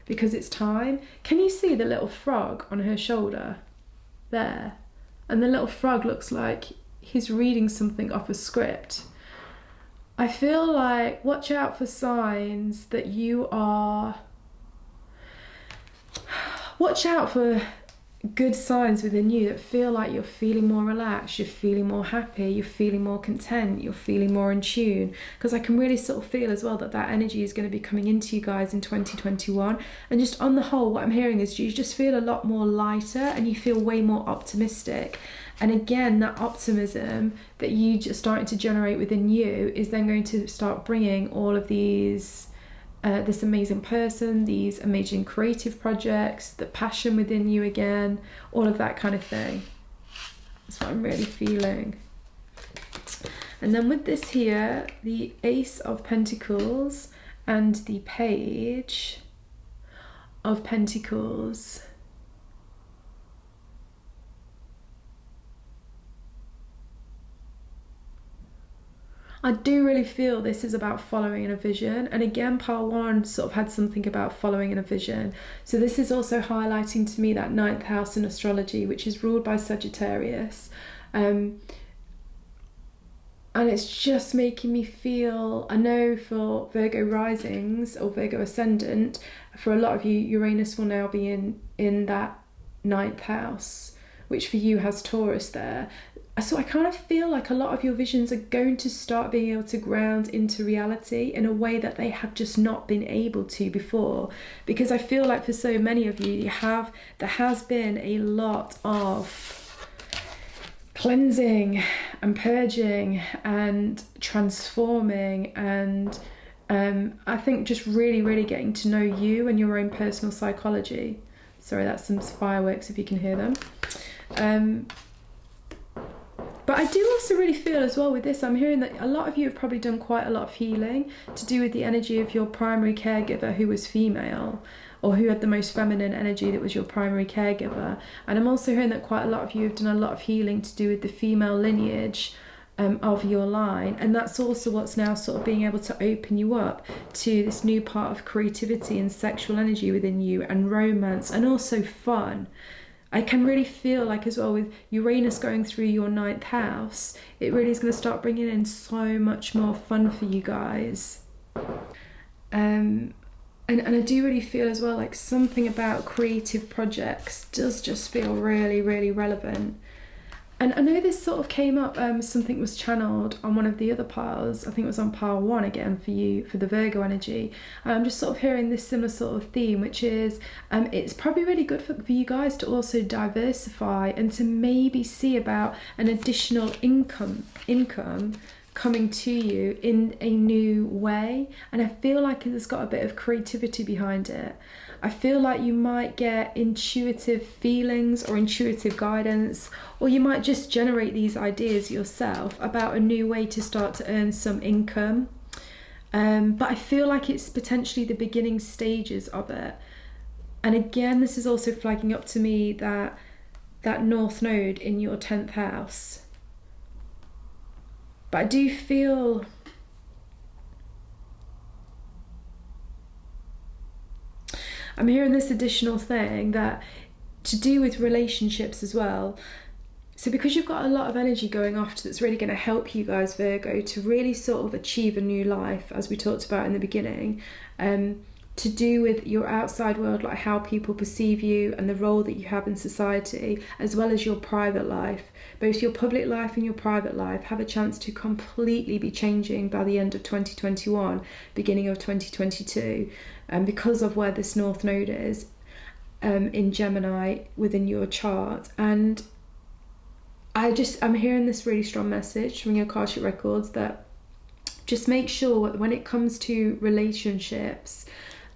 because it's time. Can you see the little frog on her shoulder? There. And the little frog looks like he's reading something off a script. I feel like watch out for signs that you are... Watch out for good signs within you that feel like you're feeling more relaxed, you're feeling more happy, you're feeling more content, you're feeling more in tune. Because I can really sort of feel as well that that energy is going to be coming into you guys in 2021. And just on the whole, what I'm hearing is you just feel a lot more lighter and you feel way more optimistic. And again, that optimism that you just starting to generate within you is then going to start bringing all of these this amazing person, these amazing creative projects, the passion within you again, all of that kind of thing. That's what I'm really feeling. And then with this here, the Ace of Pentacles and the Page of Pentacles. I do really feel this is about following in a vision. And again, pile 1 sort of had something about following in a vision. So this is also highlighting to me that 9th house in astrology, which is ruled by Sagittarius. And it's just making me feel, I know for Virgo risings or Virgo ascendant, for a lot of you, Uranus will now be in that 9th house, which for you has Taurus there. So I kind of feel like a lot of your visions are going to start being able to ground into reality in a way that they have just not been able to before. Because I feel like for so many of you, there has been a lot of cleansing and purging and transforming, and I think just really, really getting to know you and your own personal psychology. Sorry, that's some fireworks if you can hear them. But I do also really feel as well with this, I'm hearing that a lot of you have probably done quite a lot of healing to do with the energy of your primary caregiver who was female, or who had the most feminine energy that was your primary caregiver. And I'm also hearing that quite a lot of you have done a lot of healing to do with the female lineage of your line. And that's also what's now sort of being able to open you up to this new part of creativity and sexual energy within you, and romance, and also fun. I can really feel like as well with Uranus going through your 9th house, it really is going to start bringing in so much more fun for you guys. And I do really feel as well like something about creative projects does just feel really, really relevant. And I know this sort of came up, something was channeled on one of the other piles, I think it was on pile 1 again for you, for the Virgo energy. And I'm just sort of hearing this similar sort of theme, which is it's probably really good for you guys to also diversify and to maybe see about an additional income coming to you in a new way. And I feel like it's got a bit of creativity behind it. I feel like you might get intuitive feelings or intuitive guidance, or you might just generate these ideas yourself about a new way to start to earn some income. But I feel like it's potentially the beginning stages of it. And again, this is also flagging up to me that North Node in your 10th house. But I do feel I'm hearing this additional thing that to do with relationships as well. So because you've got a lot of energy going off that's really going to help you guys, Virgo, to really sort of achieve a new life, as we talked about in the beginning, to do with your outside world, like how people perceive you and the role that you have in society, as well as your private life. Both your public life and your private life have a chance to completely be changing by the end of 2021, beginning of 2022, because of where this North Node is in Gemini within your chart. And I'm hearing this really strong message from your Akashic Records that just make sure when it comes to relationships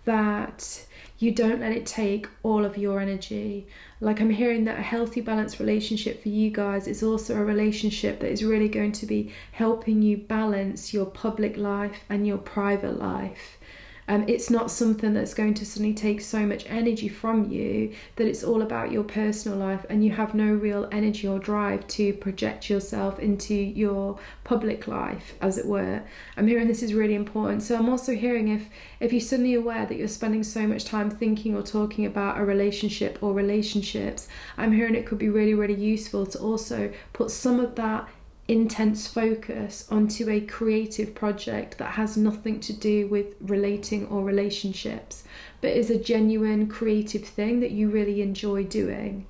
that you don't let it take all of your energy. Like I'm hearing that a healthy, balanced relationship for you guys is also a relationship that is really going to be helping you balance your public life and your private life. It's not something that's going to suddenly take so much energy from you that it's all about your personal life and you have no real energy or drive to project yourself into your public life, as it were. I'm hearing this is really important. So I'm also hearing if you're suddenly aware that you're spending so much time thinking or talking about a relationship or relationships, I'm hearing it could be really, really useful to also put some of that intense focus onto a creative project that has nothing to do with relating or relationships, but is a genuine creative thing that you really enjoy doing.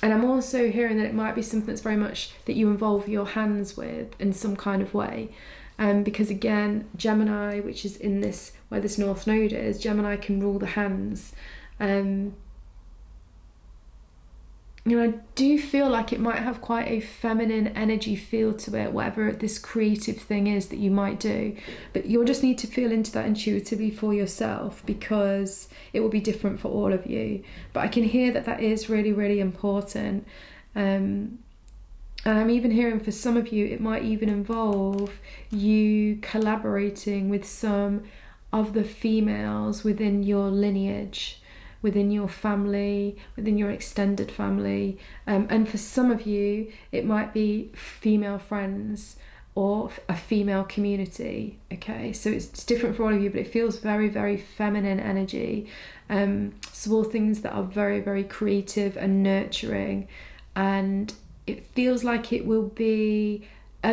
And I'm also hearing that it might be something that's very much that you involve your hands with in some kind of way. Because again, Gemini, which is in this, where this North Node is, Gemini can rule the hands. And I do feel like it might have quite a feminine energy feel to it, whatever this creative thing is that you might do. But you'll just need to feel into that intuitively for yourself, because it will be different for all of you. But I can hear that that is really, really important. And I'm even hearing for some of you, it might even involve you collaborating with some of the females within your lineage, within your family, within your extended family. And for some of you, it might be female friends or a female community. Okay, so it's different for all of you, but it feels very, very feminine energy. So all things that are very, very creative and nurturing, and it feels like it will be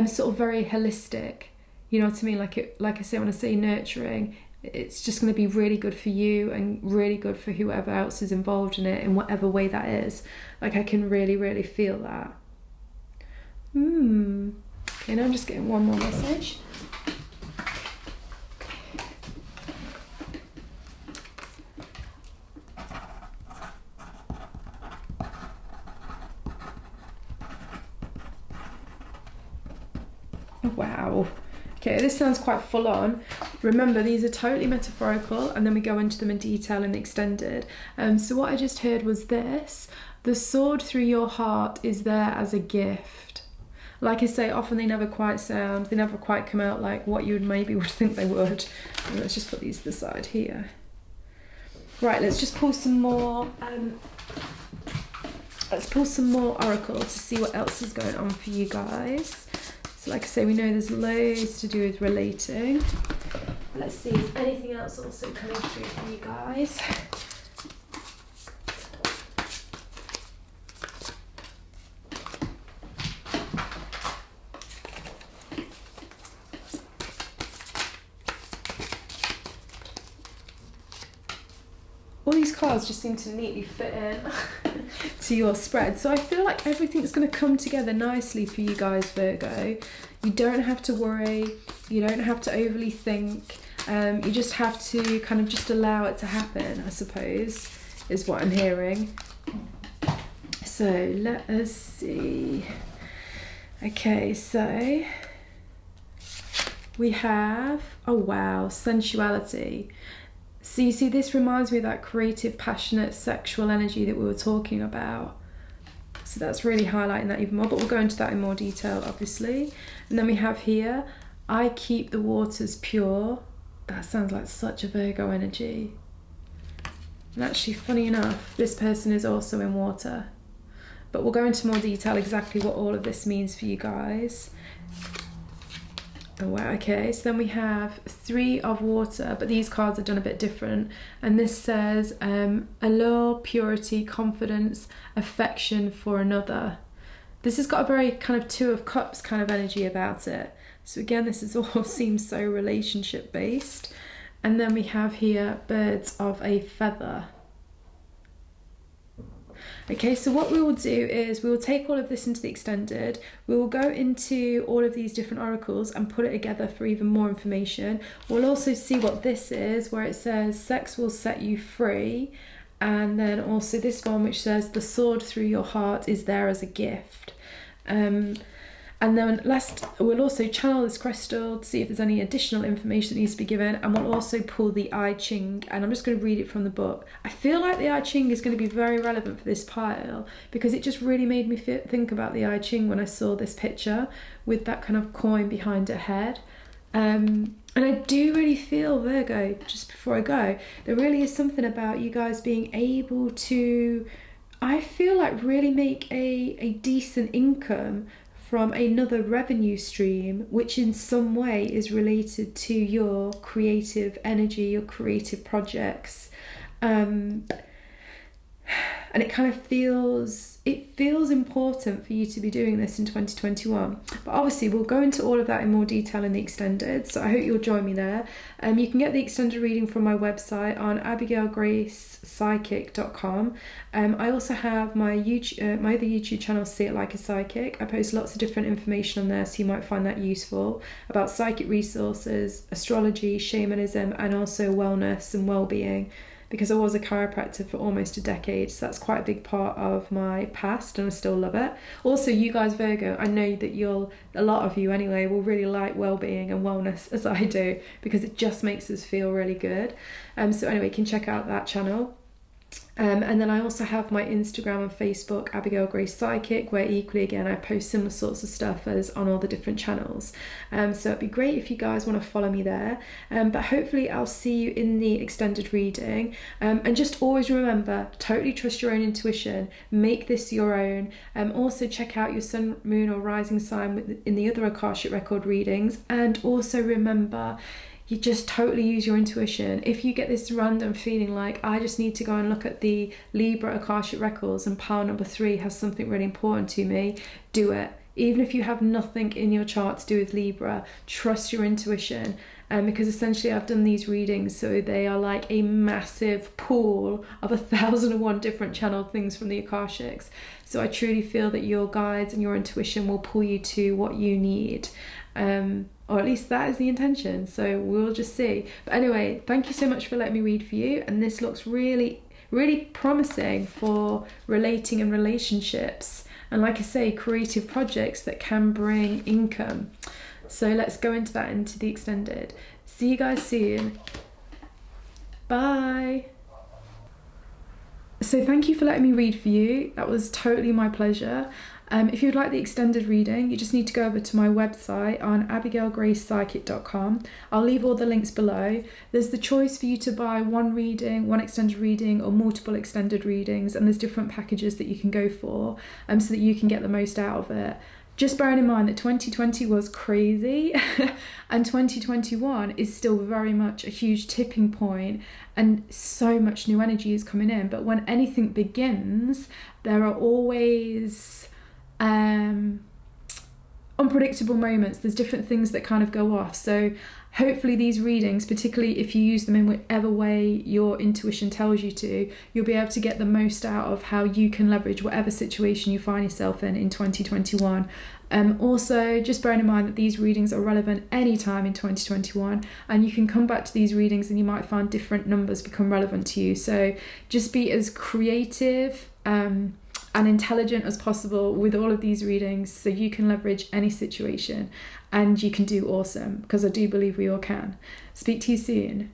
sort of very holistic. You know what I mean? Like I say, when I say nurturing, it's just going to be really good for you and really good for whoever else is involved in it, in whatever way that is. Like, I can really, really feel that. Okay, now I'm just getting one more message. Wow. Okay, this sounds quite full on. Remember, these are totally metaphorical, and then we go into them in detail and extended. So what I just heard was this: the sword through your heart is there as a gift. Like I say, often they never quite come out like what you maybe would think they would. Let's just put these to the side here. Right, let's just pull some more. Let's pull some more oracle to see what else is going on for you guys. Like I say, we know there's loads to do with relating. Let's see if anything else also coming through for you guys. All these cards just seem to neatly fit in to your spread. So I feel like everything's going to come together nicely for you guys, Virgo. You don't have to worry. You don't have to overly think. You just have to kind of just allow it to happen, I suppose, is what I'm hearing. So let us see. Okay, so we have, oh wow, sensuality. So you see, this reminds me of that creative, passionate, sexual energy that we were talking about. So that's really highlighting that even more, but we'll go into that in more detail, obviously. And then we have here, I keep the waters pure. That sounds like such a Virgo energy. And actually, funny enough, this person is also in water. But we'll go into more detail exactly what all of this means for you guys. Oh wow, okay, so then we have 3 of water, but these cards are done a bit different. And this says allure, purity, confidence, affection for another. This has got a very kind of 2 of cups kind of energy about it. So again, this is all seems so relationship based. And then we have here birds of a feather. Okay, so what we will do is we will take all of this into the extended. We will go into all of these different oracles and put it together for even more information. We'll also see what this is, where it says sex will set you free. And then also this one, which says the sword through your heart is there as a gift. And then last, we'll also channel this crystal to see if there's any additional information that needs to be given, and we'll also pull the I Ching, and I'm just going to read it from the book. I feel like the I Ching is going to be very relevant for this pile, because it just really made me think about the I Ching when I saw this picture with that kind of coin behind her head. And I do really feel, Virgo, just before I go, there really is something about you guys being able to, I feel like, really make a decent income from another revenue stream, which in some way is related to your creative energy, your creative projects. And it kind of feels important for you to be doing this in 2021. But obviously we'll go into all of that in more detail in the extended, so I hope you'll join me there. You can get the extended reading from my website on abigailgracepsychic.com. I also have my YouTube, my other YouTube channel, See It Like a Psychic. I post lots of different information on there, so you might find that useful, about psychic resources, astrology, shamanism, and also wellness and well-being, because I was a chiropractor for almost a decade, so that's quite a big part of my past and I still love it. Also, you guys Virgo, I know that a lot of you anyway, will really like well-being and wellness as I do, because it just makes us feel really good. So anyway, you can check out that channel. And then I also have my Instagram and Facebook, Abigail Grace Psychic, where equally again I post similar sorts of stuff as on all the different channels. So it'd be great if you guys want to follow me there. But hopefully I'll see you in the extended reading. And just always remember, totally trust your own intuition. Make this your own. Also check out your sun, moon or rising sign in the other Akashic Record readings. And also remember, you just totally use your intuition. If you get this random feeling like, I just need to go and look at the Libra Akashic Records and pile number 3 has something really important to me, do it. Even if you have nothing in your chart to do with Libra, trust your intuition. Because essentially I've done these readings, so they are like a massive pool of 1,001 different channeled things from the Akashics. So I truly feel that your guides and your intuition will pull you to what you need. Or at least that is the intention, so we'll just see. But anyway, thank you so much for letting me read for you, and this looks really, really promising for relating and relationships, and like I say, creative projects that can bring income. So let's go into that into the extended. See you guys soon. Bye. So thank you for letting me read for you. That was totally my pleasure. If you'd like the extended reading, you just need to go over to my website on abigailgracepsychic.com. I'll leave all the links below. There's the choice for you to buy one reading, one extended reading, or multiple extended readings, and there's different packages that you can go for, so that you can get the most out of it. Just bearing in mind that 2020 was crazy and 2021 is still very much a huge tipping point, and so much new energy is coming in. But when anything begins, there are always unpredictable moments. There's different things that kind of go off. So hopefully these readings, particularly if you use them in whatever way your intuition tells you to, you'll be able to get the most out of how you can leverage whatever situation you find yourself in 2021. Also, just bearing in mind that these readings are relevant anytime in 2021, and you can come back to these readings and you might find different numbers become relevant to you. So just be as creative and intelligent as possible with all of these readings, so you can leverage any situation and you can do awesome, because I do believe we all can. Speak to you soon.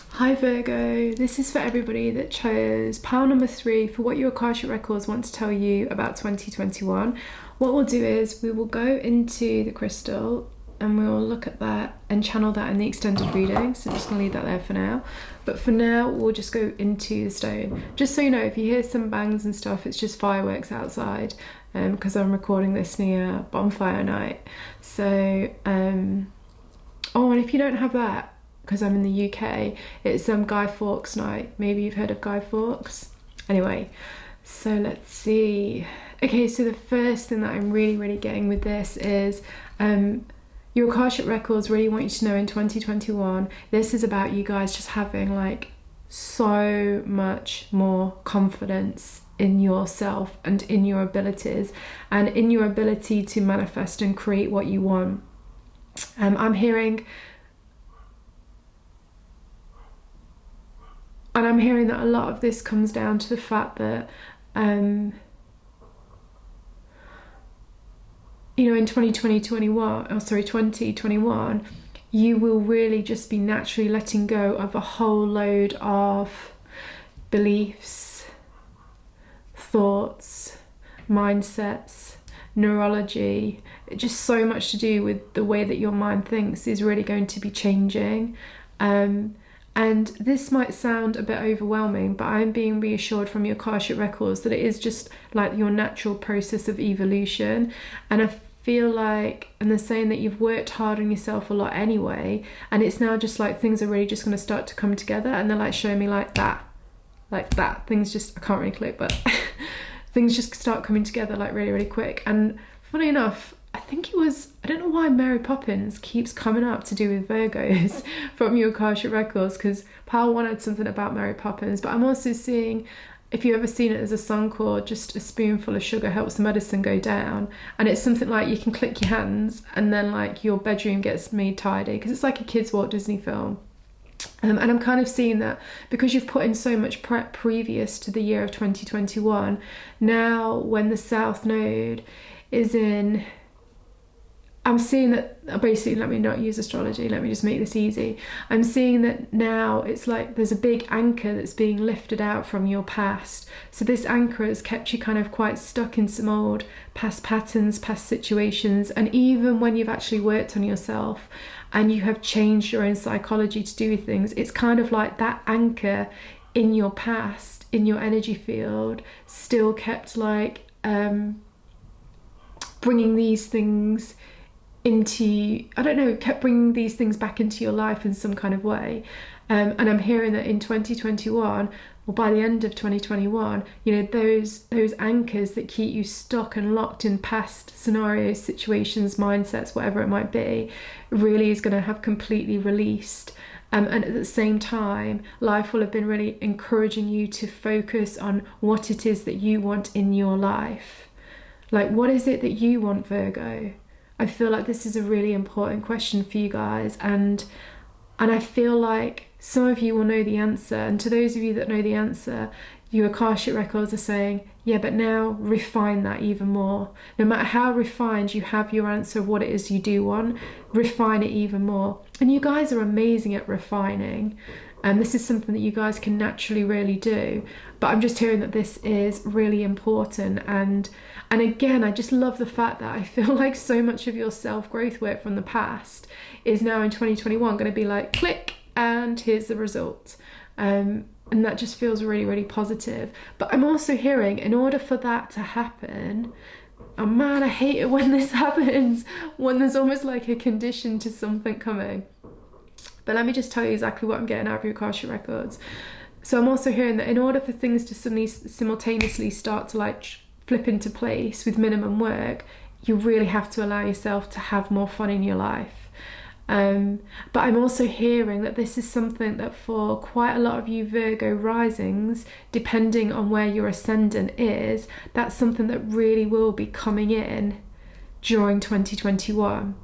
Hi Virgo, this is for everybody that chose pile number 3 for what your Akashic Records want to tell you about 2021. What we'll do is we will go into the crystal and we'll look at that and channel that in the extended reading. So I'm just gonna leave that there for now. But for now, we'll just go into the stone. Just so you know, if you hear some bangs and stuff, it's just fireworks outside, because I'm recording this near bonfire night. So, oh, and if you don't have that, because I'm in the UK, it's Guy Fawkes night. Maybe you've heard of Guy Fawkes. Anyway, so let's see. Okay, so the first thing that I'm really, really getting with this is, your Akashic Records really want you to know in 2021, this is about you guys just having like so much more confidence in yourself and in your abilities and in your ability to manifest and create what you want. I'm hearing that a lot of this comes down to the fact that you know, in 2021, you will really just be naturally letting go of a whole load of beliefs, thoughts, mindsets, neurology. Just so much to do with the way that your mind thinks is really going to be changing. And this might sound a bit overwhelming, but I'm being reassured from your Akashic Records that it is just like your natural process of evolution. And I feel like, and they're saying that you've worked hard on yourself a lot anyway, and it's now just like things are really just going to start to come together, and they're like showing me like that things just, I can't really click, but things just start coming together like really, really quick. And funny enough, I think it was, I don't know why Mary Poppins keeps coming up to do with Virgos from your Akashic Records, because Pal wanted something about Mary Poppins, but I'm also seeing, if you've ever seen it, as a song called Just a Spoonful of Sugar Helps the Medicine Go Down, and it's something like you can click your hands and then like your bedroom gets made tidy, because it's like a kids' Walt Disney film. And I'm kind of seeing that because you've put in so much prep previous to the year of 2021, now when the South Node is in, I'm seeing that, basically, let me not use astrology, let me just make this easy. I'm seeing that now it's like there's a big anchor that's being lifted out from your past. So this anchor has kept you kind of quite stuck in some old past patterns, past situations, and even when you've actually worked on yourself and you have changed your own psychology to do with things, it's kind of like that anchor in your past, in your energy field, still kept like bringing these things into, I don't know, kept bringing these things back into your life in some kind of way. And I'm hearing that in 2021, or by the end of 2021, you know, those anchors that keep you stuck and locked in past scenarios, situations, mindsets, whatever it might be, really is going to have completely released. And at the same time, life will have been really encouraging you to focus on what it is that you want in your life. Like, what is it that you want, Virgo? I feel like this is a really important question for you guys, and I feel like some of you will know the answer, and to those of you that know the answer, your Akashic Records are saying, yeah, but now refine that even more. No matter how refined you have your answer of what it is you do want, refine it even more. And you guys are amazing at refining, and this is something that you guys can naturally really do. But I'm just hearing that this is really important, and again, I just love the fact that I feel like so much of your self-growth work from the past is now in 2021 going to be like, click, and here's the result. And that just feels really, really positive. But I'm also hearing, in order for that to happen, oh man, I hate it when this happens, when there's almost like a condition to something coming. But let me just tell you exactly what I'm getting out of your Akashic Records. So I'm also hearing that in order for things to suddenly simultaneously start to like flip into place with minimum work, you really have to allow yourself to have more fun in your life. But I'm also hearing that this is something that for quite a lot of you Virgo risings, depending on where your ascendant is, that's something that really will be coming in during 2021.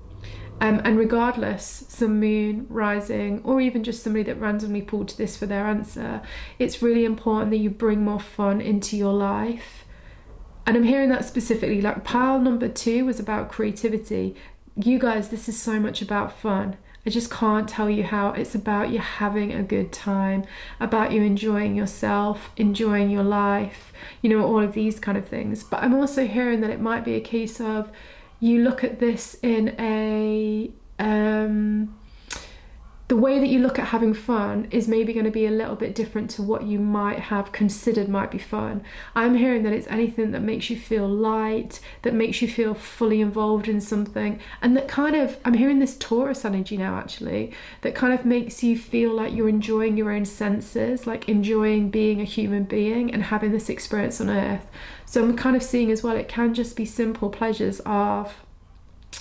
And regardless, some moon, rising, or even just somebody that randomly pulled to this for their answer, it's really important that you bring more fun into your life. And I'm hearing that specifically, like pile number 2 was about creativity. You guys, this is so much about fun. I just can't tell you how. It's about you having a good time, about you enjoying yourself, enjoying your life, you know, all of these kind of things. But I'm also hearing that it might be a case of you look at this in a the way that you look at having fun is maybe going to be a little bit different to what you might have considered might be fun. I'm hearing that it's anything that makes you feel light, that makes you feel fully involved in something, and that kind of, I'm hearing this Taurus energy now actually, that kind of makes you feel like you're enjoying your own senses, like enjoying being a human being and having this experience on Earth. So I'm kind of seeing as well, it can just be simple pleasures of,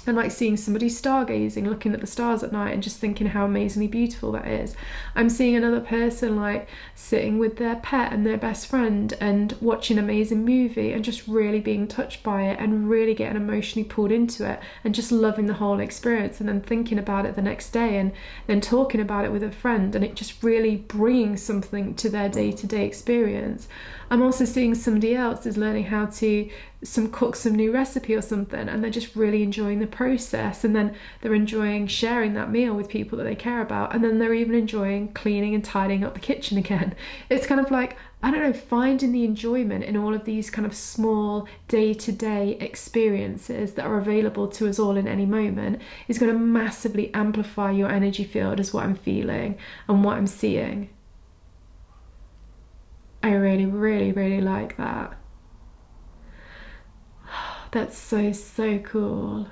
and like seeing somebody stargazing, looking at the stars at night and just thinking how amazingly beautiful that is. I'm seeing another person like sitting with their pet and their best friend and watching an amazing movie and just really being touched by it and really getting emotionally pulled into it and just loving the whole experience, and then thinking about it the next day and then talking about it with a friend, and it just really bringing something to their day-to-day experience. I'm also seeing somebody else is learning how to cook some new recipe or something, and they're just really enjoying the process, and then they're enjoying sharing that meal with people that they care about, and then they're even enjoying cleaning and tidying up the kitchen again. It's kind of like, I don't know, finding the enjoyment in all of these kind of small day-to-day experiences that are available to us all in any moment is going to massively amplify your energy field, is what I'm feeling and what I'm seeing. I really, really, really like that. That's so, so cool.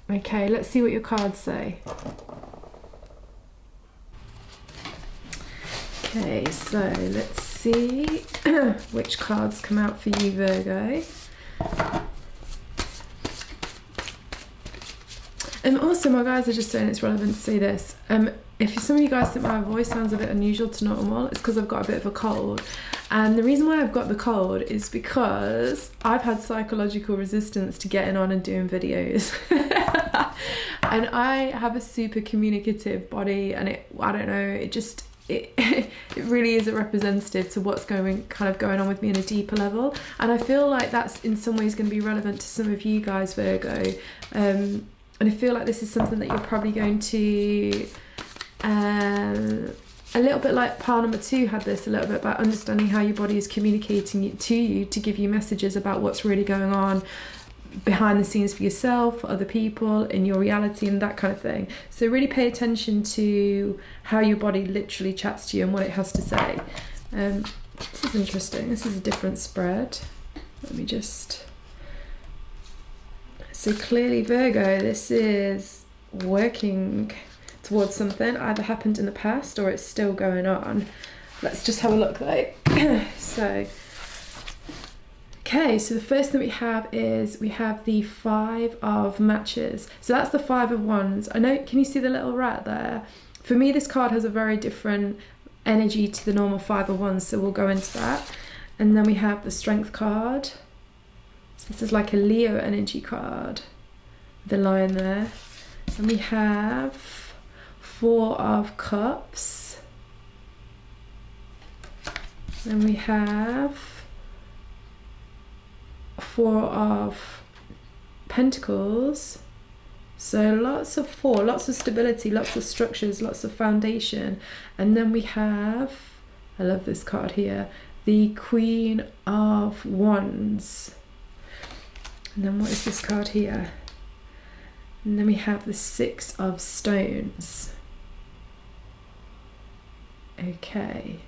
Okay, let's see what your cards say. Okay, so let's see which cards come out for you, Virgo. And also, my guys are just saying it's relevant to say this. If some of you guys think my voice sounds a bit unusual to normal, it's because I've got a bit of a cold. And the reason why I've got the cold is because I've had psychological resistance to getting on and doing videos. And I have a super communicative body, and I don't know, it really is a representative to what's going on with me on a deeper level. And I feel like that's in some ways going to be relevant to some of you guys, Virgo. And I feel like this is something that you're probably going to, a little bit like pile number 2 had this, a little bit about understanding how your body is communicating to you to give you messages about what's really going on behind the scenes for yourself, for other people, in your reality, and that kind of thing. So really pay attention to how your body literally chats to you and what it has to say. This is interesting. This is a different spread. Let me just... So clearly, Virgo, this is working towards something, either happened in the past or it's still going on. Let's just have a look though. Okay, so the first thing we have is we have the 5 of matches. So that's the 5 of wands. I know, can you see the little rat there? For me, this card has a very different energy to the normal 5 of wands, so we'll go into that. And then we have the strength card. So this is like a Leo energy card, the lion there. And we have 4 of cups. Then we have 4 of pentacles. So lots of 4, lots of stability, lots of structures, lots of foundation. And then we have, I love this card here, the Queen of Wands. And then what is this card here? And then we have the 6 of Stones. Okay.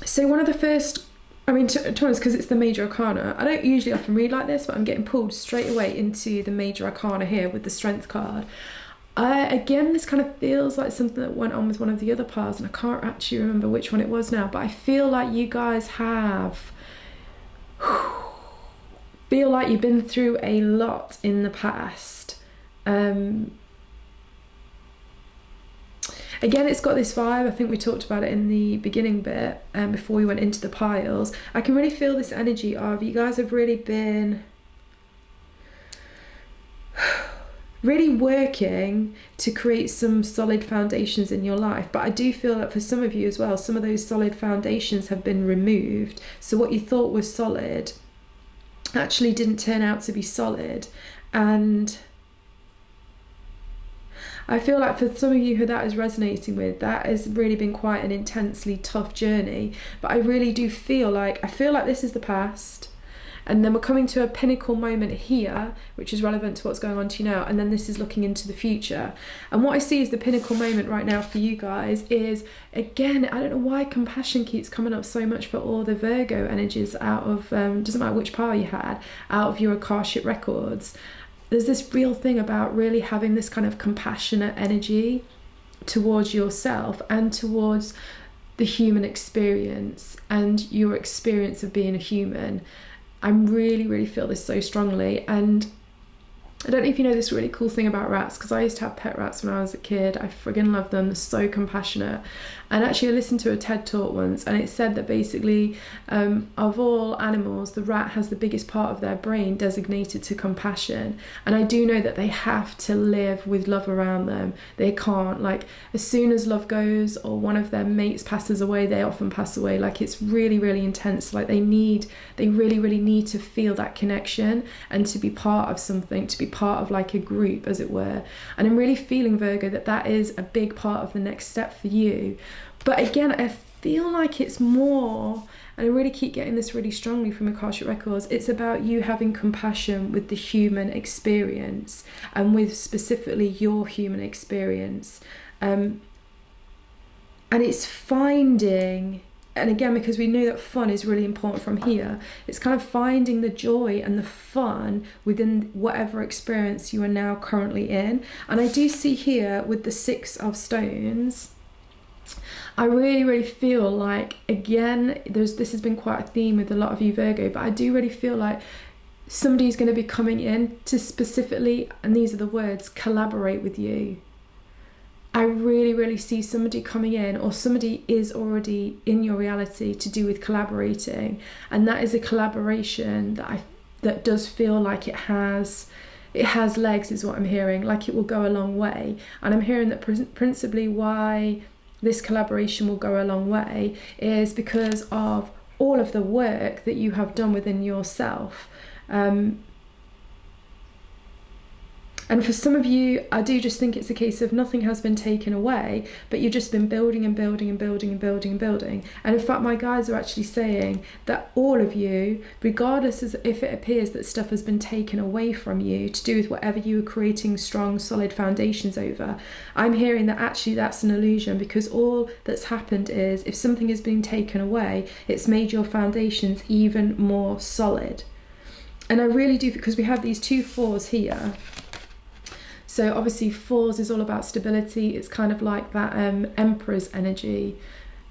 So one of the first, to be honest, because it's the major arcana, I don't usually often read like this, but I'm getting pulled straight away into the major arcana here with the strength card. Again, this kind of feels like something that went on with one of the other piles, and I can't actually remember which one it was now, but I feel like you guys feel like you've been through a lot in the past. Again, it's got this vibe. I think we talked about it in the beginning bit, before we went into the piles. I can really feel this energy of you guys have really been really working to create some solid foundations in your life. But I do feel that for some of you as well, some of those solid foundations have been removed. So what you thought was solid actually didn't turn out to be solid. And I feel like for some of you who that is resonating with, that has really been quite an intensely tough journey. But I really do feel like, this is the past, and then we're coming to a pinnacle moment here, which is relevant to what's going on to you now, and then this is looking into the future. And what I see as the pinnacle moment right now for you guys is, again, I don't know why compassion keeps coming up so much for all the Virgo energies out of, doesn't matter which power you had, out of your Akashic Records. There's this real thing about really having this kind of compassionate energy towards yourself and towards the human experience and your experience of being a human. I really feel this so strongly. And I don't know if you know this really cool thing about rats, because I used to have pet rats when I was a kid. I friggin' love them. They're so compassionate. And actually I listened to a TED talk once, and it said that basically of all animals, the rat has the biggest part of their brain designated to compassion. And I do know that they have to live with love around them. They can't, like, as soon as love goes or one of their mates passes away, they often pass away. Like, it's really intense. Like, they really need to feel that connection and to be part of something, to be part of like a group, as it were. And I'm really feeling, Virgo, that is a big part of the next step for you. But again, I feel like it's more, and I really keep getting this really strongly from Akashic Records, it's about you having compassion with the human experience and with specifically your human experience. And it's finding, and again, because we know that fun is really important from here, it's kind of finding the joy and the fun within whatever experience you are now currently in. And I do see here with the 6 of Stones, I really feel like, again, this has been quite a theme with a lot of you Virgo, but I do really feel like somebody's going to be coming in to specifically, and these are the words, collaborate with you. I really see somebody coming in, or somebody is already in your reality, to do with collaborating. And that is a collaboration that does feel like it it has legs is what I'm hearing, like it will go a long way. And I'm hearing that principally why this collaboration will go a long way is because of all of the work that you have done within yourself. And for some of you, I do just think it's a case of nothing has been taken away, but you've just been building and building and building and building and building. And in fact, my guides are actually saying that all of you, regardless as if it appears that stuff has been taken away from you to do with whatever you were creating strong, solid foundations over, I'm hearing that actually that's an illusion, because all that's happened is if something has been taken away, it's made your foundations even more solid. And I really do, because we have these 2 4s here. So obviously 4s is all about stability. It's kind of like that emperor's energy.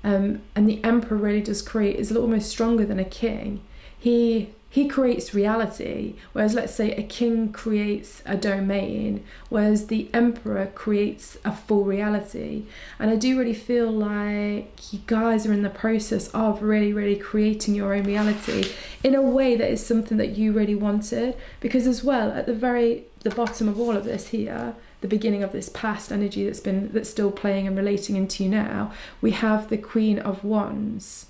And the emperor really does create, is almost stronger than a king. He creates reality, whereas let's say a king creates a domain, whereas the emperor creates a full reality. And I do really feel like you guys are in the process of really, really creating your own reality in a way that is something that you really wanted. Because as well, at the bottom of all of this here, the beginning of this past energy that's still playing and relating into you now, we have the Queen of Wands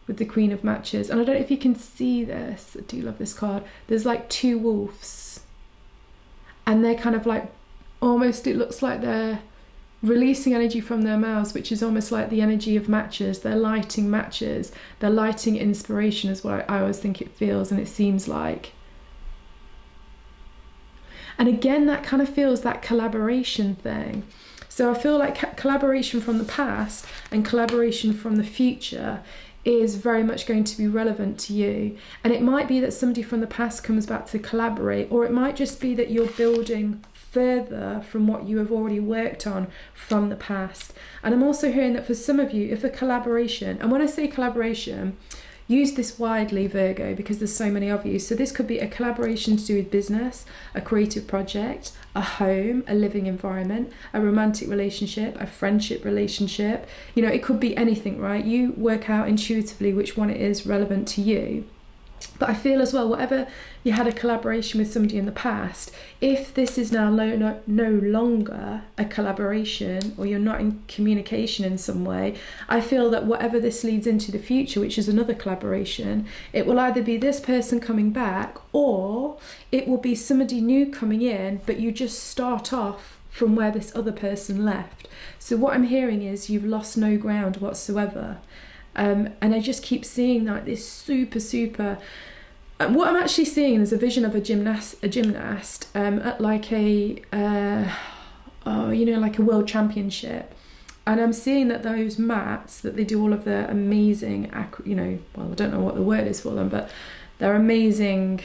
with the Queen of Matches. And I don't know if you can see this, I do love this card. There's like 2 wolves, and they're kind of like, almost, it looks like they're releasing energy from their mouths, which is almost like the energy of matches. They're lighting matches, they're lighting inspiration is what I always think it feels and it seems like. And again, that kind of feels that collaboration thing. So I feel like collaboration from the past and collaboration from the future is very much going to be relevant to you. And it might be that somebody from the past comes back to collaborate, or it might just be that you're building further from what you have already worked on from the past. And I'm also hearing that for some of you, if a collaboration, and when I say collaboration, use this widely, Virgo, because there's so many of you. So this could be a collaboration to do with business, a creative project, a home, a living environment, a romantic relationship, a friendship relationship. You know, it could be anything, right? You work out intuitively which one it is relevant to you. But I feel as well, whatever you had a collaboration with somebody in the past, if this is now no longer a collaboration, or you're not in communication in some way, I feel that whatever this leads into the future, which is another collaboration, it will either be this person coming back, or it will be somebody new coming in, but you just start off from where this other person left. So what I'm hearing is you've lost no ground whatsoever. And I just keep seeing like this super what I'm actually seeing is a vision of a gymnast at like a like a world championship. And I'm seeing that those mats that they do all of their amazing well, I don't know what the word is for them, but their amazing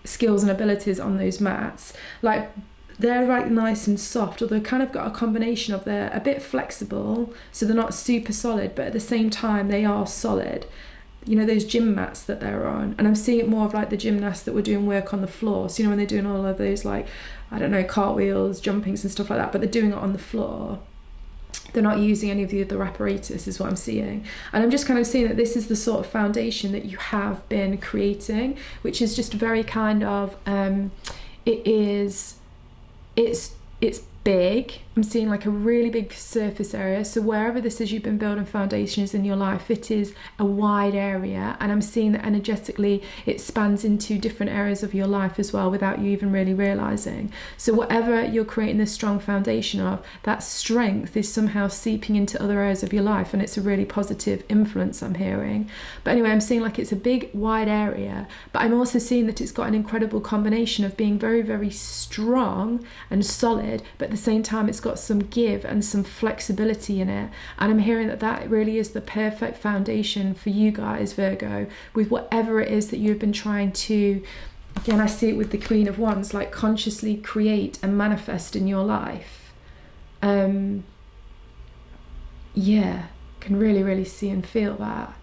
skills and abilities on those mats, like they're like nice and soft, or they've kind of got a combination of, they're a bit flexible, so they're not super solid, but at the same time they are solid. You know, those gym mats that they're on. And I'm seeing it more of like the gymnasts that were doing work on the floor. So you know, when they're doing all of those, like, I don't know, cartwheels, jumpings and stuff like that, but they're doing it on the floor. They're not using any of the other apparatus, is what I'm seeing. And I'm just kind of seeing that this is the sort of foundation that you have been creating, which is just very kind of, it's big. I'm seeing like a really big surface area. So wherever this is you've been building foundations in your life, it is a wide area. And I'm seeing that energetically it spans into different areas of your life as well, without you even really realizing. So whatever you're creating this strong foundation of, that strength is somehow seeping into other areas of your life, and it's a really positive influence I'm hearing. But anyway, I'm seeing like it's a big wide area, but I'm also seeing that it's got an incredible combination of being very, very strong and solid, but at the same time it's got some give and some flexibility in it. And I'm hearing that that really is the perfect foundation for you guys, Virgo, with whatever it is that you've been trying to, again, I see it with the Queen of Wands, like consciously create and manifest in your life. Yeah, can really, really see and feel that.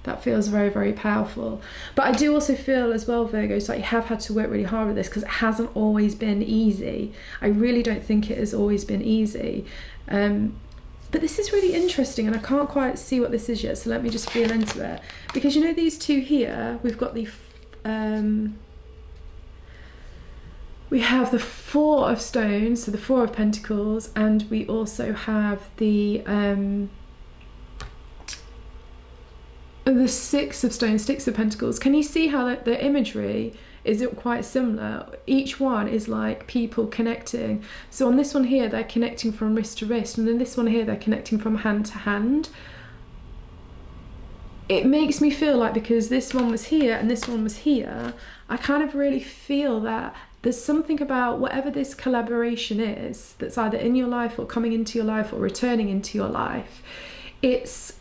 That feels very, very powerful. But I do also feel as well, Virgo, so you have had to work really hard with this, because it hasn't always been easy. I really don't think it has always been easy. But this is really interesting, and I can't quite see what this is yet, so let me just feel into it. Because you know these two here, we've got the we have the Four of Stones, so the Four of Pentacles, and we also have the Six of Stones, Six of Pentacles. Can you see how the imagery is quite similar? Each one is like people connecting. So on this one here, they're connecting from wrist to wrist, and then this one here, they're connecting from hand to hand. It makes me feel like, because this one was here and this one was here, I kind of really feel that there's something about whatever this collaboration is that's either in your life or coming into your life or returning into your life, it's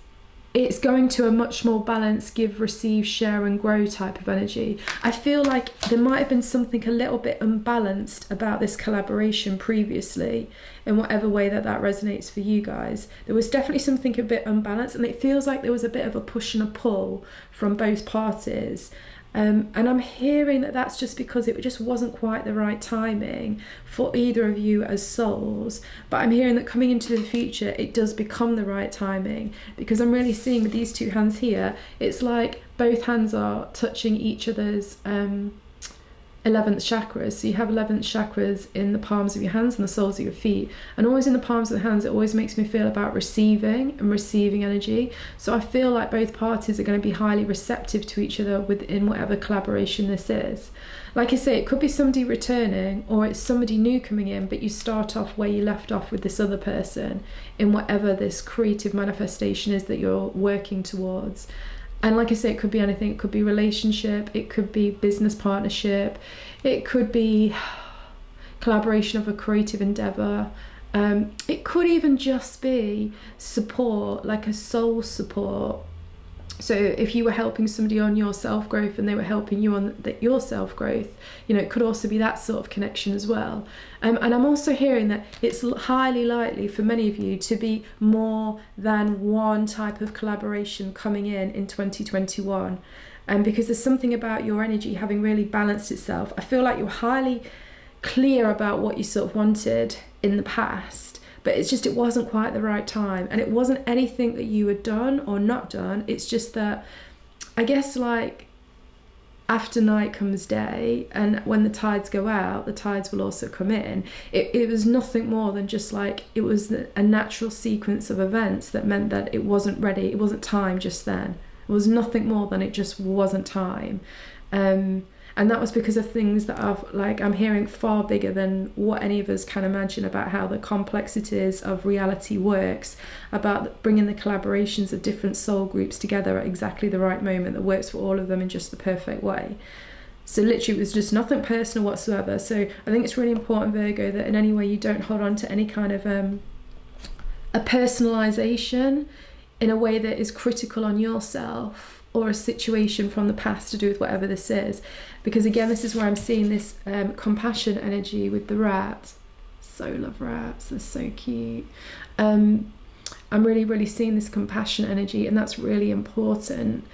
going to a much more balanced give, receive, share and grow type of energy. I feel like there might have been something a little bit unbalanced about this collaboration previously, in whatever way that resonates for you guys. There was definitely something a bit unbalanced, and it feels like there was a bit of a push and a pull from both parties. And I'm hearing that that's just because it just wasn't quite the right timing for either of you as souls. But I'm hearing that coming into the future, it does become the right timing, because I'm really seeing with these two hands here, it's like both hands are touching each other's 11th chakras. So you have 11th chakras in the palms of your hands and the soles of your feet, and always in the palms of the hands, it always makes me feel about receiving and receiving energy. So I feel like both parties are going to be highly receptive to each other within whatever collaboration this is. Like I say, it could be somebody returning, or it's somebody new coming in, but you start off where you left off with this other person in whatever this creative manifestation is that you're working towards. And like I say, it could be anything. It could be relationship, it could be business partnership, it could be collaboration of a creative endeavor. It could even just be support, like a soul support. So if you were helping somebody on your self-growth and they were helping you on your self-growth, you know, it could also be that sort of connection as well. And I'm also hearing that it's highly likely for many of you to be more than one type of collaboration coming in 2021. Because there's something about your energy having really balanced itself. I feel like you're highly clear about what you sort of wanted in the past, but it's just, it wasn't quite the right time, and it wasn't anything that you had done or not done. It's just that, I guess, like, after night comes day, and when the tides go out, the tides will also come in. It was nothing more than just like, it was a natural sequence of events that meant that it wasn't ready, it wasn't time just then. It was nothing more than it just wasn't time. And that was because of things that I'm hearing far bigger than what any of us can imagine, about how the complexities of reality works, about bringing the collaborations of different soul groups together at exactly the right moment that works for all of them in just the perfect way. So literally, it was just nothing personal whatsoever. So I think it's really important, Virgo, that in any way you don't hold on to any kind of a personalization in a way that is critical on yourself or a situation from the past to do with whatever this is. Because again, this is where I'm seeing this compassion energy with the rat. So love rats, they're so cute. I'm really, really seeing this compassion energy, and that's really important.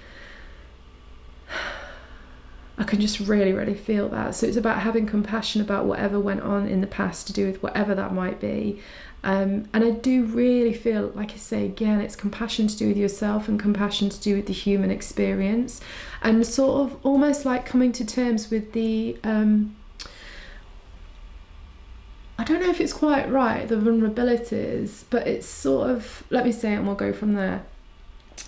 I can just really, really feel that. So it's about having compassion about whatever went on in the past to do with whatever that might be. And I do really feel, like I say again, it's compassion to do with yourself and compassion to do with the human experience, and sort of almost like coming to terms with the I don't know if it's quite right, the vulnerabilities, but it's sort of, let me say it and we'll go from there.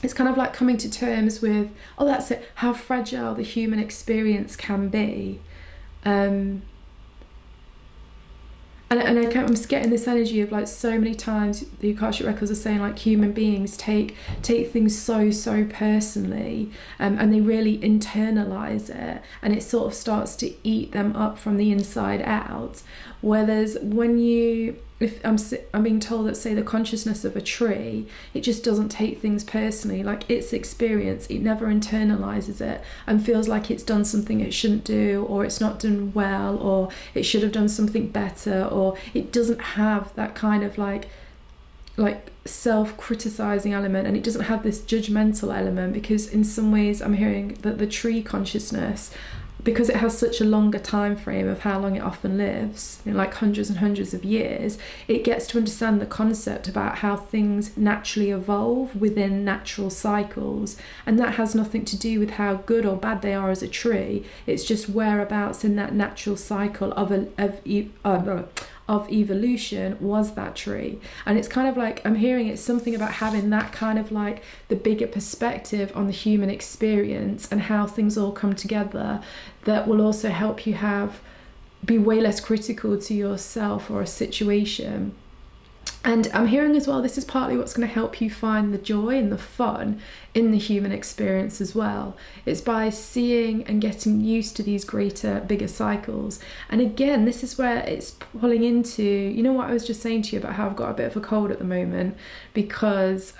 It's kind of like coming to terms with, oh, that's it, how fragile the human experience can be. And I'm just getting this energy of, like, so many times the Akashic Records are saying, like, human beings take things so personally, and they really internalize it, and it sort of starts to eat them up from the inside out. Whereas when you, if I'm being told that, say, the consciousness of a tree, it just doesn't take things personally. Like, its experience, it never internalizes it and feels like it's done something it shouldn't do, or it's not done well, or it should have done something better, or it doesn't have that kind of like self-criticizing element, and it doesn't have this judgmental element. Because in some ways I'm hearing that the tree consciousness because it has such a longer time frame of how long it often lives, like hundreds and hundreds of years, it gets to understand the concept about how things naturally evolve within natural cycles. And that has nothing to do with how good or bad they are as a tree. It's just whereabouts in that natural cycle of evolution was that tree. And it's kind of like, I'm hearing it's something about having that kind of like the bigger perspective on the human experience and how things all come together, that will also help you be way less critical to yourself or a situation. And I'm hearing as well, this is partly what's going to help you find the joy and the fun in the human experience as well. It's by seeing and getting used to these greater, bigger cycles. And again, this is where it's pulling into, you know what I was just saying to you about how I've got a bit of a cold at the moment because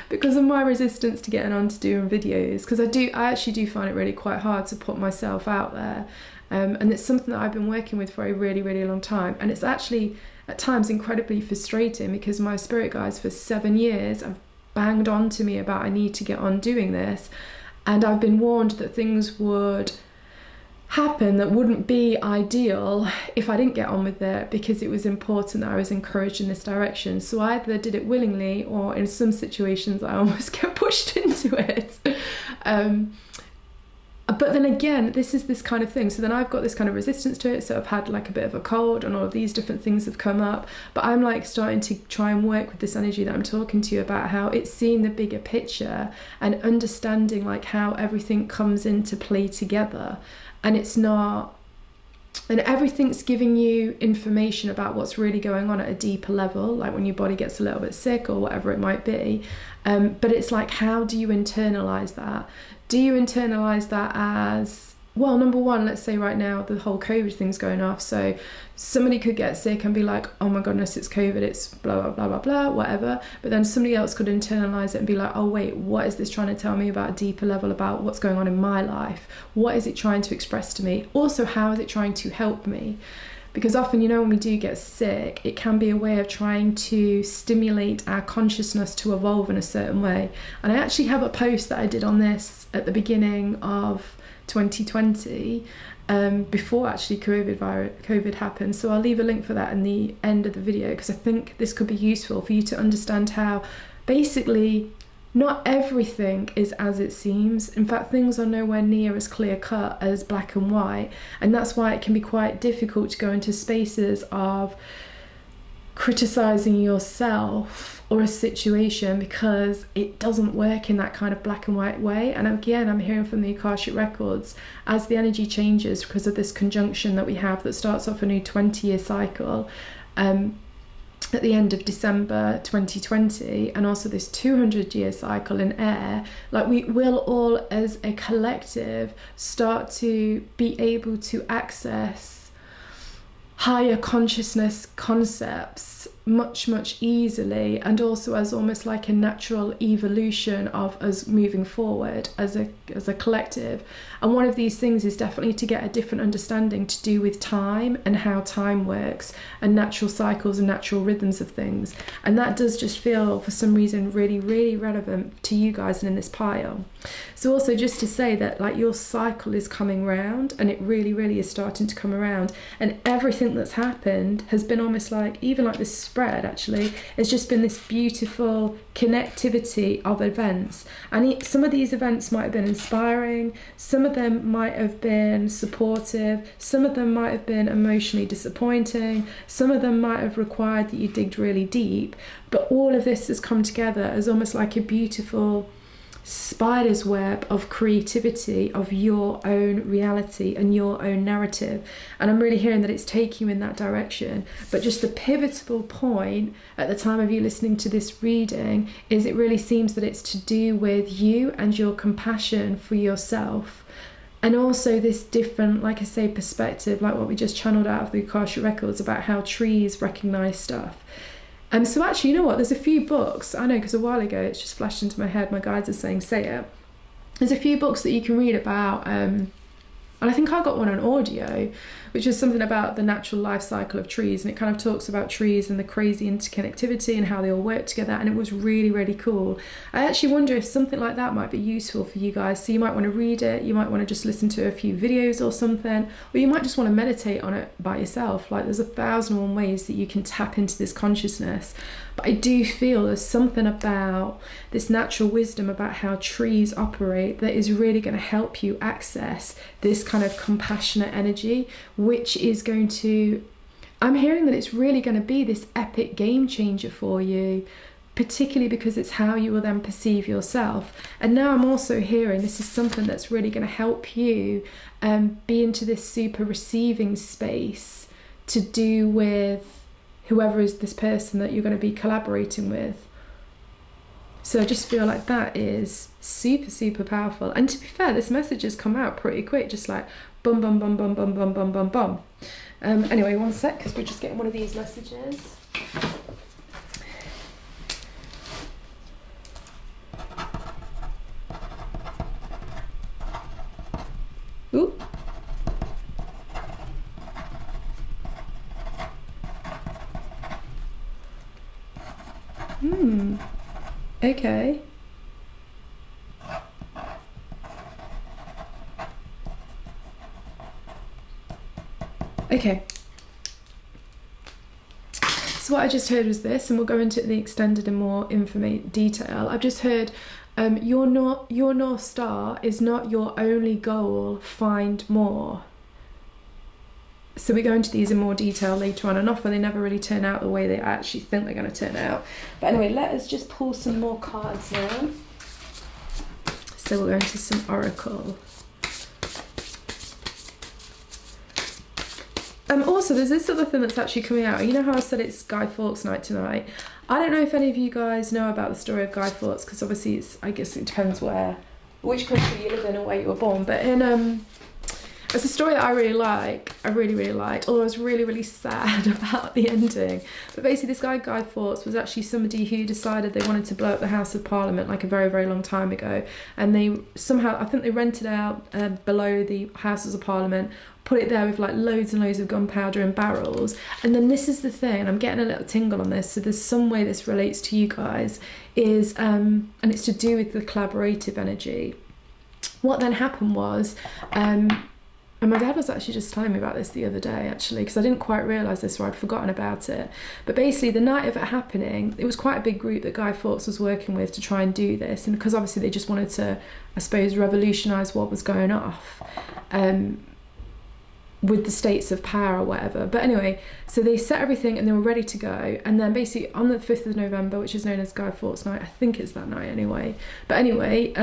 because of my resistance to getting on to doing videos. Because I actually do find it really quite hard to put myself out there. And it's something that I've been working with for a really, really long time. And it's actually at times incredibly frustrating because my spirit guides for 7 years have banged on to me about I need to get on doing this. And I've been warned that things would happen that wouldn't be ideal if I didn't get on with it, because it was important that I was encouraged in this direction. So I either did it willingly, or in some situations I almost get pushed into it. But then again, this is this kind of thing. So then I've got this kind of resistance to it. So I've had like a bit of a cold and all of these different things have come up. But I'm like starting to try and work with this energy that I'm talking to you about, how it's seeing the bigger picture and understanding like how everything comes into play together. And it's not, and everything's giving you information about what's really going on at a deeper level, like when your body gets a little bit sick or whatever it might be. But it's like, how do you internalize that? Do you internalize that as, well, number one, let's say right now the whole COVID thing's going off. So somebody could get sick and be like, oh my goodness, it's COVID, it's blah, blah, blah, blah, blah, whatever. But then somebody else could internalize it and be like, oh wait, what is this trying to tell me about a deeper level about what's going on in my life? What is it trying to express to me? Also, how is it trying to help me? Because often, when we do get sick, it can be a way of trying to stimulate our consciousness to evolve in a certain way. And I actually have a post that I did on this at the beginning of 2020, before actually COVID happened. So I'll leave a link for that in the end of the video, because I think this could be useful for you to understand how basically not everything is as it seems. In fact, things are nowhere near as clear cut as black and white. And that's why it can be quite difficult to go into spaces of criticizing yourself or a situation, because it doesn't work in that kind of black and white way. And again, I'm hearing from the Akashic Records, as the energy changes because of this conjunction that we have that starts off a new 20-year cycle, at the end of December 2020, and also this 200-year cycle in air, like we will all as a collective start to be able to access higher consciousness concepts much easily, and also as almost like a natural evolution of us moving forward as a collective. And one of these things is definitely to get a different understanding to do with time and how time works and natural cycles and natural rhythms of things. And that does just feel for some reason really relevant to you guys and in this pile. So also just to say that like your cycle is coming round, and it really is starting to come around, and everything that's happened has been almost like, even like this spread actually, it's just been this beautiful connectivity of events. And some of these events might have been inspiring, some of them might have been supportive, some of them might have been emotionally disappointing, some of them might have required that you digged really deep, but all of this has come together as almost like a beautiful spider's web of creativity of your own reality and your own narrative. And I'm really hearing that it's taking you in that direction. But just the pivotal point at the time of you listening to this reading is it really seems that it's to do with you and your compassion for yourself. And also this different, like I say, perspective, like what we just channeled out of the Akashic Records about how trees recognize stuff. So actually, you know what, there's a few books, I know because a while ago it's just flashed into my head, my guides are saying say it. There's a few books that you can read about And I think I got one on audio, which is something about the natural life cycle of trees, and it kind of talks about trees and the crazy interconnectivity and how they all work together, and it was really, really cool. I actually wonder if something like that might be useful for you guys. So you might want to read it, you might want to just listen to a few videos or something, or you might just want to meditate on it by yourself. Like, there's 1,001 ways that you can tap into this consciousness. But I do feel there's something about this natural wisdom about how trees operate that is really going to help you access this kind of compassionate energy, which is going to, I'm hearing that it's really going to be this epic game changer for you, particularly because it's how you will then perceive yourself. And now I'm also hearing this is something that's really going to help you be into this super receiving space to do with whoever is this person that you're going to be collaborating with. So I just feel like that is super, super powerful. And to be fair, this message has come out pretty quick, just like bum, bum, bum, bum, bum, bum, bum, bum, bum. Anyway, one sec, because we're just getting one of these messages. Ooh. Okay. Okay. So what I just heard was this, and we'll go into the extended and more detail. I've just heard your North Star is not your only goal, find more. So we go into these in more detail later on, and often they never really turn out the way they actually think they're going to turn out. But anyway, let us just pull some more cards now. So we'll go into some oracle. Also, there's this other thing that's actually coming out. You know how I said it's Guy Fawkes night tonight? I don't know if any of you guys know about the story of Guy Fawkes, because obviously it's, I guess it depends which country you live in or where you were born. But it's a story that I really like. I really, really liked, although I was really, really sad about the ending. But basically this guy, Guy Fawkes, was actually somebody who decided they wanted to blow up the House of Parliament like a very, very long time ago. And they somehow, I think they rented out below the Houses of Parliament, put it there with like loads and loads of gunpowder in barrels. And then this is the thing, I'm getting a little tingle on this, so there's some way this relates to you guys, is, and it's to do with the collaborative energy. What then happened was, and my dad was actually just telling me about this the other day, actually, because I didn't quite realise this, or I'd forgotten about it. But basically, the night of it happening, it was quite a big group that Guy Fawkes was working with to try and do this. And because obviously they just wanted to, I suppose, revolutionise what was going off with the states of power or whatever. But anyway, so they set everything and they were ready to go. And then basically on the 5th of November, which is known as Guy Fawkes night, I think it's that night anyway. But anyway,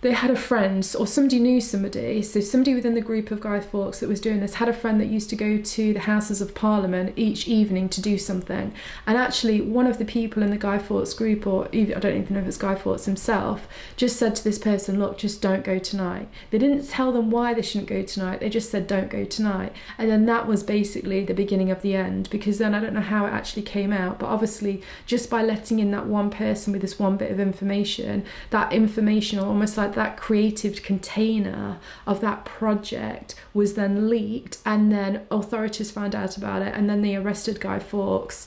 they had a friend, or somebody knew somebody, so somebody within the group of Guy Fawkes that was doing this had a friend that used to go to the Houses of Parliament each evening to do something. And actually one of the people in the Guy Fawkes group, or even, I don't even know if it's Guy Fawkes himself, just said to this person, look, just don't go tonight. They didn't tell them why they shouldn't go tonight, they just said don't go tonight. And then that was basically the beginning of the end, because then I don't know how it actually came out, but obviously just by letting in that one person with this one bit of information, that information, or almost like that creative container of that project, was then leaked, and then authorities found out about it, and then they arrested Guy Fawkes,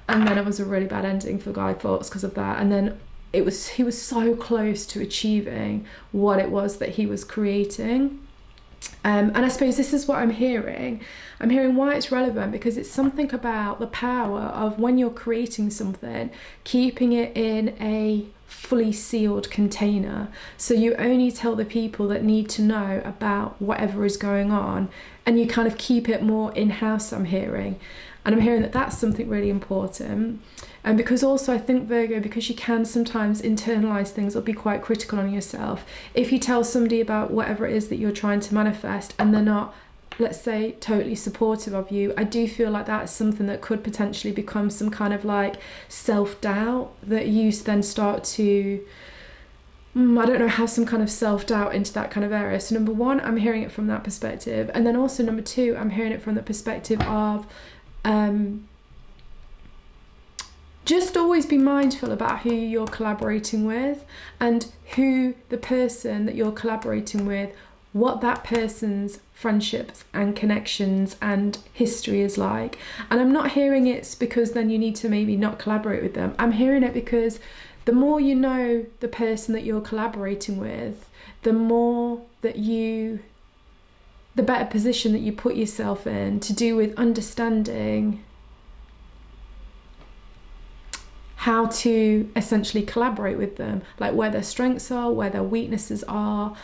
and then it was a really bad ending for Guy Fawkes because of that. And then he was so close to achieving what it was that he was creating. And I suppose this is what I'm hearing. I'm hearing why it's relevant, because it's something about the power of when you're creating something, keeping it in a fully sealed container. So you only tell the people that need to know about whatever is going on, and you kind of keep it more in-house, I'm hearing. And I'm hearing that that's something really important. And because also I think, Virgo, because you can sometimes internalize things or be quite critical on yourself, if you tell somebody about whatever it is that you're trying to manifest and they're not, let's say, totally supportive of you, I do feel like that's something that could potentially become some kind of like self-doubt that you then start to, I don't know, have some kind of self-doubt into that kind of area. So number one, I'm hearing it from that perspective. And then also number two, I'm hearing it from the perspective of just always be mindful about who you're collaborating with, and who the person that you're collaborating with what that person's friendships and connections and history is like. And I'm not hearing it's because then you need to maybe not collaborate with them. I'm hearing it because the more you know the person that you're collaborating with, the more that the better position that you put yourself in to do with understanding how to essentially collaborate with them, like where their strengths are, where their weaknesses are,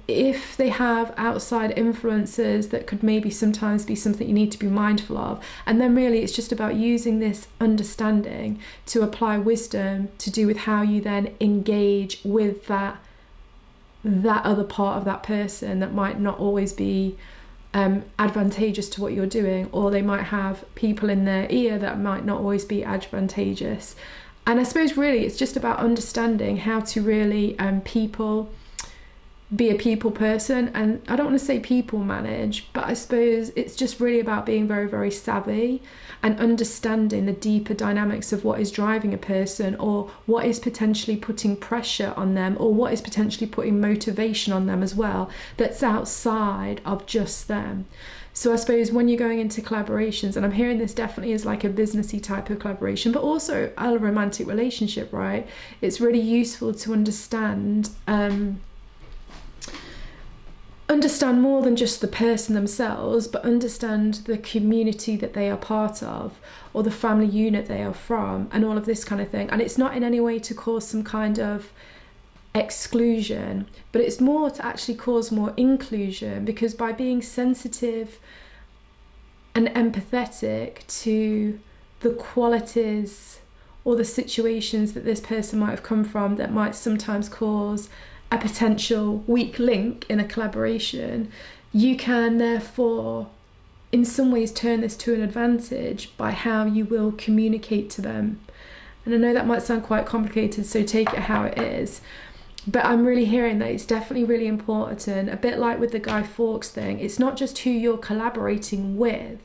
if they have outside influences that could maybe sometimes be something you need to be mindful of. And then really it's just about using this understanding to apply wisdom to do with how you then engage with that other part of that person that might not always be advantageous to what you're doing, or they might have people in their ear that might not always be advantageous. And I suppose really it's just about understanding how to really be a people person. And I don't want to say people manage, but I suppose it's just really about being very, very savvy and understanding the deeper dynamics of what is driving a person, or what is potentially putting pressure on them, or what is potentially putting motivation on them as well, that's outside of just them. So I suppose when you're going into collaborations, and I'm hearing this definitely as like a businessy type of collaboration, but also a romantic relationship, right? It's really useful to understand more than just the person themselves, but understand the community that they are part of, or the family unit they are from, and all of this kind of thing. And it's not in any way to cause some kind of exclusion, but it's more to actually cause more inclusion, because by being sensitive and empathetic to the qualities or the situations that this person might have come from that might sometimes cause a potential weak link in a collaboration, you can therefore in some ways turn this to an advantage by how you will communicate to them. And I know that might sound quite complicated, so take it how it is, but I'm really hearing that it's definitely really important. A bit like with the Guy Fawkes thing, it's not just who you're collaborating with,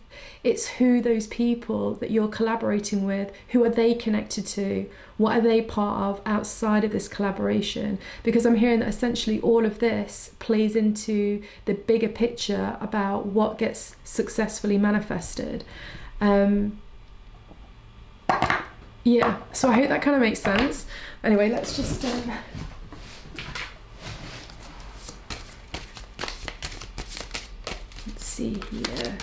it's who those people that you're collaborating with, who are they connected to, what are they part of outside of this collaboration. Because I'm hearing that essentially all of this plays into the bigger picture about what gets successfully manifested. Yeah, so I hope that kind of makes sense. Anyway, let's just let's see here.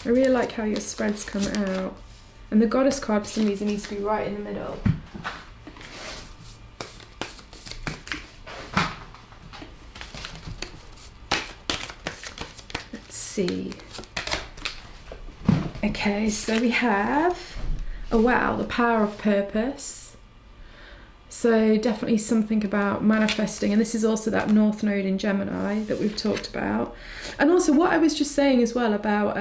I really like how your spreads come out. And the Goddess card for some reason needs to be right in the middle. Let's see. Okay, so we have, oh wow, the power of purpose. So definitely something about manifesting, and this is also that North Node in Gemini that we've talked about. And also what I was just saying as well about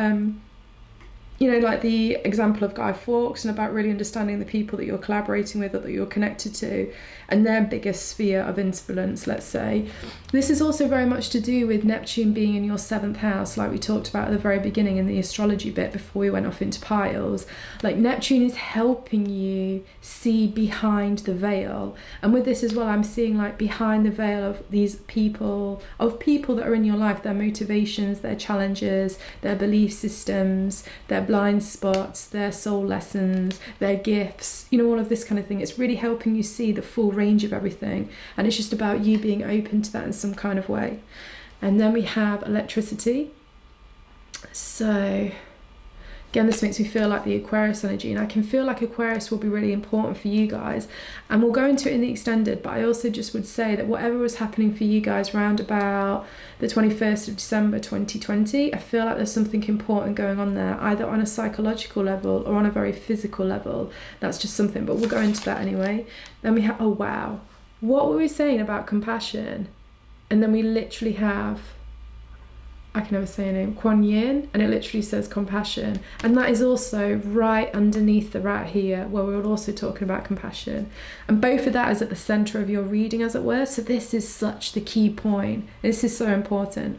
you know, like the example of Guy Fawkes, and about really understanding the people that you're collaborating with or that you're connected to and their biggest sphere of influence, let's say. This is also very much to do with Neptune being in your 7th house, like we talked about at the very beginning in the astrology bit before we went off into piles. Like Neptune is helping you see behind the veil. And with this as well, I'm seeing like behind the veil of these people, that are in your life, their motivations, their challenges, their belief systems, their blind spots, their soul lessons, their gifts, you know, all of this kind of thing. It's really helping you see the full range of everything, and it's just about you being open to that in some kind of way. And then we have electricity. So again, this makes me feel like the Aquarius energy, and I can feel like Aquarius will be really important for you guys, and we'll go into it in the extended. But I also just would say that whatever was happening for you guys around about the 21st of December 2020, I feel like there's something important going on there, either on a psychological level or on a very physical level. That's just something, but we'll go into that anyway. Then we have, oh wow, what were we saying about compassion? And then we literally have, I can never say her name, Kuan Yin, and it literally says compassion. And that is also right underneath the rat here, where we're also talking about compassion. And both of that is at the centre of your reading, as it were. So this is such the key point. This is so important.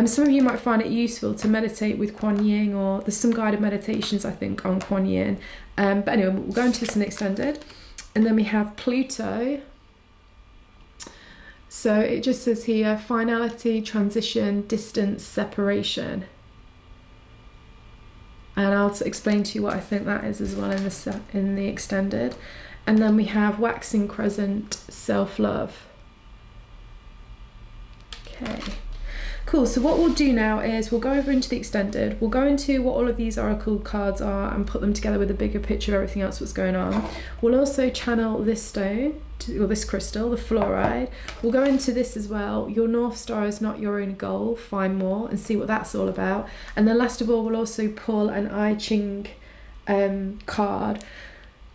Some of you might find it useful to meditate with Kuan Yin, or there's some guided meditations, I think, on Kuan Yin. But anyway, we'll go into this in the extended. And then we have Pluto. So it just says here, finality, transition, distance, separation. And I'll explain to you what I think that is as well in the extended. And then we have waxing crescent, self-love. Okay. Cool, so what we'll do now is we'll go over into the extended, we'll go into what all of these oracle cards are and put them together with a bigger picture of everything else that's going on. We'll also channel this stone, or this crystal, the fluoride. We'll go into this as well. Your North Star is not your only goal, find more and see what that's all about. And then last of all, we'll also pull an I Ching card.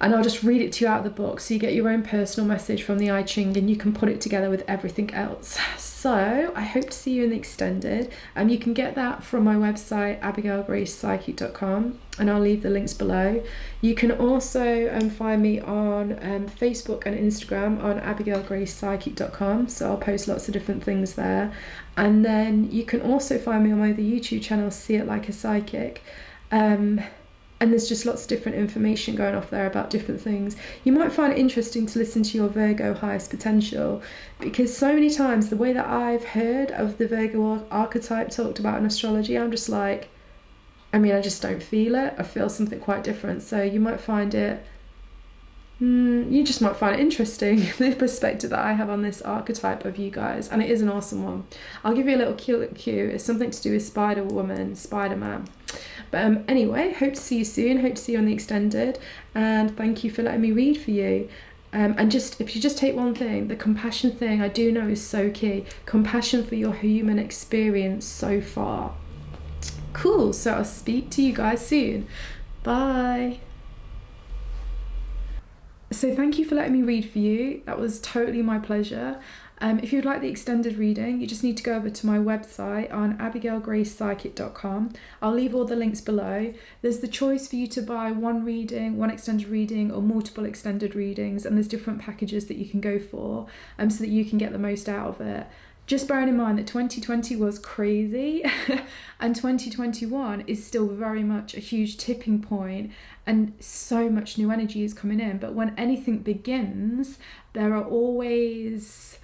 And I'll just read it to you out of the book so you get your own personal message from the I Ching and you can put it together with everything else. So I hope to see you in the extended. You can get that from my website, abigailgracepsychic.com, and I'll leave the links below. You can also find me on Facebook and Instagram on abigailgracepsychic.com, so I'll post lots of different things there. And then you can also find me on my other YouTube channel, See It Like a Psychic. And there's just lots of different information going off there about different things. You might find it interesting to listen to your Virgo highest potential, because so many times the way that I've heard of the Virgo archetype talked about in astrology, I'm just like, I just don't feel it. I feel something quite different. So you might find it, you just might find it interesting, the perspective that I have on this archetype of you guys. And it is an awesome one. I'll give you a little cue. It's something to do with Spider-Woman, Spider-Man. But anyway, hope to see you soon. Hope to see you on the extended. And thank you for letting me read for you. And just if you just take one thing, the compassion thing I do know is so key. Compassion for your human experience so far. Cool. So I'll speak to you guys soon. Bye. So thank you for letting me read for you. That was totally my pleasure. If you'd like the extended reading, you just need to go over to my website on abigailgracepsychic.com. I'll leave all the links below. There's the choice for you to buy one reading, one extended reading, or multiple extended readings, and there's different packages that you can go for so that you can get the most out of it. Just bearing in mind that 2020 was crazy and 2021 is still very much a huge tipping point and so much new energy is coming in. But when anything begins, there are always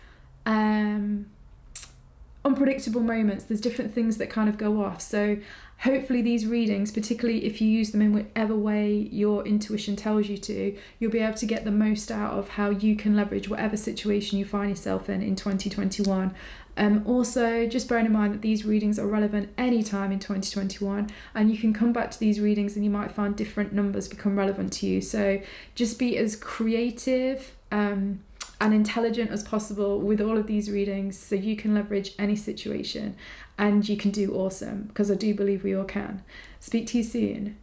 unpredictable moments. There's different things that kind of go off. So hopefully these readings, particularly if you use them in whatever way your intuition tells you to, you'll be able to get the most out of how you can leverage whatever situation you find yourself in 2021. Also, just bearing in mind that these readings are relevant anytime in 2021, and you can come back to these readings and you might find different numbers become relevant to you. So just be as creative and intelligent as possible with all of these readings so you can leverage any situation and you can do awesome, because I do believe we all can. Speak to you soon.